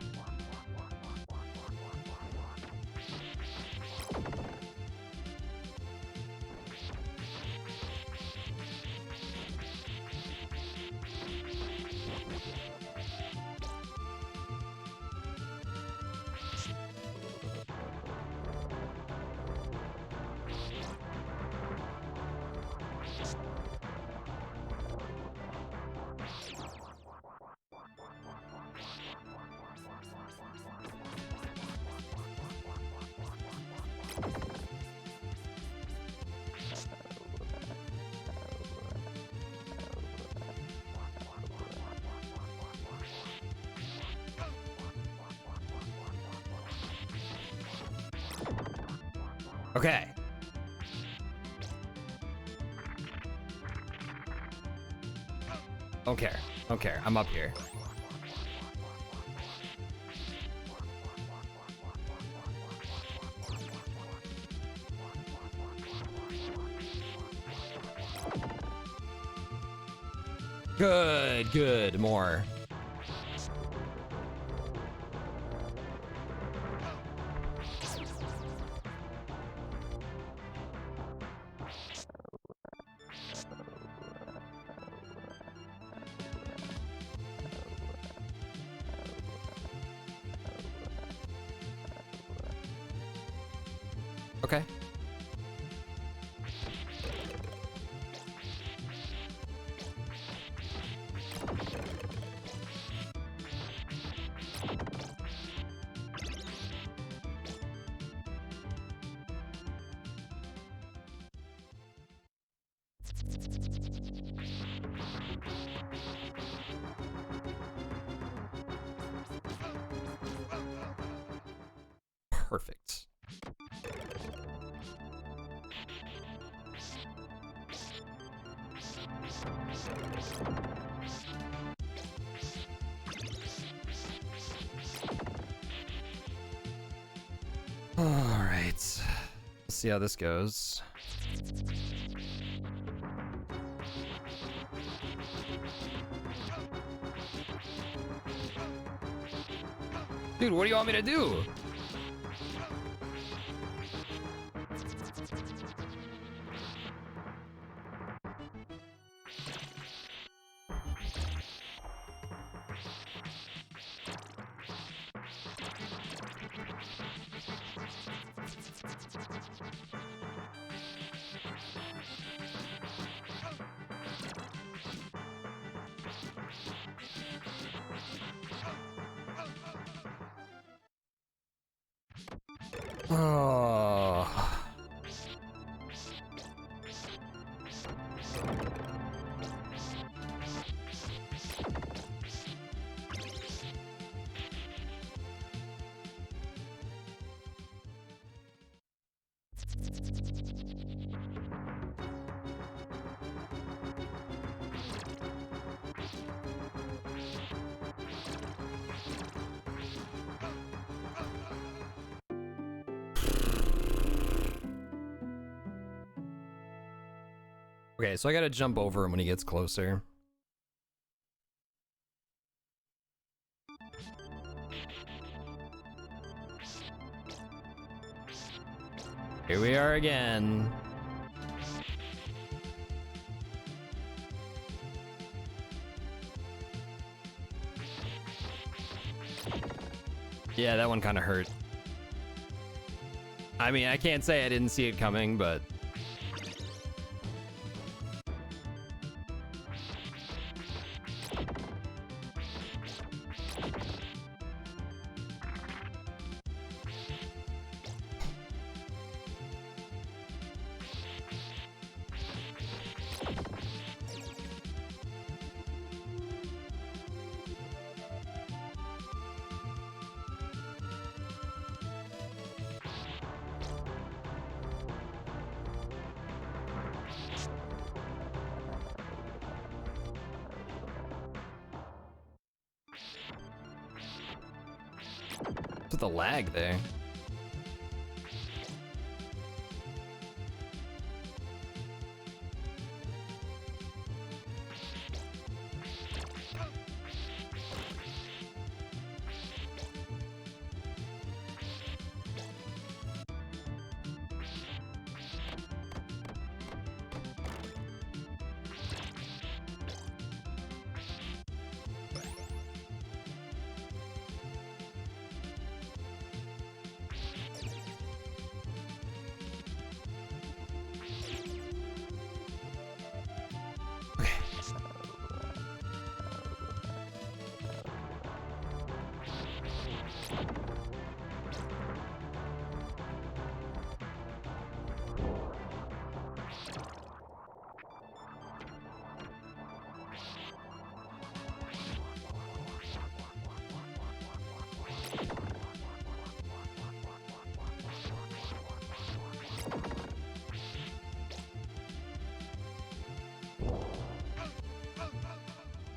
A: Okay. Don't care. Don't care. I'm up here. Good, good. More. Okay. Perfect. All right. Let's see how this goes. Dude, what do you want me to do? Oh. Okay, so I gotta jump over him when he gets closer. Here we are again. Yeah, that one kind of hurt. I mean, I can't say I didn't see it coming, but... What's with the lag there?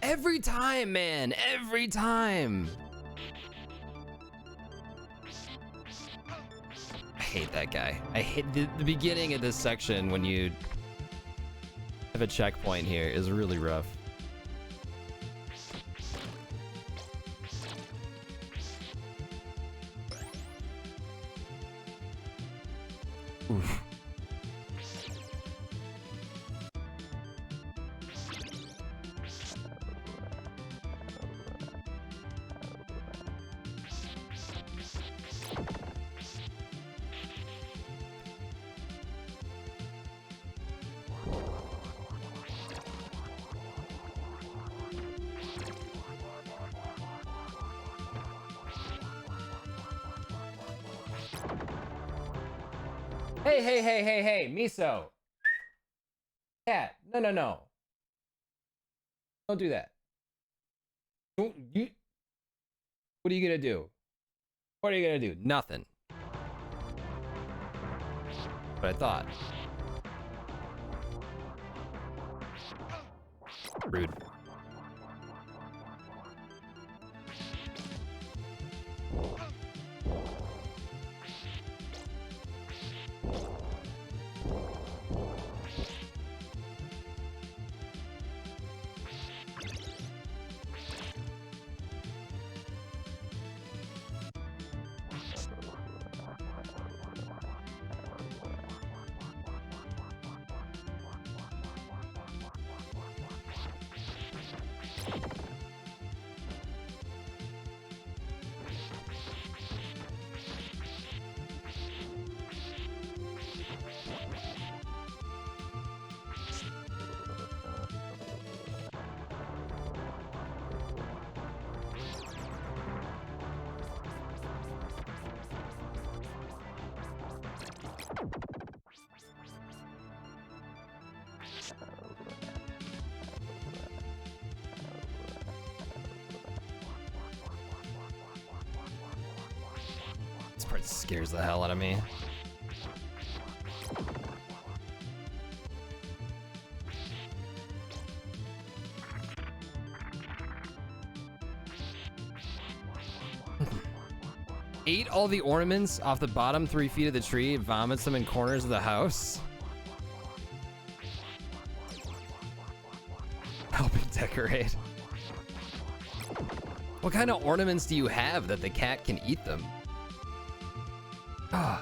A: Every time, man. Every time. I hate that guy. I hate the beginning of this section when you have a checkpoint here is really rough. Oof. Hey, Miso. Cat, no. Don't do that. What are you gonna do? What are you gonna do? Nothing. But I thought. Rude. This part scares the hell out of me. Ate all the ornaments off the bottom 3 feet of the tree, vomits them in corners of the house. Helping decorate. What kind of ornaments do you have that the cat can eat them? Ah.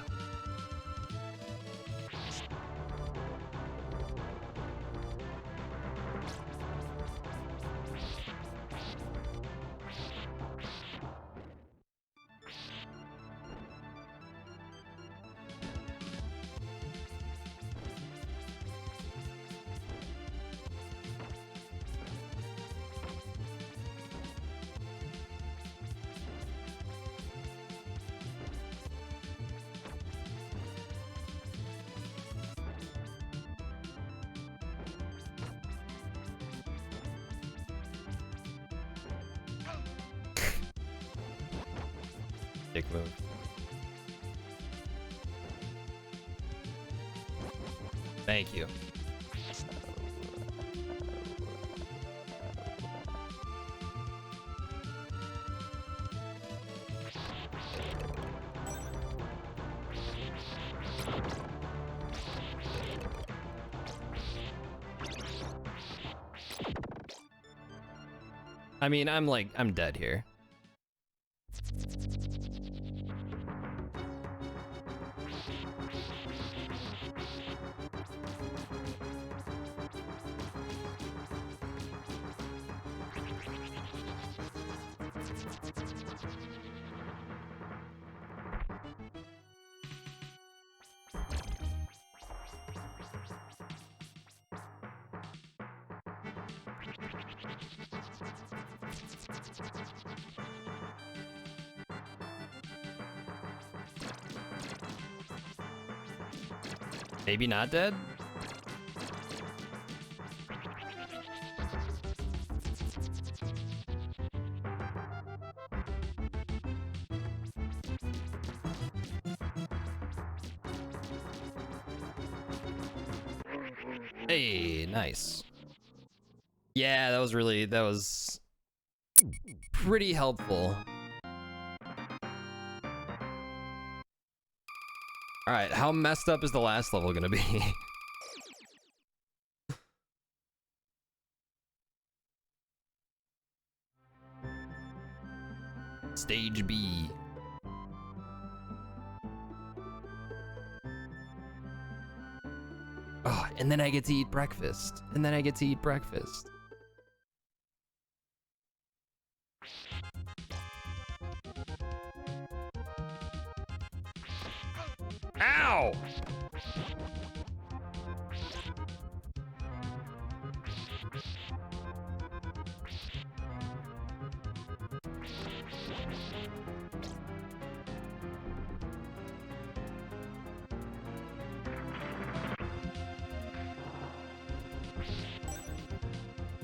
A: Dick move. Thank you. I mean, I'm dead here. Maybe not dead? Hey, nice. Yeah, that was pretty helpful. All right, how messed up is the last level gonna be? Stage B. Oh, and then I get to eat breakfast. And then I get to eat breakfast. Ow!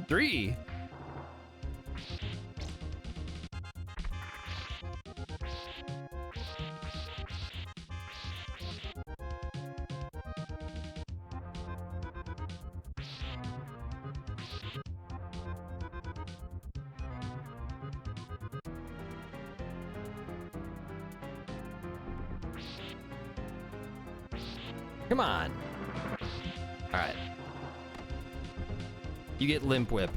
A: Three. Come on. All right. You get Limp Whip.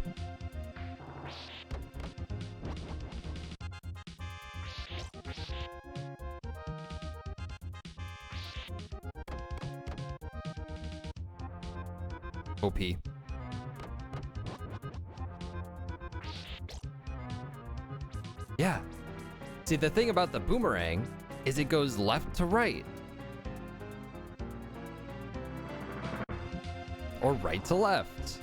A: OP. Yeah. See, the thing about the boomerang is it goes left to right. Or right to left.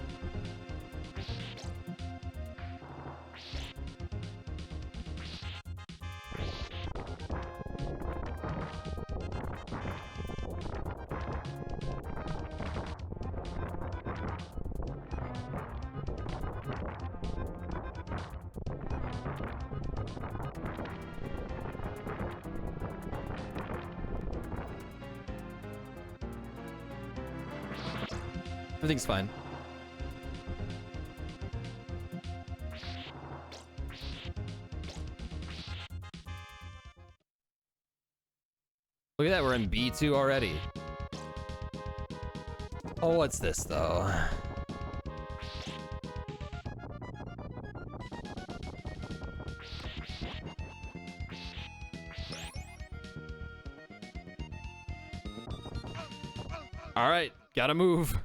A: Everything's fine. Look at that, we're in B2 already. Oh, what's this though? All right, gotta move.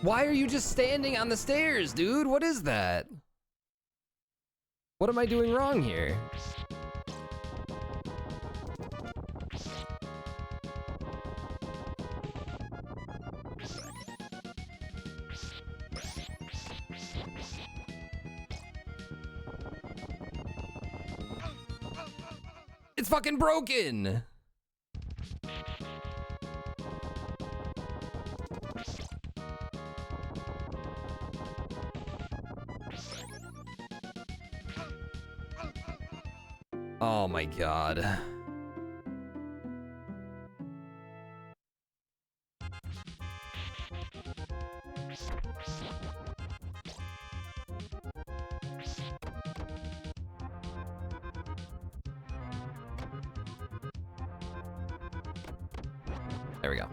A: Why are you just standing on the stairs, dude? What is that? What am I doing wrong here? It's fucking broken! Oh my god. There we go.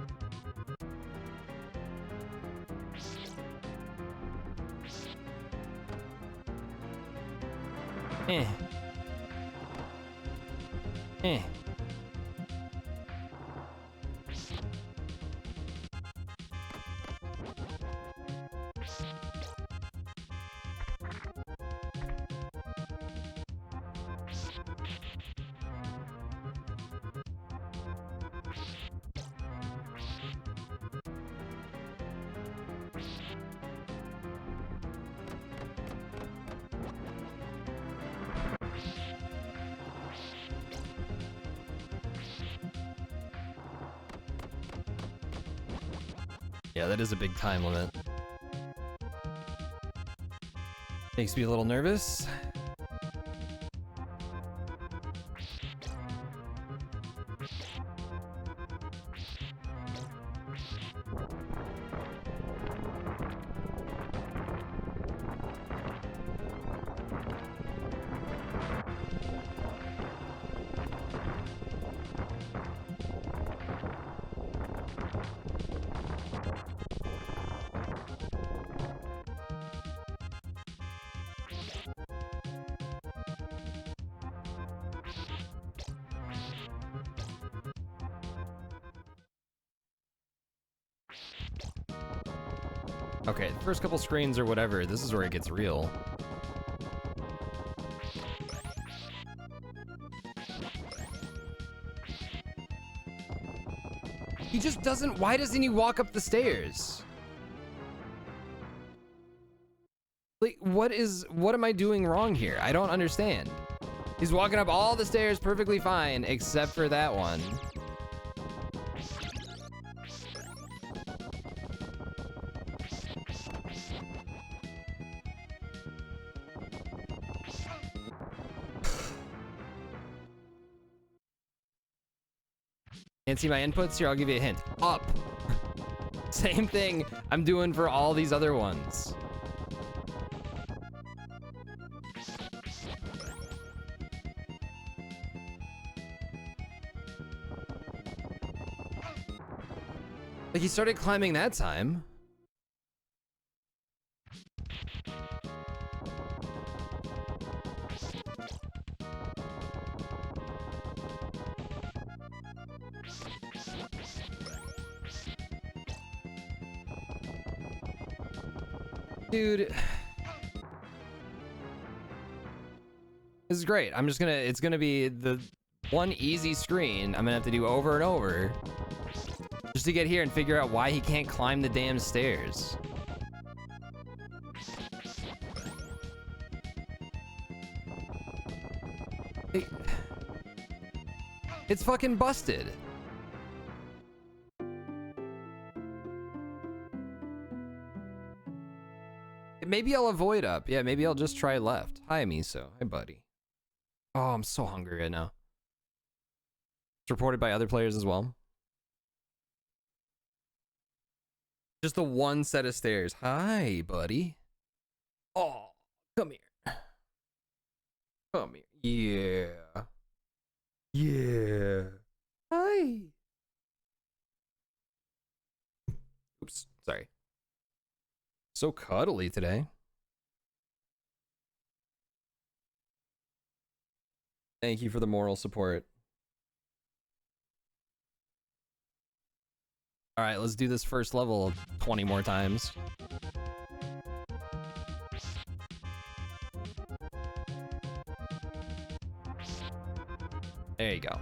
A: Eh. Eh. Yeah, that is a big time limit. Makes me a little nervous. Okay, the first couple screens or whatever, this is where it gets real. He just doesn't, why doesn't he walk up the stairs? Like, what am I doing wrong here? I don't understand. He's walking up all the stairs perfectly fine, except for that one. Can't see my inputs? Here, I'll give you a hint. Up. Same thing I'm doing for all these other ones. Like, he started climbing that time. Dude, this is great. It's gonna be the one easy screen I'm gonna have to do over and over just to get here and figure out why he can't climb the damn stairs. It's fucking busted. Maybe I'll avoid up. Yeah, maybe I'll just try left. Hi, Miso. Hi, buddy. Oh, I'm so hungry right now. It's reported by other players as well. Just the one set of stairs. Hi, buddy. Oh, come here. Come here. Yeah. Yeah. Hi. Oops, sorry. So cuddly today. Thank you for the moral support. All right, let's do this first level 20 more times. There you go.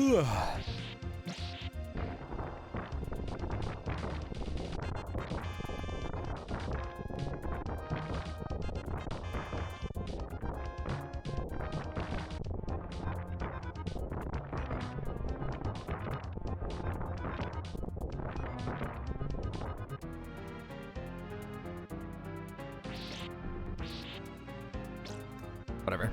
A: Ugh. Whatever.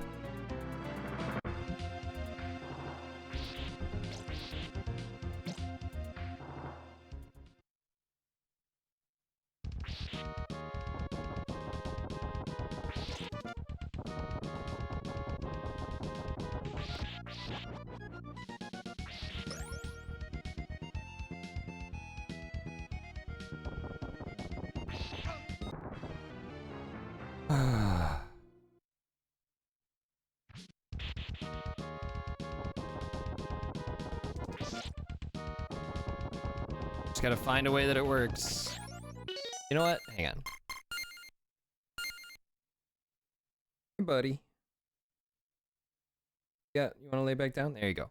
A: Just gotta find a way that it works. You know what? Hang on. Hey, buddy. Yeah, you wanna lay back down? There you go.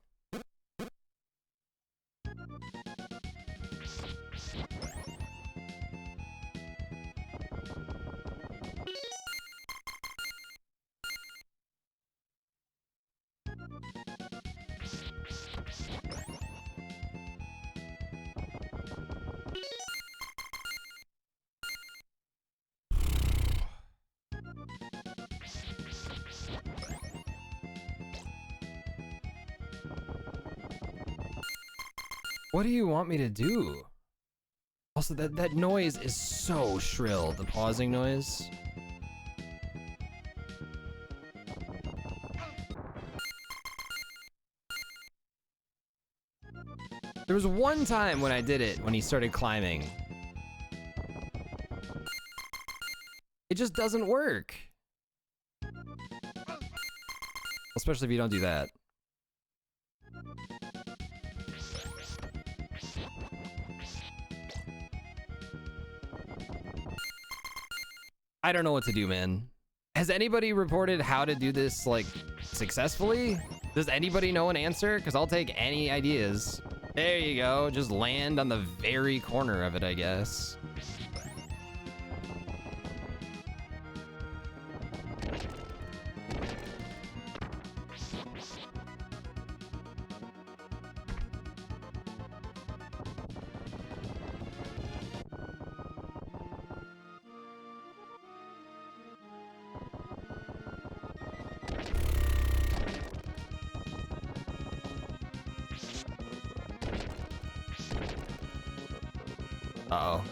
A: What do you want me to do? Also, that noise is so shrill, the pausing noise. There was one time when I did it, when he started climbing. It just doesn't work. Especially if you don't do that. I don't know what to do, man. Has anybody reported how to do this, like, successfully? Does anybody know an answer? Because I'll take any ideas. There you go. Just land on the very corner of it, I guess. Uh-oh.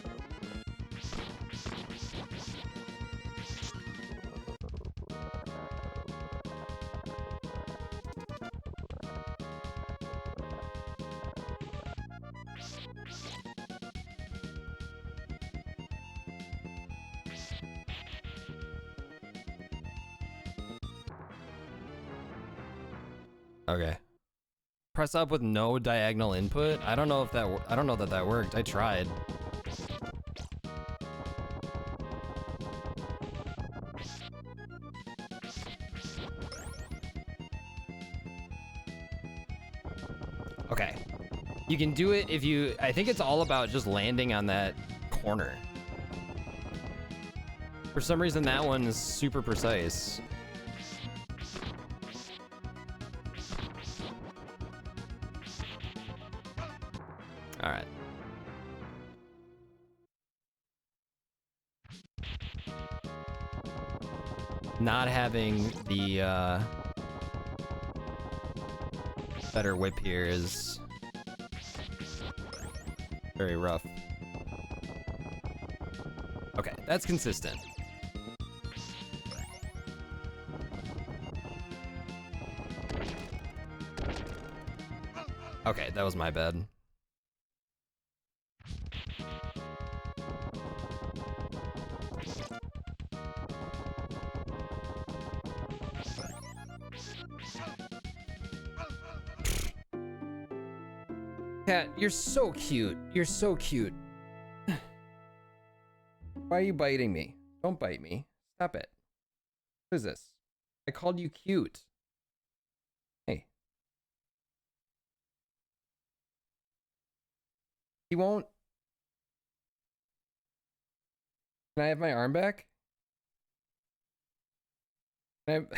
A: Okay. Press up with no diagonal input? I don't know if that I don't know that that worked. I tried. Okay. You can do it if you... I think it's all about just landing on that corner. For some reason, that one is super precise. All right. Not having the better whip here is very rough. Okay, that's consistent. Okay, that was my bad. Cat, you're so cute. You're so cute. Why are you biting me? Don't bite me. Stop it. What is this? I called you cute. Hey. He won't. Can I have my arm back? Can I have...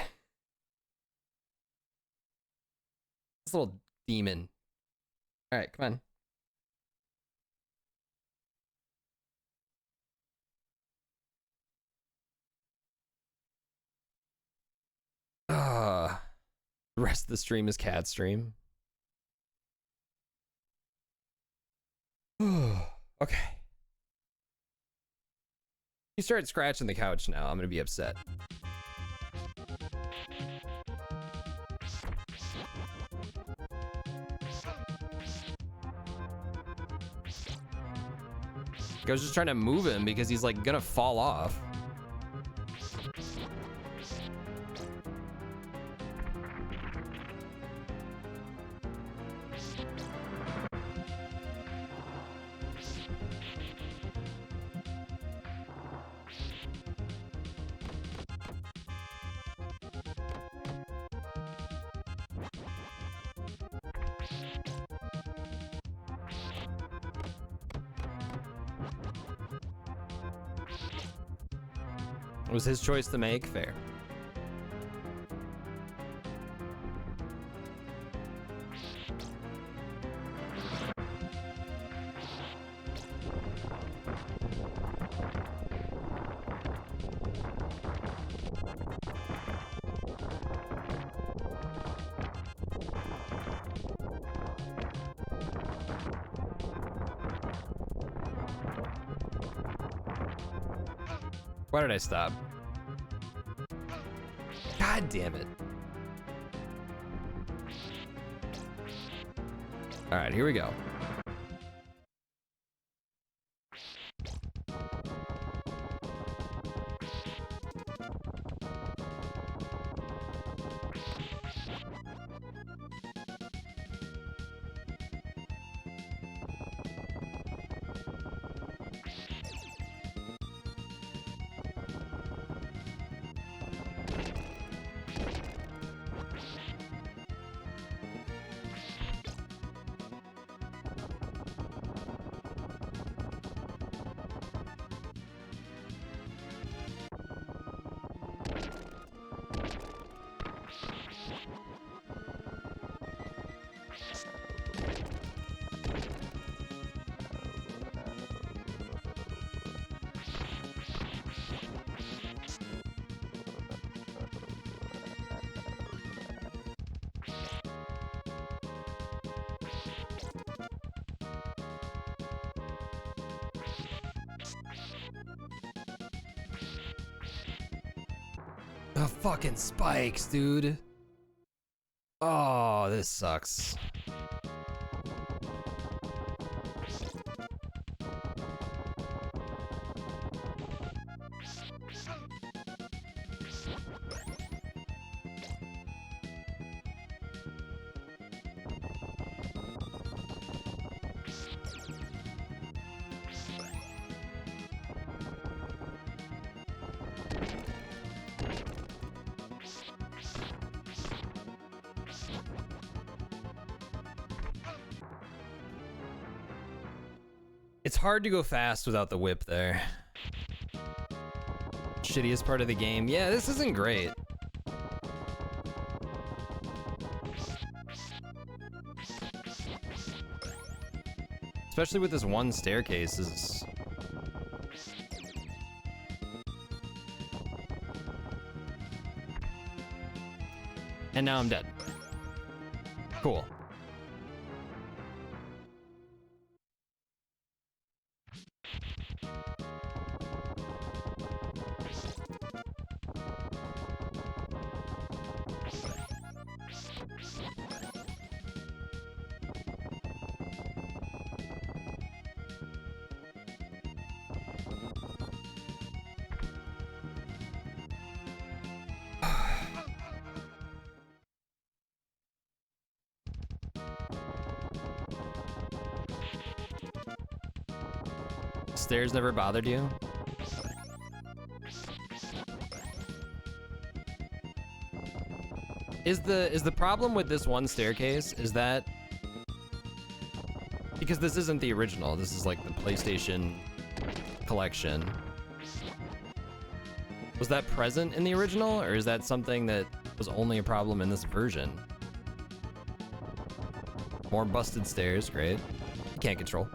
A: This little demon. All right, come on. The rest of the stream is cat stream. Okay. You start scratching the couch now, I'm gonna be upset. I was just trying to move him because he's like gonna fall off. It was his choice to make. Fair. Why did I stop? God damn it. All right, here we go. The fucking spikes, dude. Oh, this sucks. It's hard to go fast without the whip there. Shittiest part of the game. Yeah, this isn't great. Especially with this one staircase is... And now I'm dead. Cool. Stairs never bothered you? Is the problem with this one staircase is that because this isn't the original, this is like the PlayStation collection. Was that present in the original, or is that something that was only a problem in this version? More busted stairs, great. Can't control.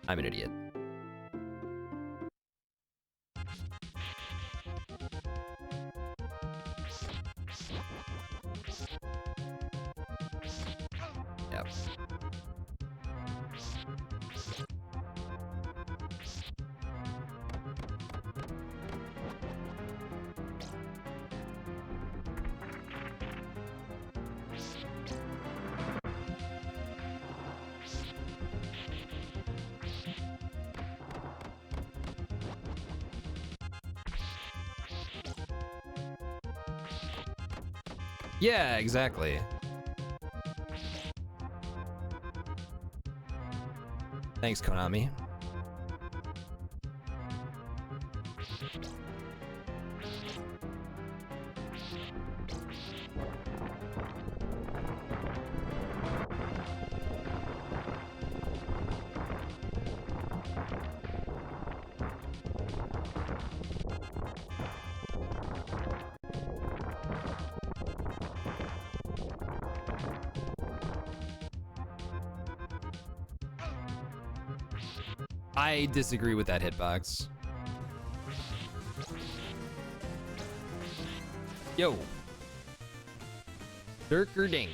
A: I'm an idiot. Yep. Yeah, exactly. Thanks, Konami. I disagree with that hitbox. Yo. Dirkerdink.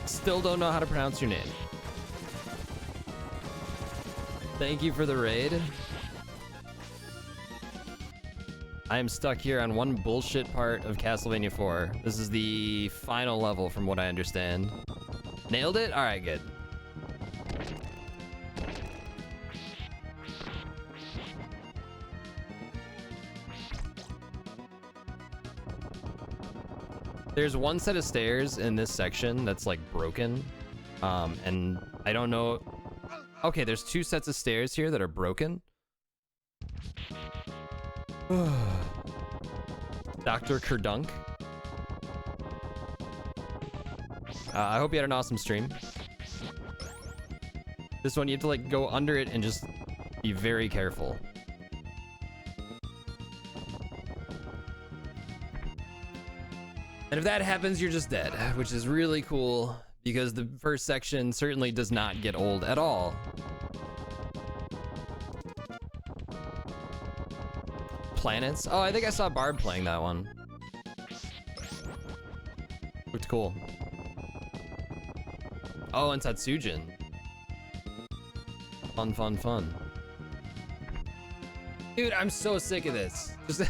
A: Still don't know how to pronounce your name. Thank you for the raid. I am stuck here on one bullshit part of Castlevania 4. This is the final level from what I understand. Nailed it? Alright, good. There's one set of stairs in this section that's like broken. And I don't know. Okay, there's two sets of stairs here that are broken. Dr. Kerdunk. I hope you had an awesome stream. This one, you have to like go under it and just be very careful. And if that happens, you're just dead, which is really cool because the first section certainly does not get old at all. Planets? Oh, I think I saw Barb playing that one. Looked cool. Oh, and Tatsujin. Fun, fun, fun. Dude, I'm so sick of this. Just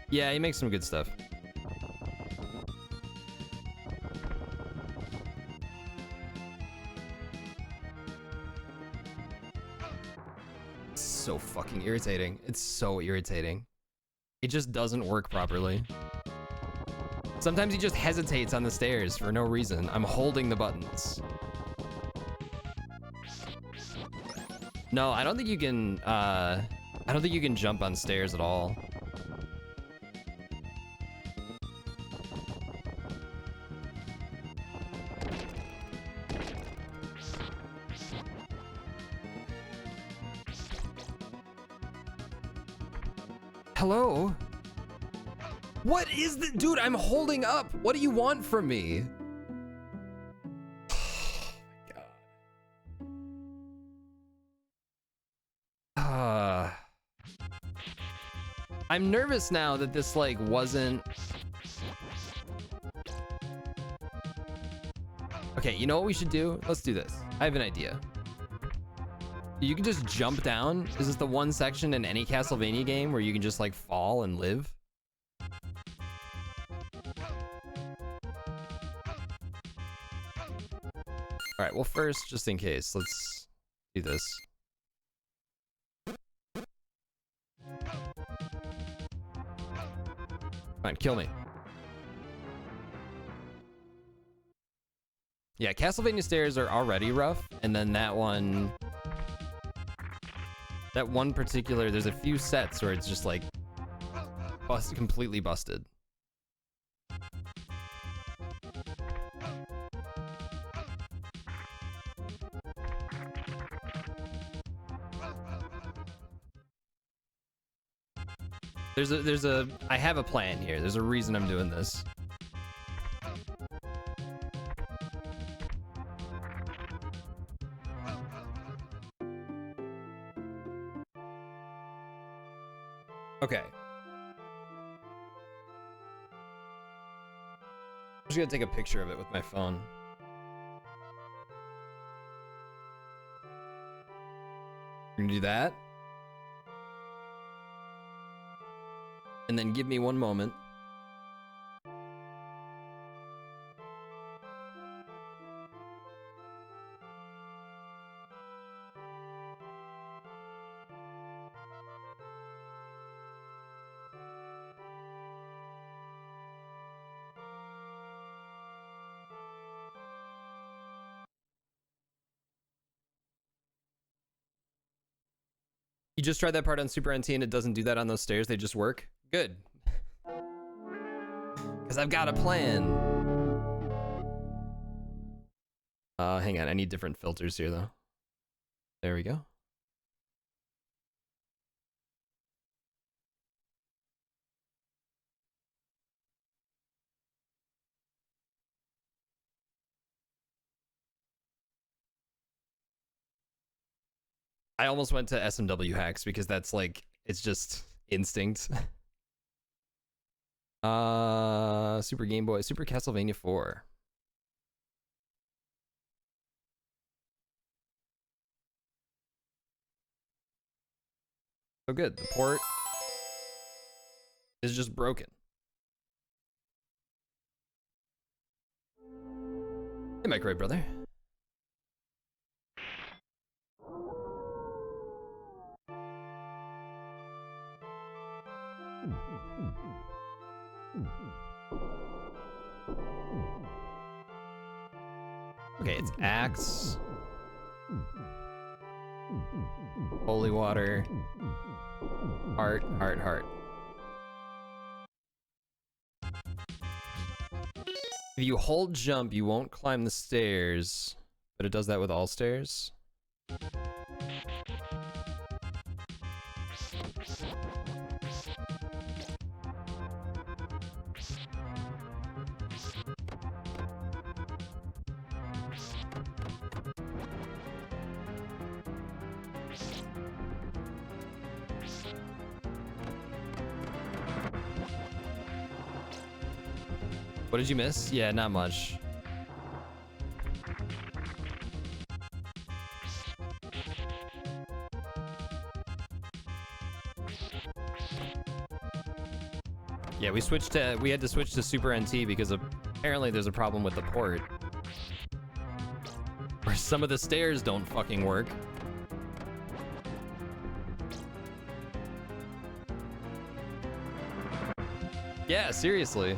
A: yeah, he makes some good stuff. It's so fucking irritating. It's so irritating. It just doesn't work properly. Sometimes he just hesitates on the stairs for no reason. I'm holding the buttons. No, I don't think you can, I don't think you can jump on stairs at all. Hello? What is the dude? I'm holding up. What do you want from me? God. I'm nervous now that this like wasn't. Okay, you know what we should do? Let's do this. I have an idea. You can just jump down. Is this the one section in any Castlevania game where you can just like fall and live? All right, well first, just in case, let's do this. Fine, kill me. Yeah, Castlevania stairs are already rough, and then that one particular, there's a few sets where it's just like completely busted. I have a plan here. There's a reason I'm doing this. Okay. I'm just gonna take a picture of it with my phone. We're gonna do that. And then give me one moment. You just tried that part on Super NT and it doesn't do that on those stairs. They just work. Good. Because I've got a plan. Hang on. I need different filters here, though. There we go. I almost went to SMW hacks because that's like, it's just instinct. Super Game Boy, Super Castlevania 4. So good. The port is just broken. Hey, Microwave Brother. Okay, it's axe, holy water, heart, heart, heart. If you hold jump, you won't climb the stairs, but it does that with all stairs. What did you miss? Yeah, not much. Yeah, we had to switch to Super NT because apparently there's a problem with the port. Or some of the stairs don't fucking work. Yeah, seriously.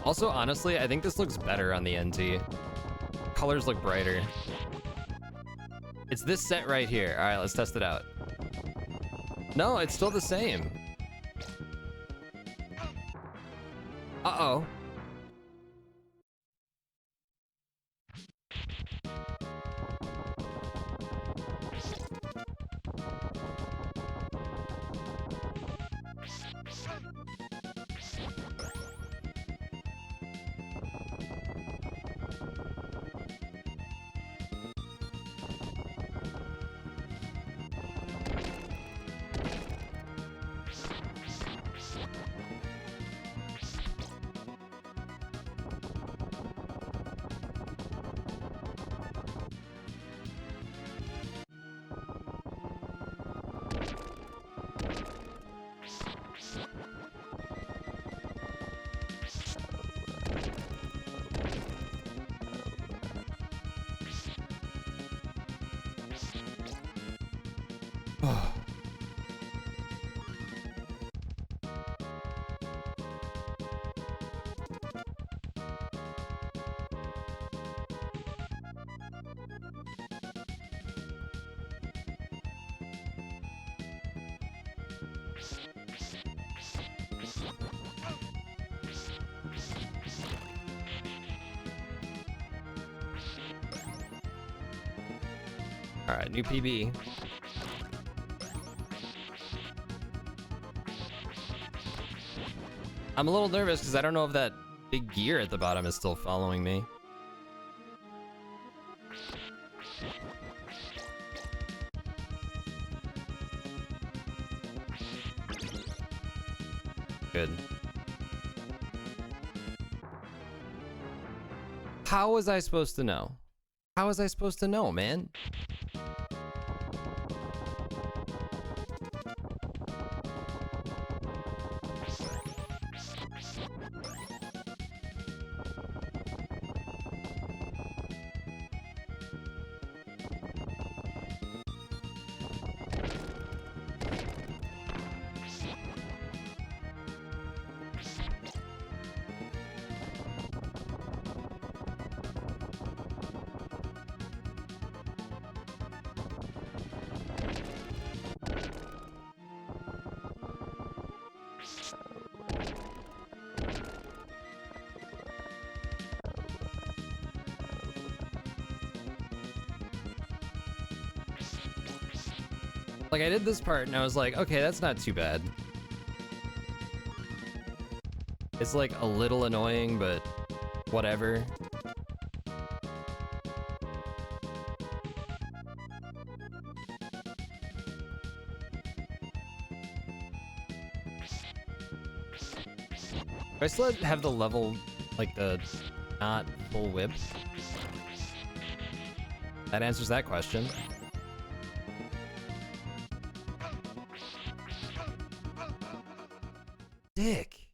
A: Also, honestly, I think this looks better on the NT. Colors look brighter. It's this set right here. All right, let's test it out. No, it's still the same. Uh-oh. All right, new PB. I'm a little nervous because I don't know if that big gear at the bottom is still following me. Good. How was I supposed to know? How was I supposed to know, man? Like, I did this part and I was like, okay, that's not too bad. It's like a little annoying, but whatever. Do I still have the level, like the not full whip? That answers that question. Dick.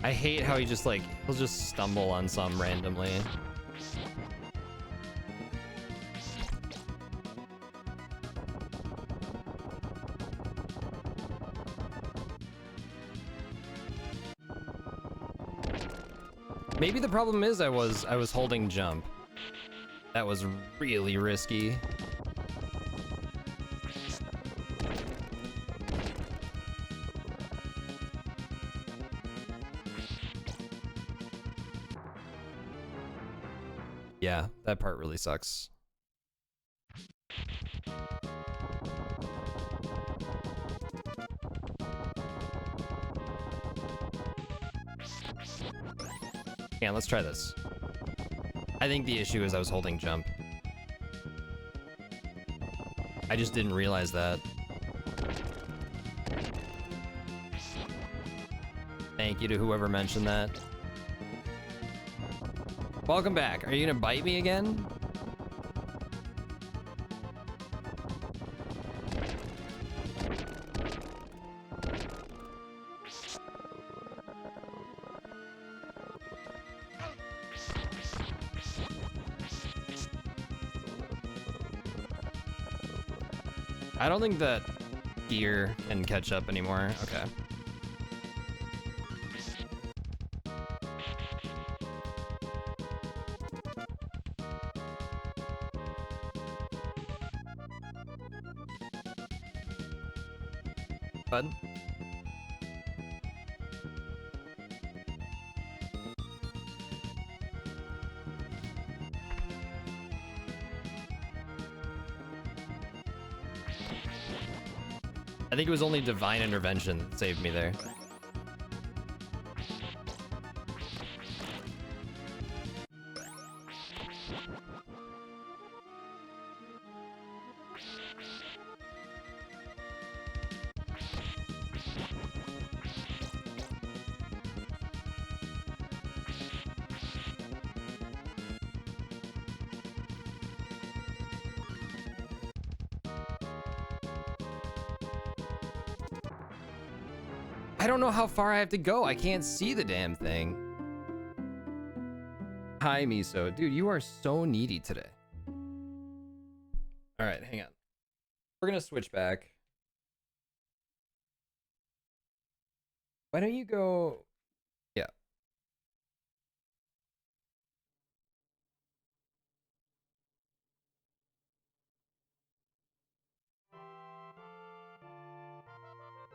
A: I hate how he just like, he'll just stumble on some randomly. Maybe the problem is I was holding jump. That was really risky. Yeah, that part really sucks. Yeah, let's try this. I think the issue is I was holding jump. I just didn't realize that. Thank you to whoever mentioned that. Welcome back. Are you gonna bite me again? I don't think that gear can catch up anymore. Okay. Bud? I think it was only divine intervention that saved me there. I don't know how far I have to go. I can't see the damn thing. Hi, Miso. Dude, you are so needy today. All right, hang on. We're gonna switch back. Why don't you go? Yeah.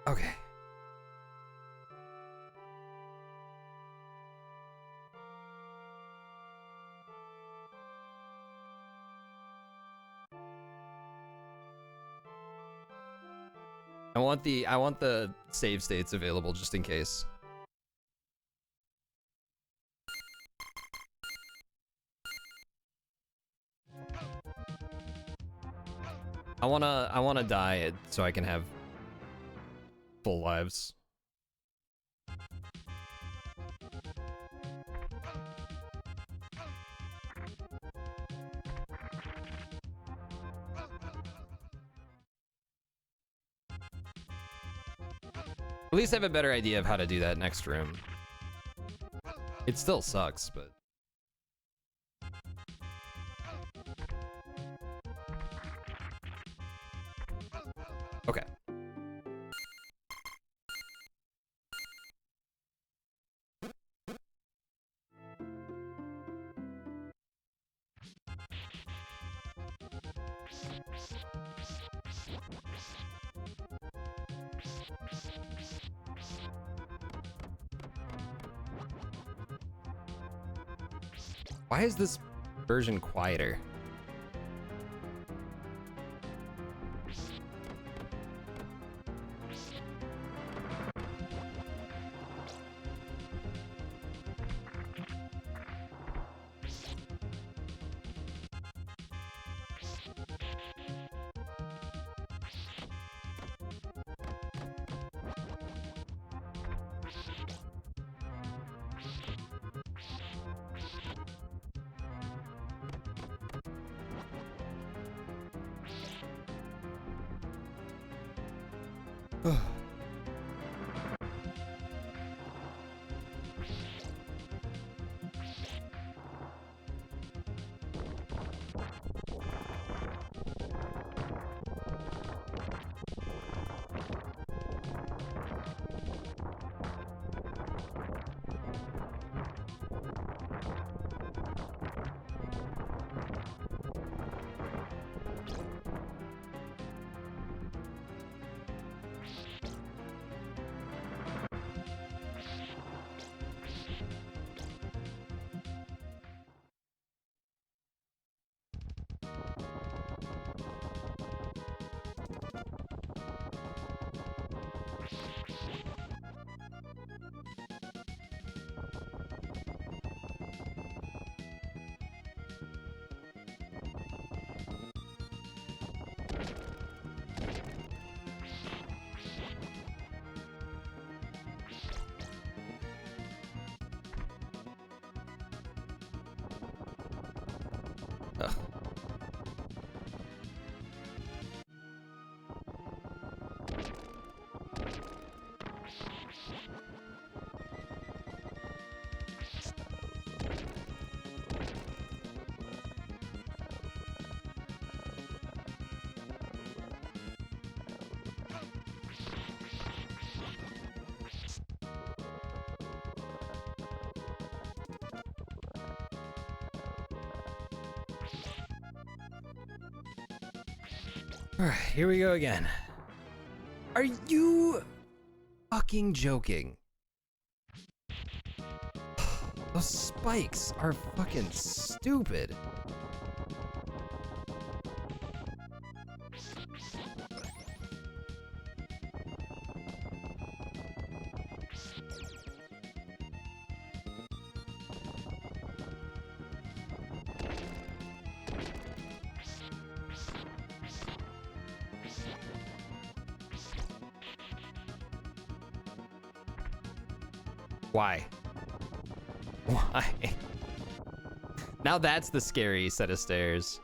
A: Okay. I want the save states available just in case. I wanna die so I can have full lives. At least I have a better idea of how to do that next room. It still sucks, but... Okay. Why is this version quieter? Ugh. All right, here we go again. Are you fucking joking? Those spikes are fucking stupid. Why? Why? Now that's the scary set of stairs.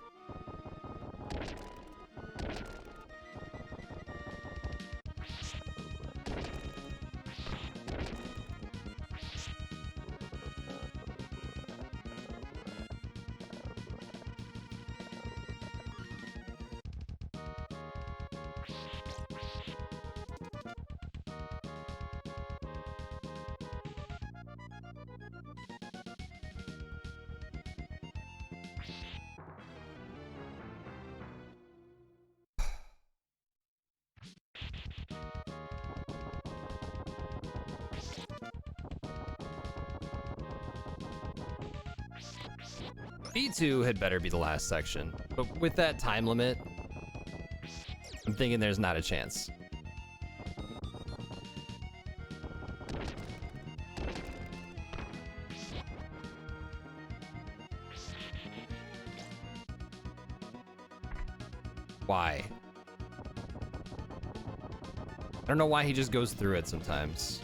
A: B2 had better be the last section, but with that time limit, I'm thinking there's not a chance. Why? don't know why he just goes through it sometimes.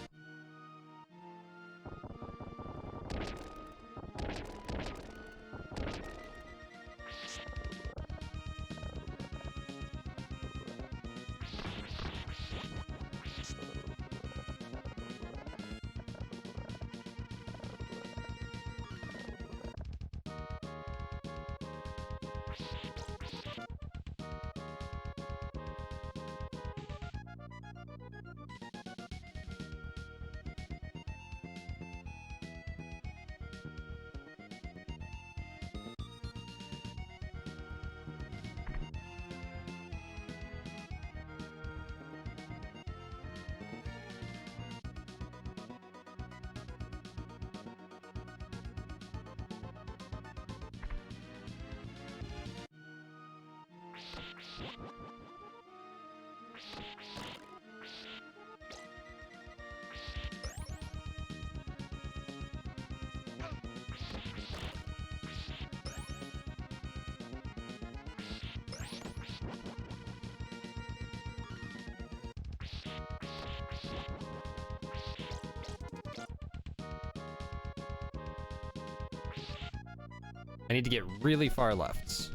A: I need to get really far left.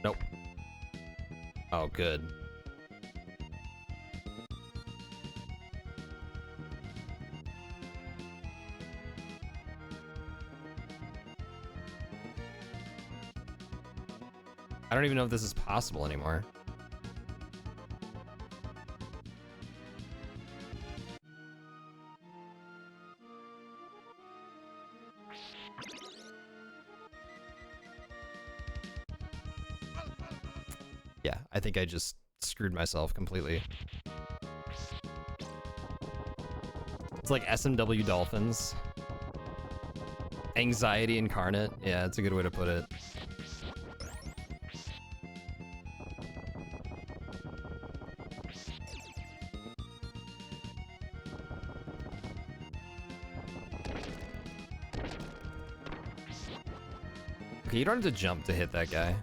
A: Nope. Oh, good. I don't even know if this is possible anymore. Yeah, I think I just screwed myself completely. It's like SMW Dolphins. Anxiety incarnate. Yeah, that's a good way to put it. Okay, you don't have to jump to hit that guy.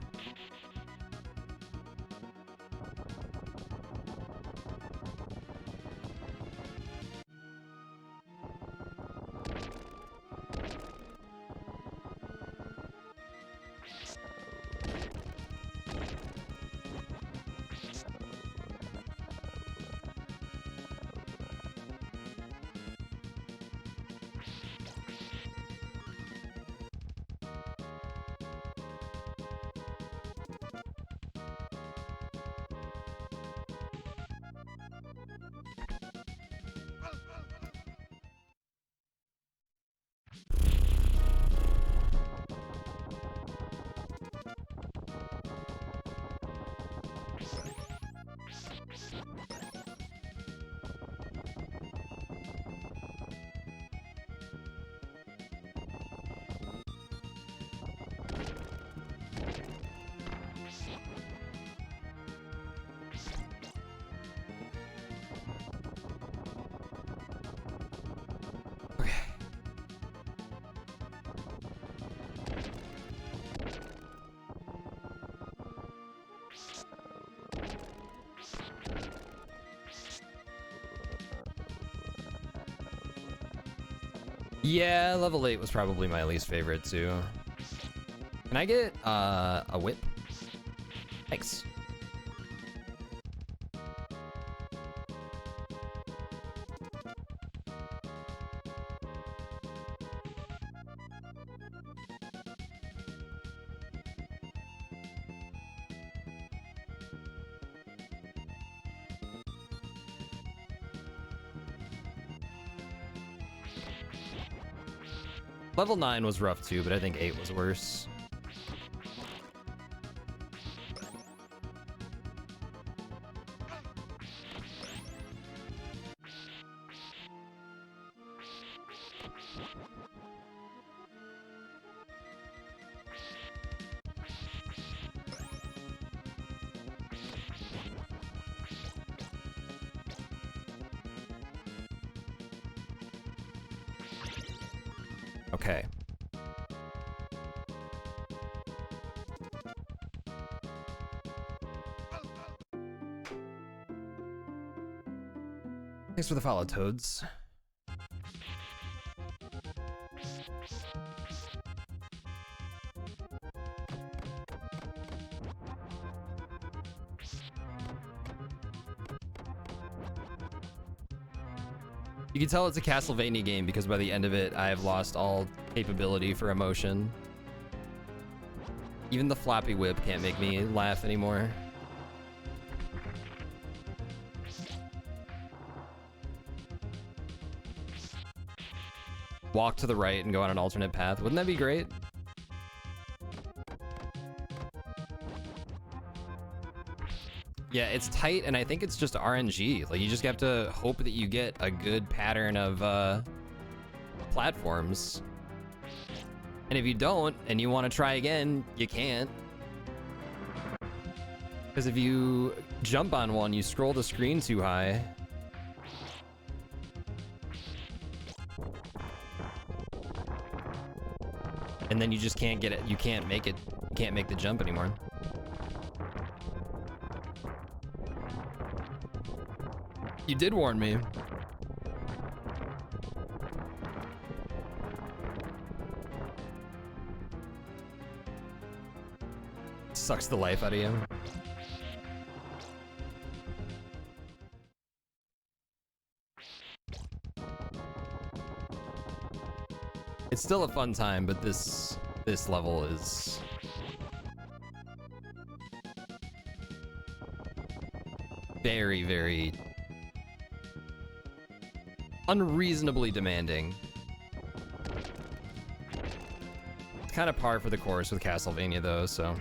A: Yeah, level 8 was probably my least favorite too. Can I get a whip? Thanks. Level 9 was rough too, but I think 8 was worse. Okay. Thanks for the follow, Toads. You can tell it's a Castlevania game because by the end of it, I have lost all capability for emotion. Even the floppy whip can't make me laugh anymore. Walk to the right and go on an alternate path. Wouldn't that be great? Yeah, it's tight, and I think it's just RNG. Like, you just have to hope that you get a good pattern of platforms. And if you don't, and you want to try again, you can't. Because if you jump on one, you scroll the screen too high. And then you just can't get it. You can't make it. You can't make the jump anymore. You did warn me. Sucks the life out of you. It's still a fun time, but this level is very, very unreasonably demanding. It's kind of par for the course with Castlevania though, so.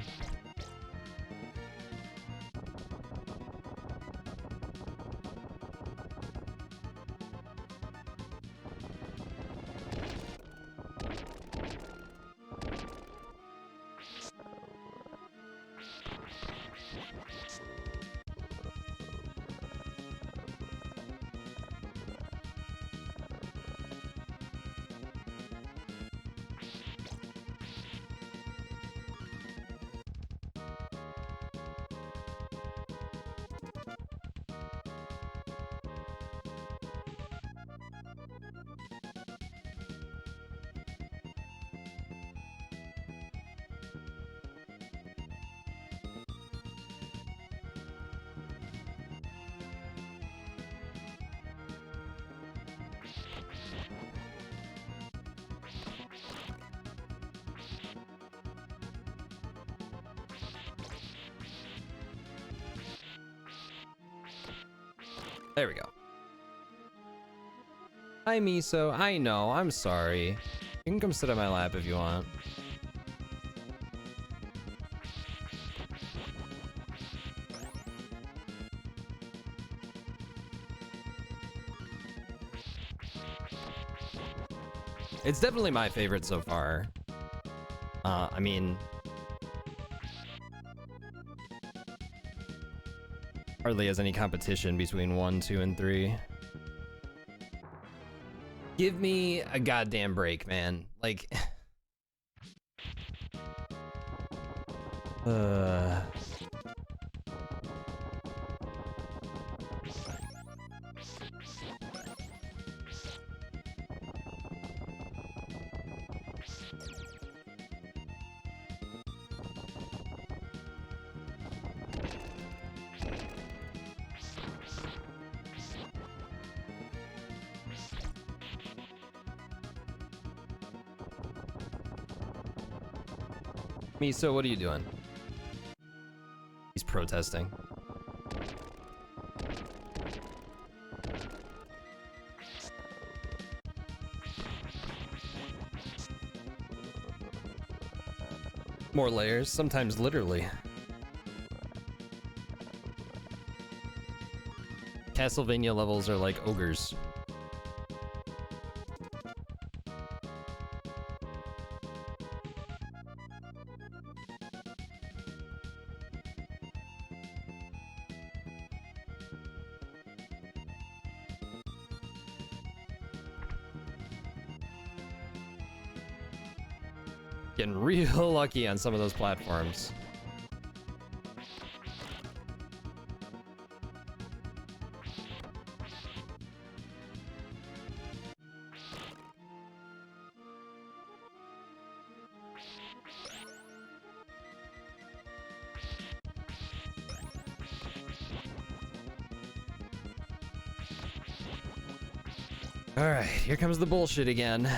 A: There we go. Hi, Miso. I know. I'm sorry. You can come sit on my lap if you want. It's definitely my favorite so far. I mean, hardly has any competition between 1, 2, and 3. Give me a goddamn break, man. Like, Miso, what are you doing? He's protesting. More layers, sometimes literally. Castlevania levels are like ogres. Getting real lucky on some of those platforms. All right, here comes the bullshit again.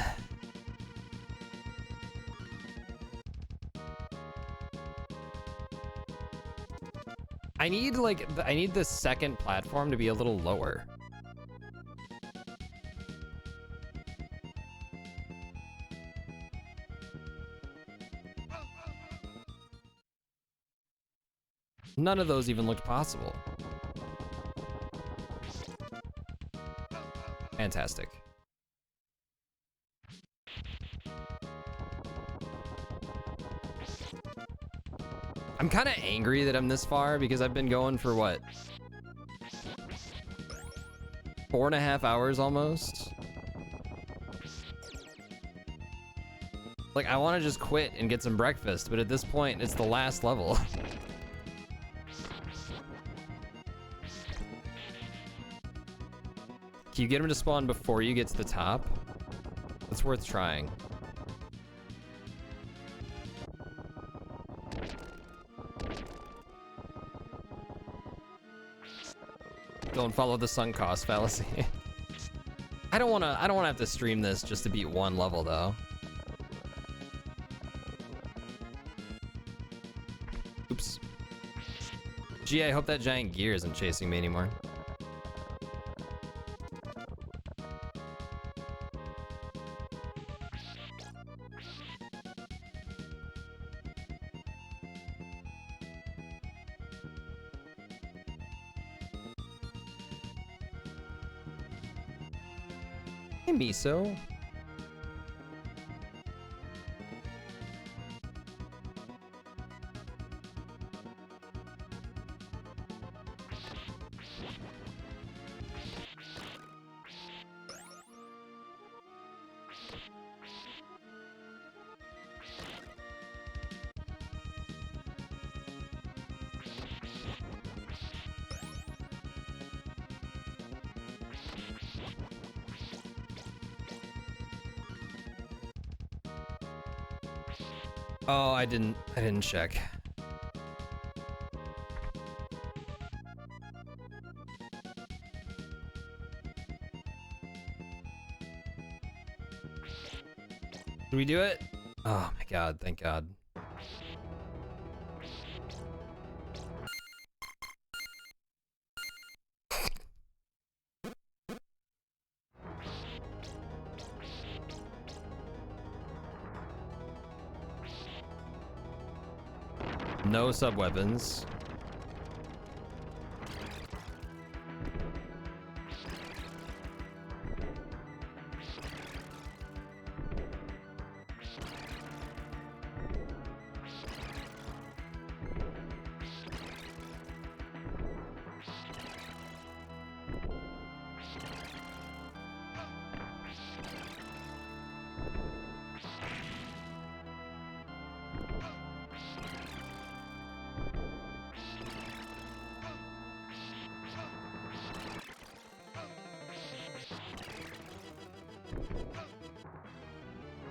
A: I need like I need the second platform to be a little lower. None of those even looked possible. Fantastic. I'm kind of angry that I'm this far because I've been going for what? 4.5 hours almost. Like, I want to just quit and get some breakfast, but at this point, it's the last level. Can you get him to spawn before you get to the top? It's worth trying. Don't follow the sunk cost fallacy. I don't wanna have to stream this just to beat one level though. Oops. Gee, I hope that giant gear isn't chasing me anymore. Hey, Miso. Oh, I didn't check. Did we do it? Oh my god, thank god. No sub-weapons.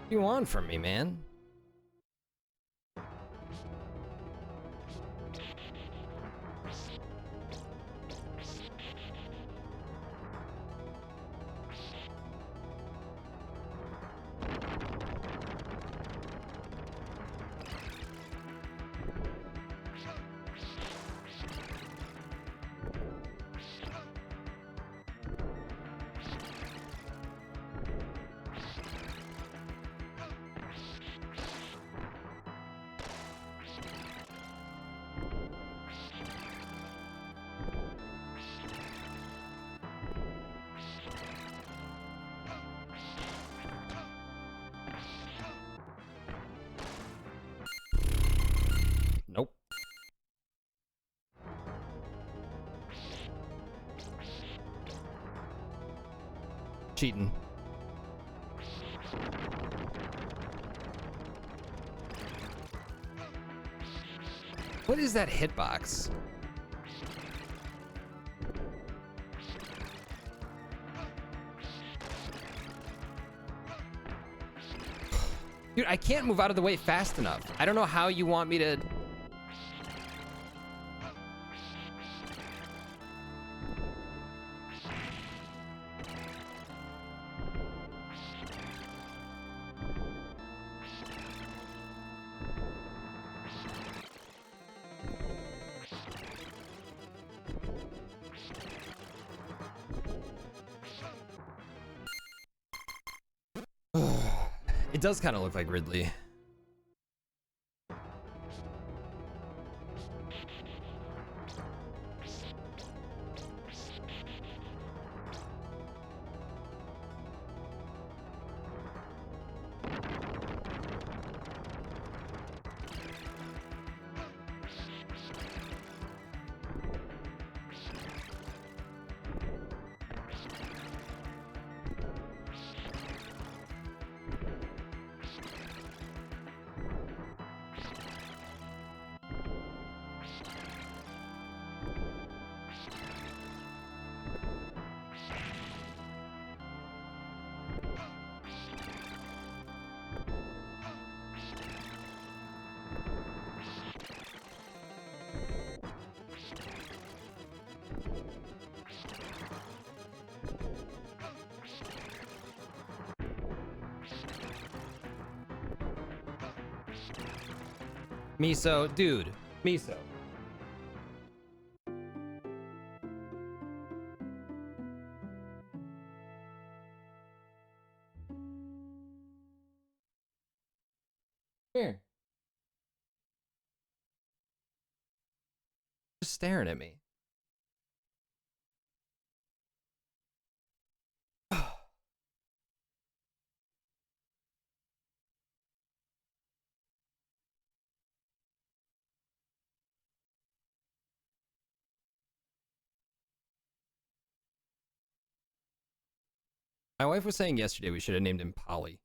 A: What do you want from me, man? Nope. Cheating. What is that hitbox? Dude, I can't move out of the way fast enough. I don't know how you want me to... It does kind of look like Ridley. Miso, dude, Miso. Here. Just staring at me. My wife was saying yesterday we should have named him Polly.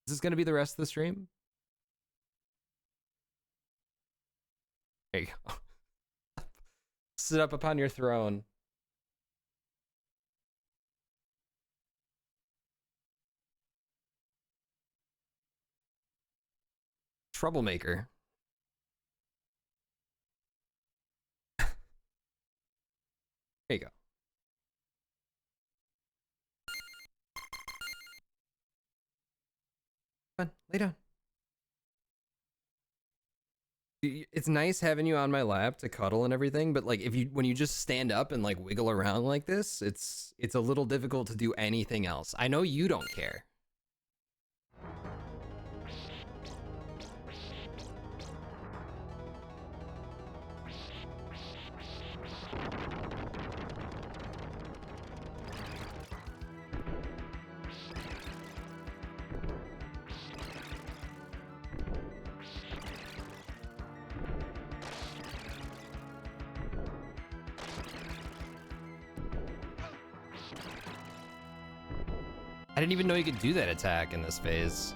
A: Is this going to be the rest of the stream? There you go. Sit up upon your throne. Troublemaker. There you go. Come on, lay down. It's nice having you on my lap to cuddle and everything, but like when you just stand up and like wiggle around like this, it's a little difficult to do anything else. I know you don't care. I didn't even know you could do that attack in this phase.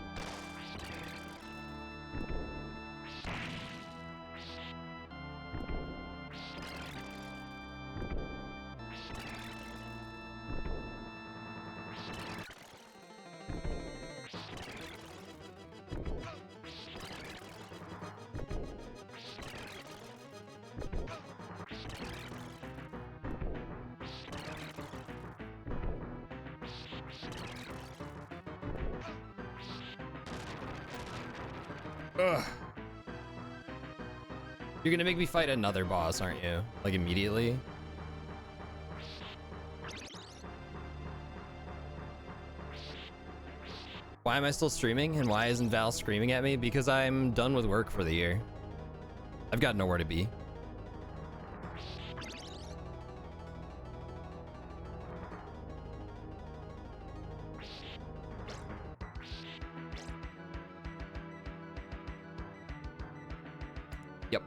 A: Ugh. You're gonna make me fight another boss, aren't you? Like immediately? Why am I still streaming? And why isn't Val screaming at me? Because I'm done with work for the year. I've got nowhere to be. Yep.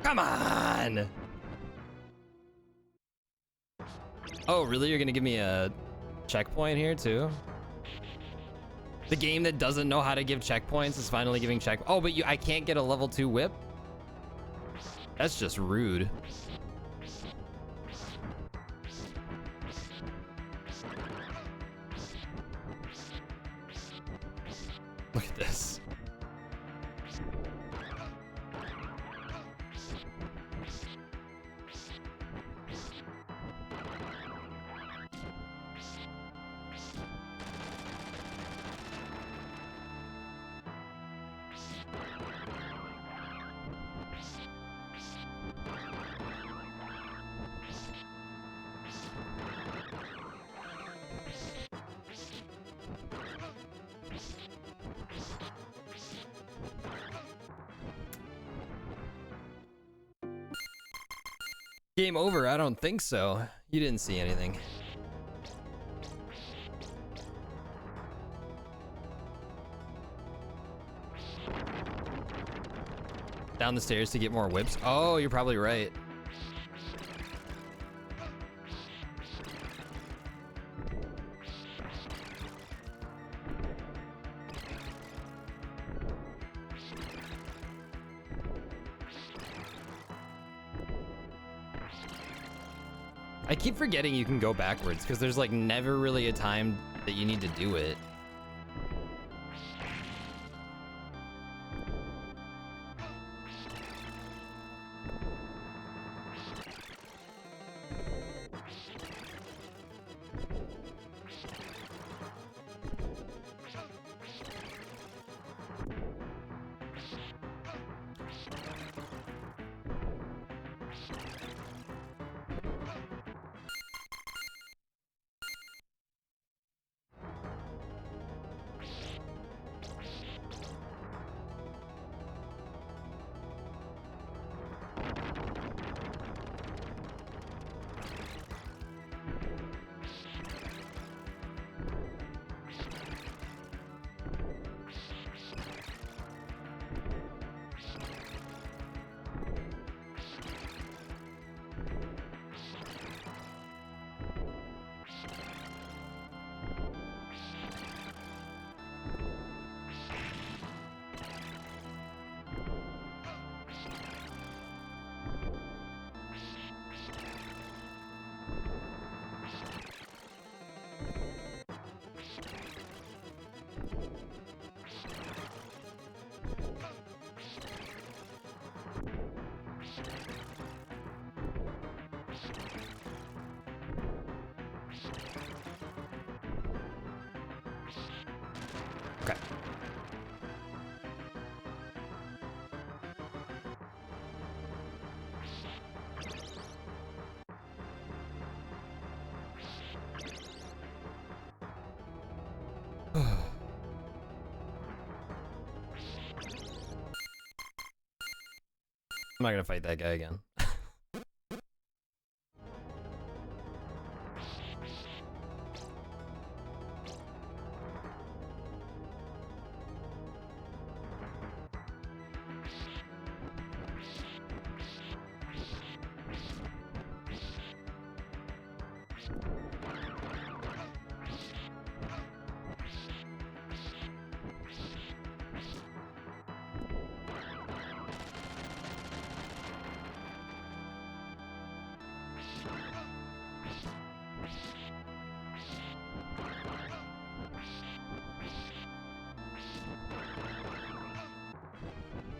A: Come on! Oh, really? You're gonna give me a checkpoint here, too? The game that doesn't know how to give checkpoints is finally giving check. Oh, but I can't get a level 2 whip? That's just rude. Look at this. Game over? I don't think so. You didn't see anything. Down the stairs to get more whips? Oh, you're probably right. I keep forgetting you can go backwards because there's like never really a time that you need to do it. Okay. I'm not gonna fight that guy again.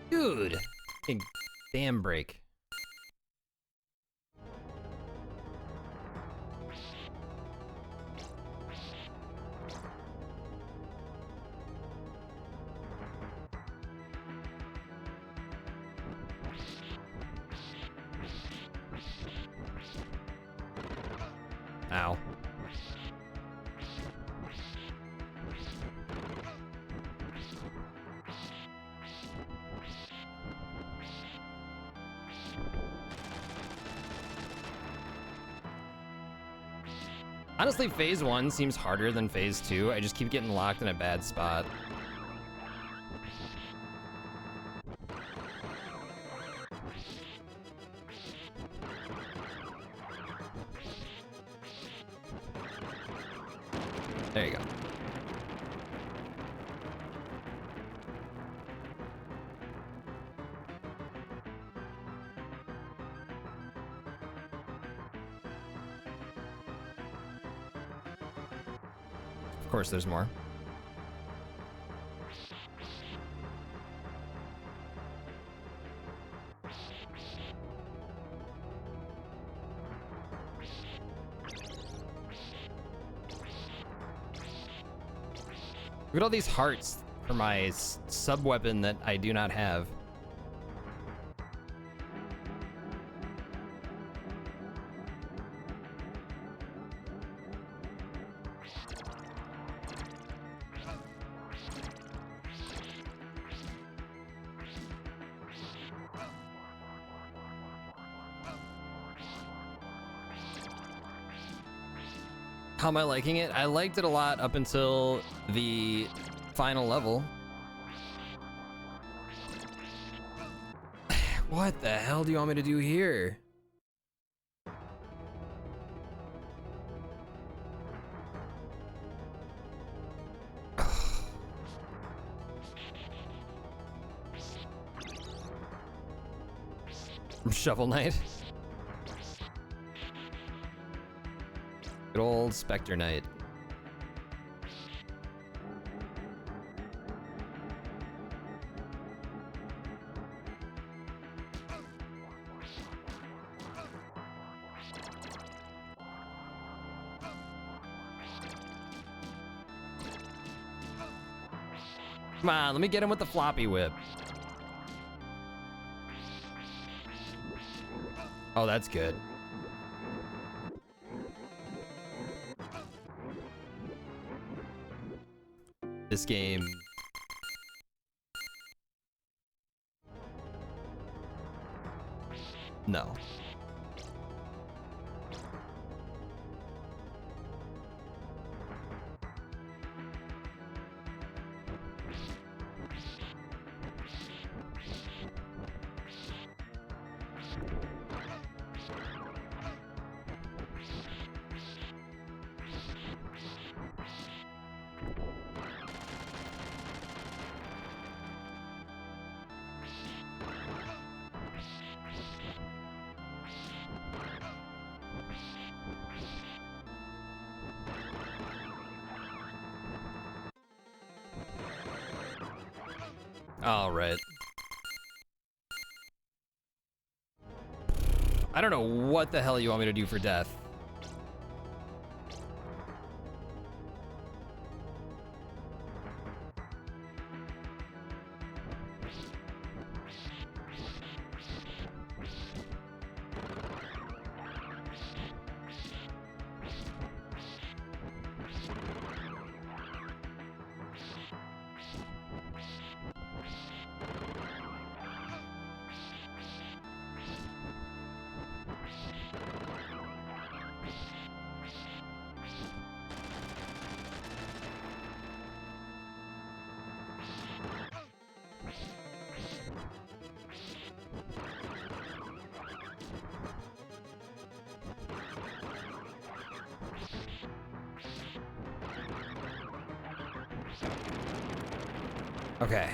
A: Dude, fucking damn break. Ow. Honestly, phase 1 seems harder than phase 2. I just keep getting locked in a bad spot. There you go. Of course, there's more. Look at all these hearts for my sub-weapon that I do not have. How am I liking it? I liked it a lot up until the final level. What the hell do you want me to do here? Shovel Knight. Good old Spectre Knight. Come on, let me get him with the floppy whip. Oh, that's good. This game. No. All right. I don't know what the hell you want me to do for death. Okay.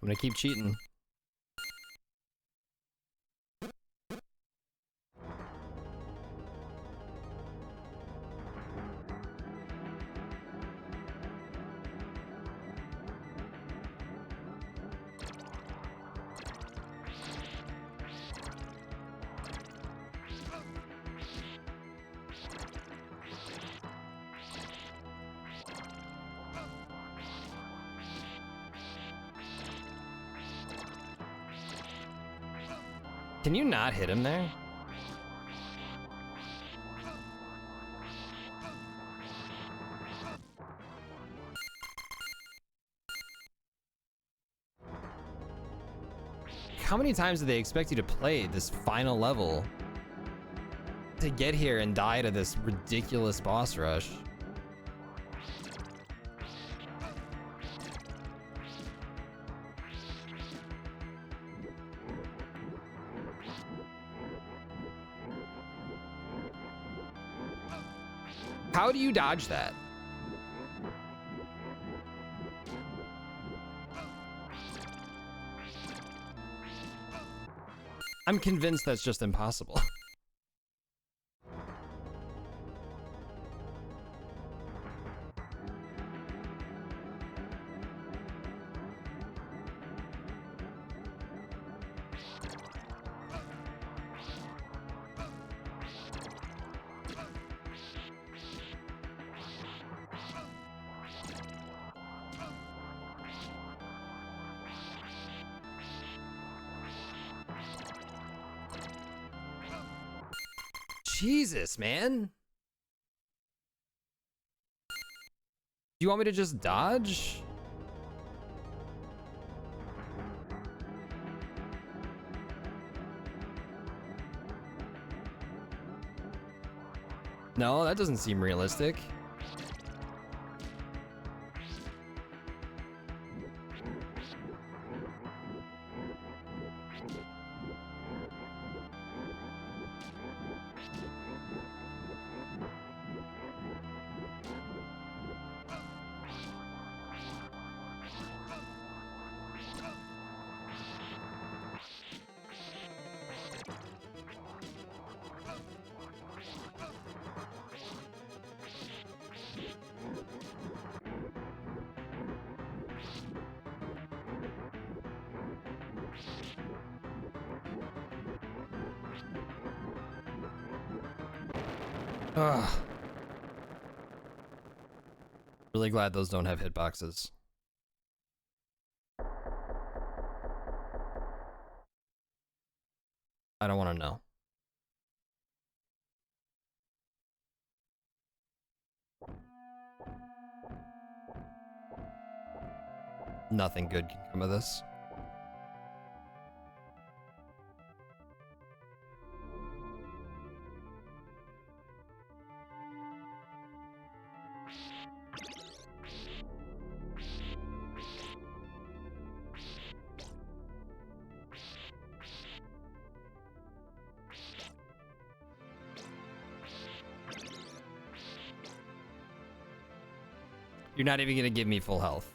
A: I'm gonna keep cheating. Can you not hit him there? how many times do they expect you to play this final level to get here and die to this ridiculous boss rush? How do you dodge that? I'm convinced that's just impossible. Jesus, man. Do you want me to just dodge? No, that doesn't seem realistic. Ugh. Really glad those don't have hitboxes. I don't want to know. Nothing good can come of this. You're not even gonna give me full health.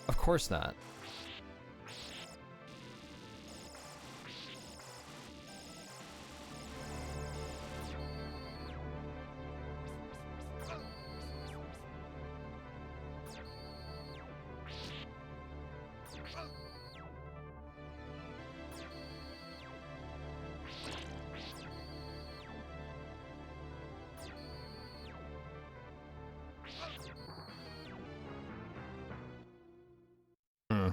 A: Of course not. Hmm.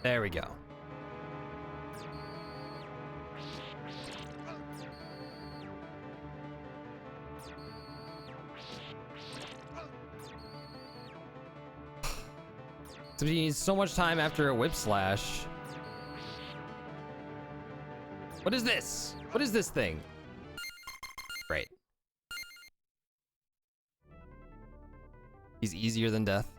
A: There we go. So he needs so much time after a whip slash. What is this? What is this thing? Great. He's easier than death.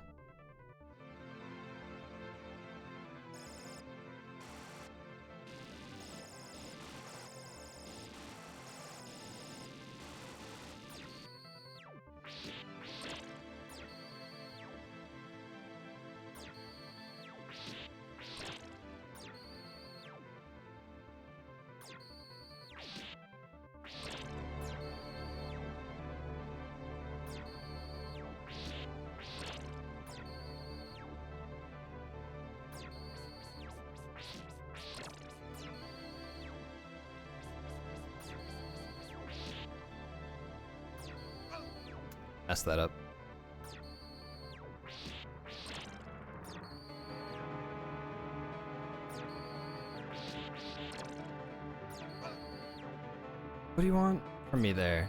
A: Mess that up. What do you want from me there?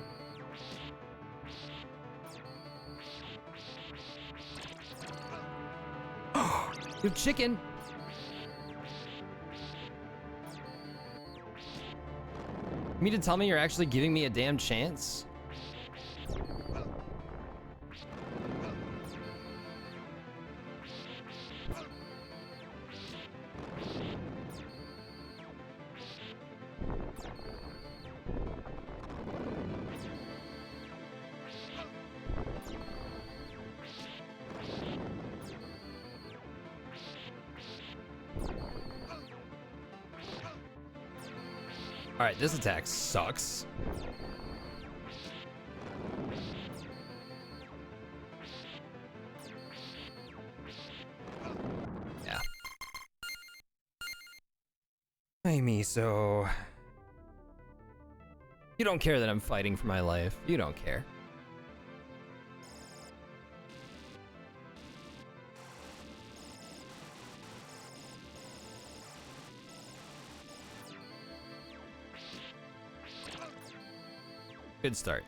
A: You chicken! You mean to tell me you're actually giving me a damn chance? Alright, this attack sucks. Yeah. Hey, Miso. You don't care that I'm fighting for my life. You don't care. Good start.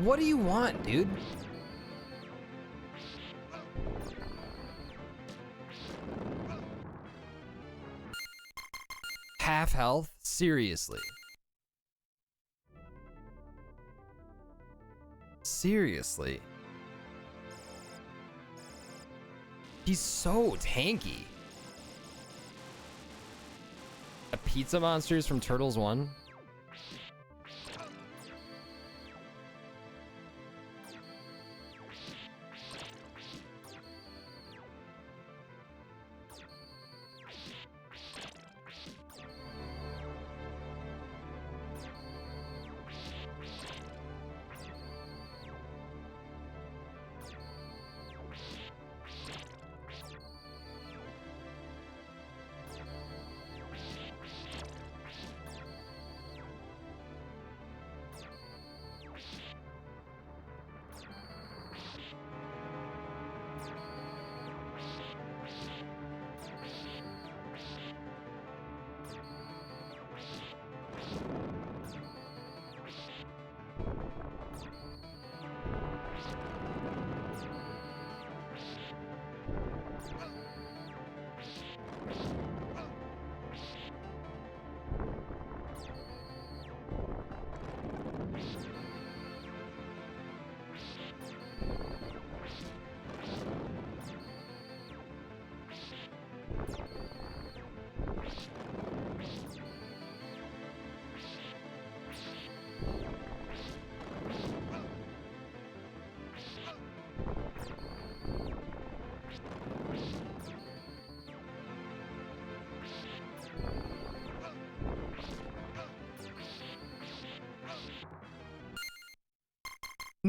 A: What do you want, dude? Half health? Seriously. Seriously. He's so tanky. A pizza monsters from Turtles 1?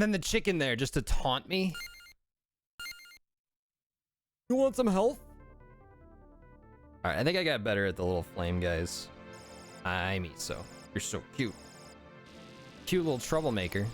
A: And then the chicken there just to taunt me. You want some health? All right, I think I got better at the little flame guys. I'm Miso. You're so cute. Cute little troublemaker.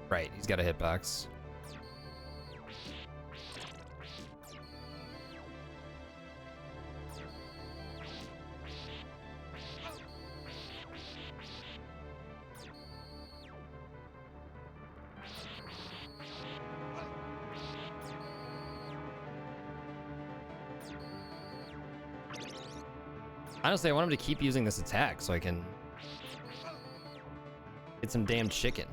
A: Right, he's got a hitbox. Honestly, I want him to keep using this attack so I can get some damn chicken.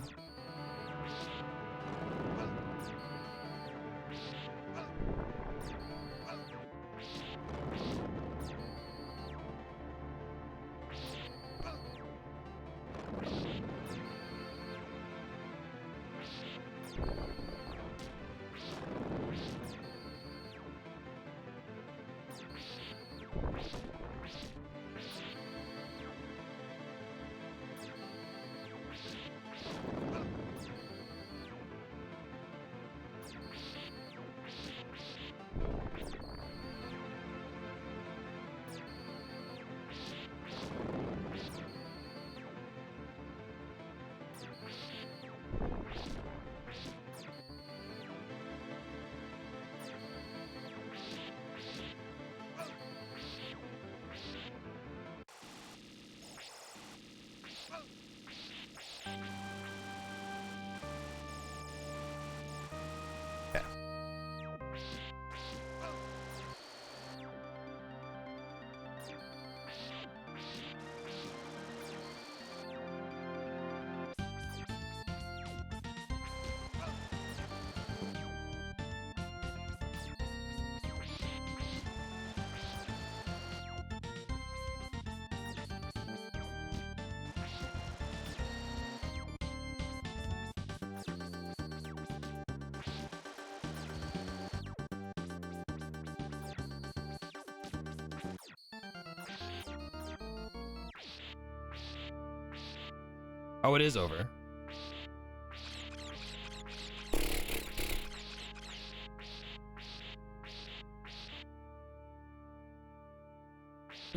A: Oh, it is over.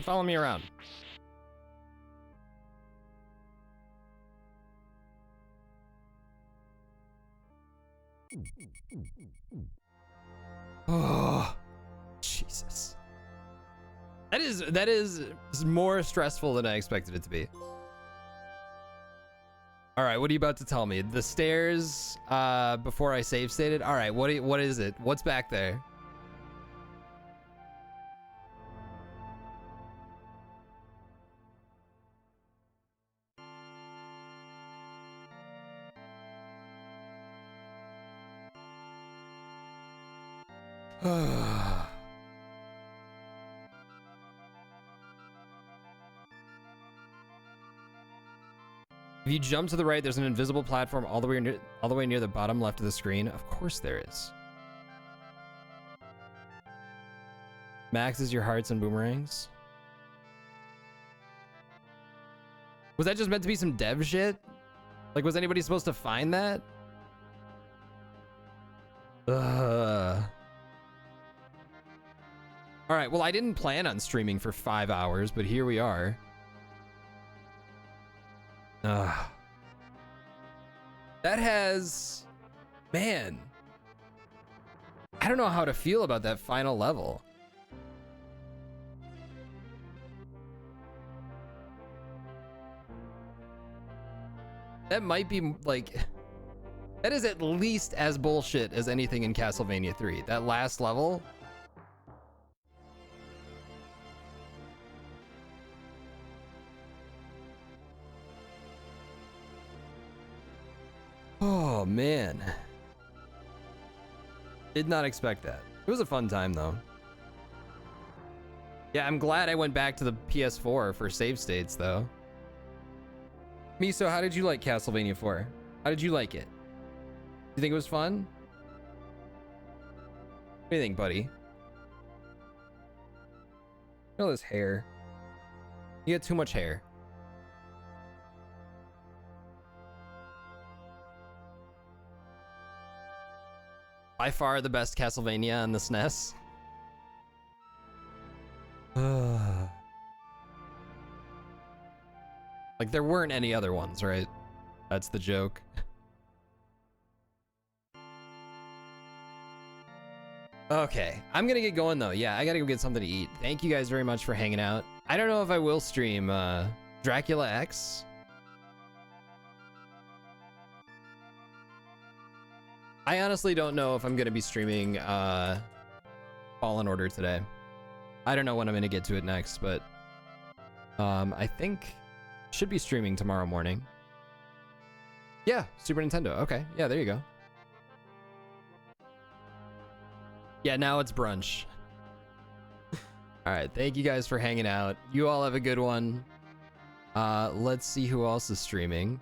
A: Follow me around. Oh, Jesus. That is more stressful than I expected it to be. All right, what are you about to tell me? The stairs before I save stated? All right, what is it? What's back there? If you jump to the right, there's an invisible platform all the way near the bottom left of the screen. Of course there is. Max is your hearts and boomerangs. Was that just meant to be some dev shit? Like, was anybody supposed to find that? Ugh. All right, well, I didn't plan on streaming for 5 hours, but here we are. That has... Man. I don't know how to feel about that final level. That might be, like... That is at least as bullshit as anything in Castlevania 3. That last level... Oh, man. Did not expect that. It was a fun time, though. Yeah, I'm glad I went back to the PS4 for save states, though. Miso, how did you like Castlevania 4? How did you like it? You think it was fun? What do you think, buddy? Look at all this hair. You got too much hair. By far the best Castlevania on the SNES. Like, there weren't any other ones, right? That's the joke. Okay, I'm gonna get going though. Yeah, I gotta go get something to eat. Thank you guys very much for hanging out. I don't know if I will stream Dracula X. I honestly don't know if I'm gonna be streaming Fallen Order today. I don't know when I'm gonna get to it next, but I think should be streaming tomorrow morning. Yeah, Super Nintendo. Okay, yeah, there you go. Yeah, now it's brunch. All right, thank you guys for hanging out. You all have a good one. Let's see who else is streaming.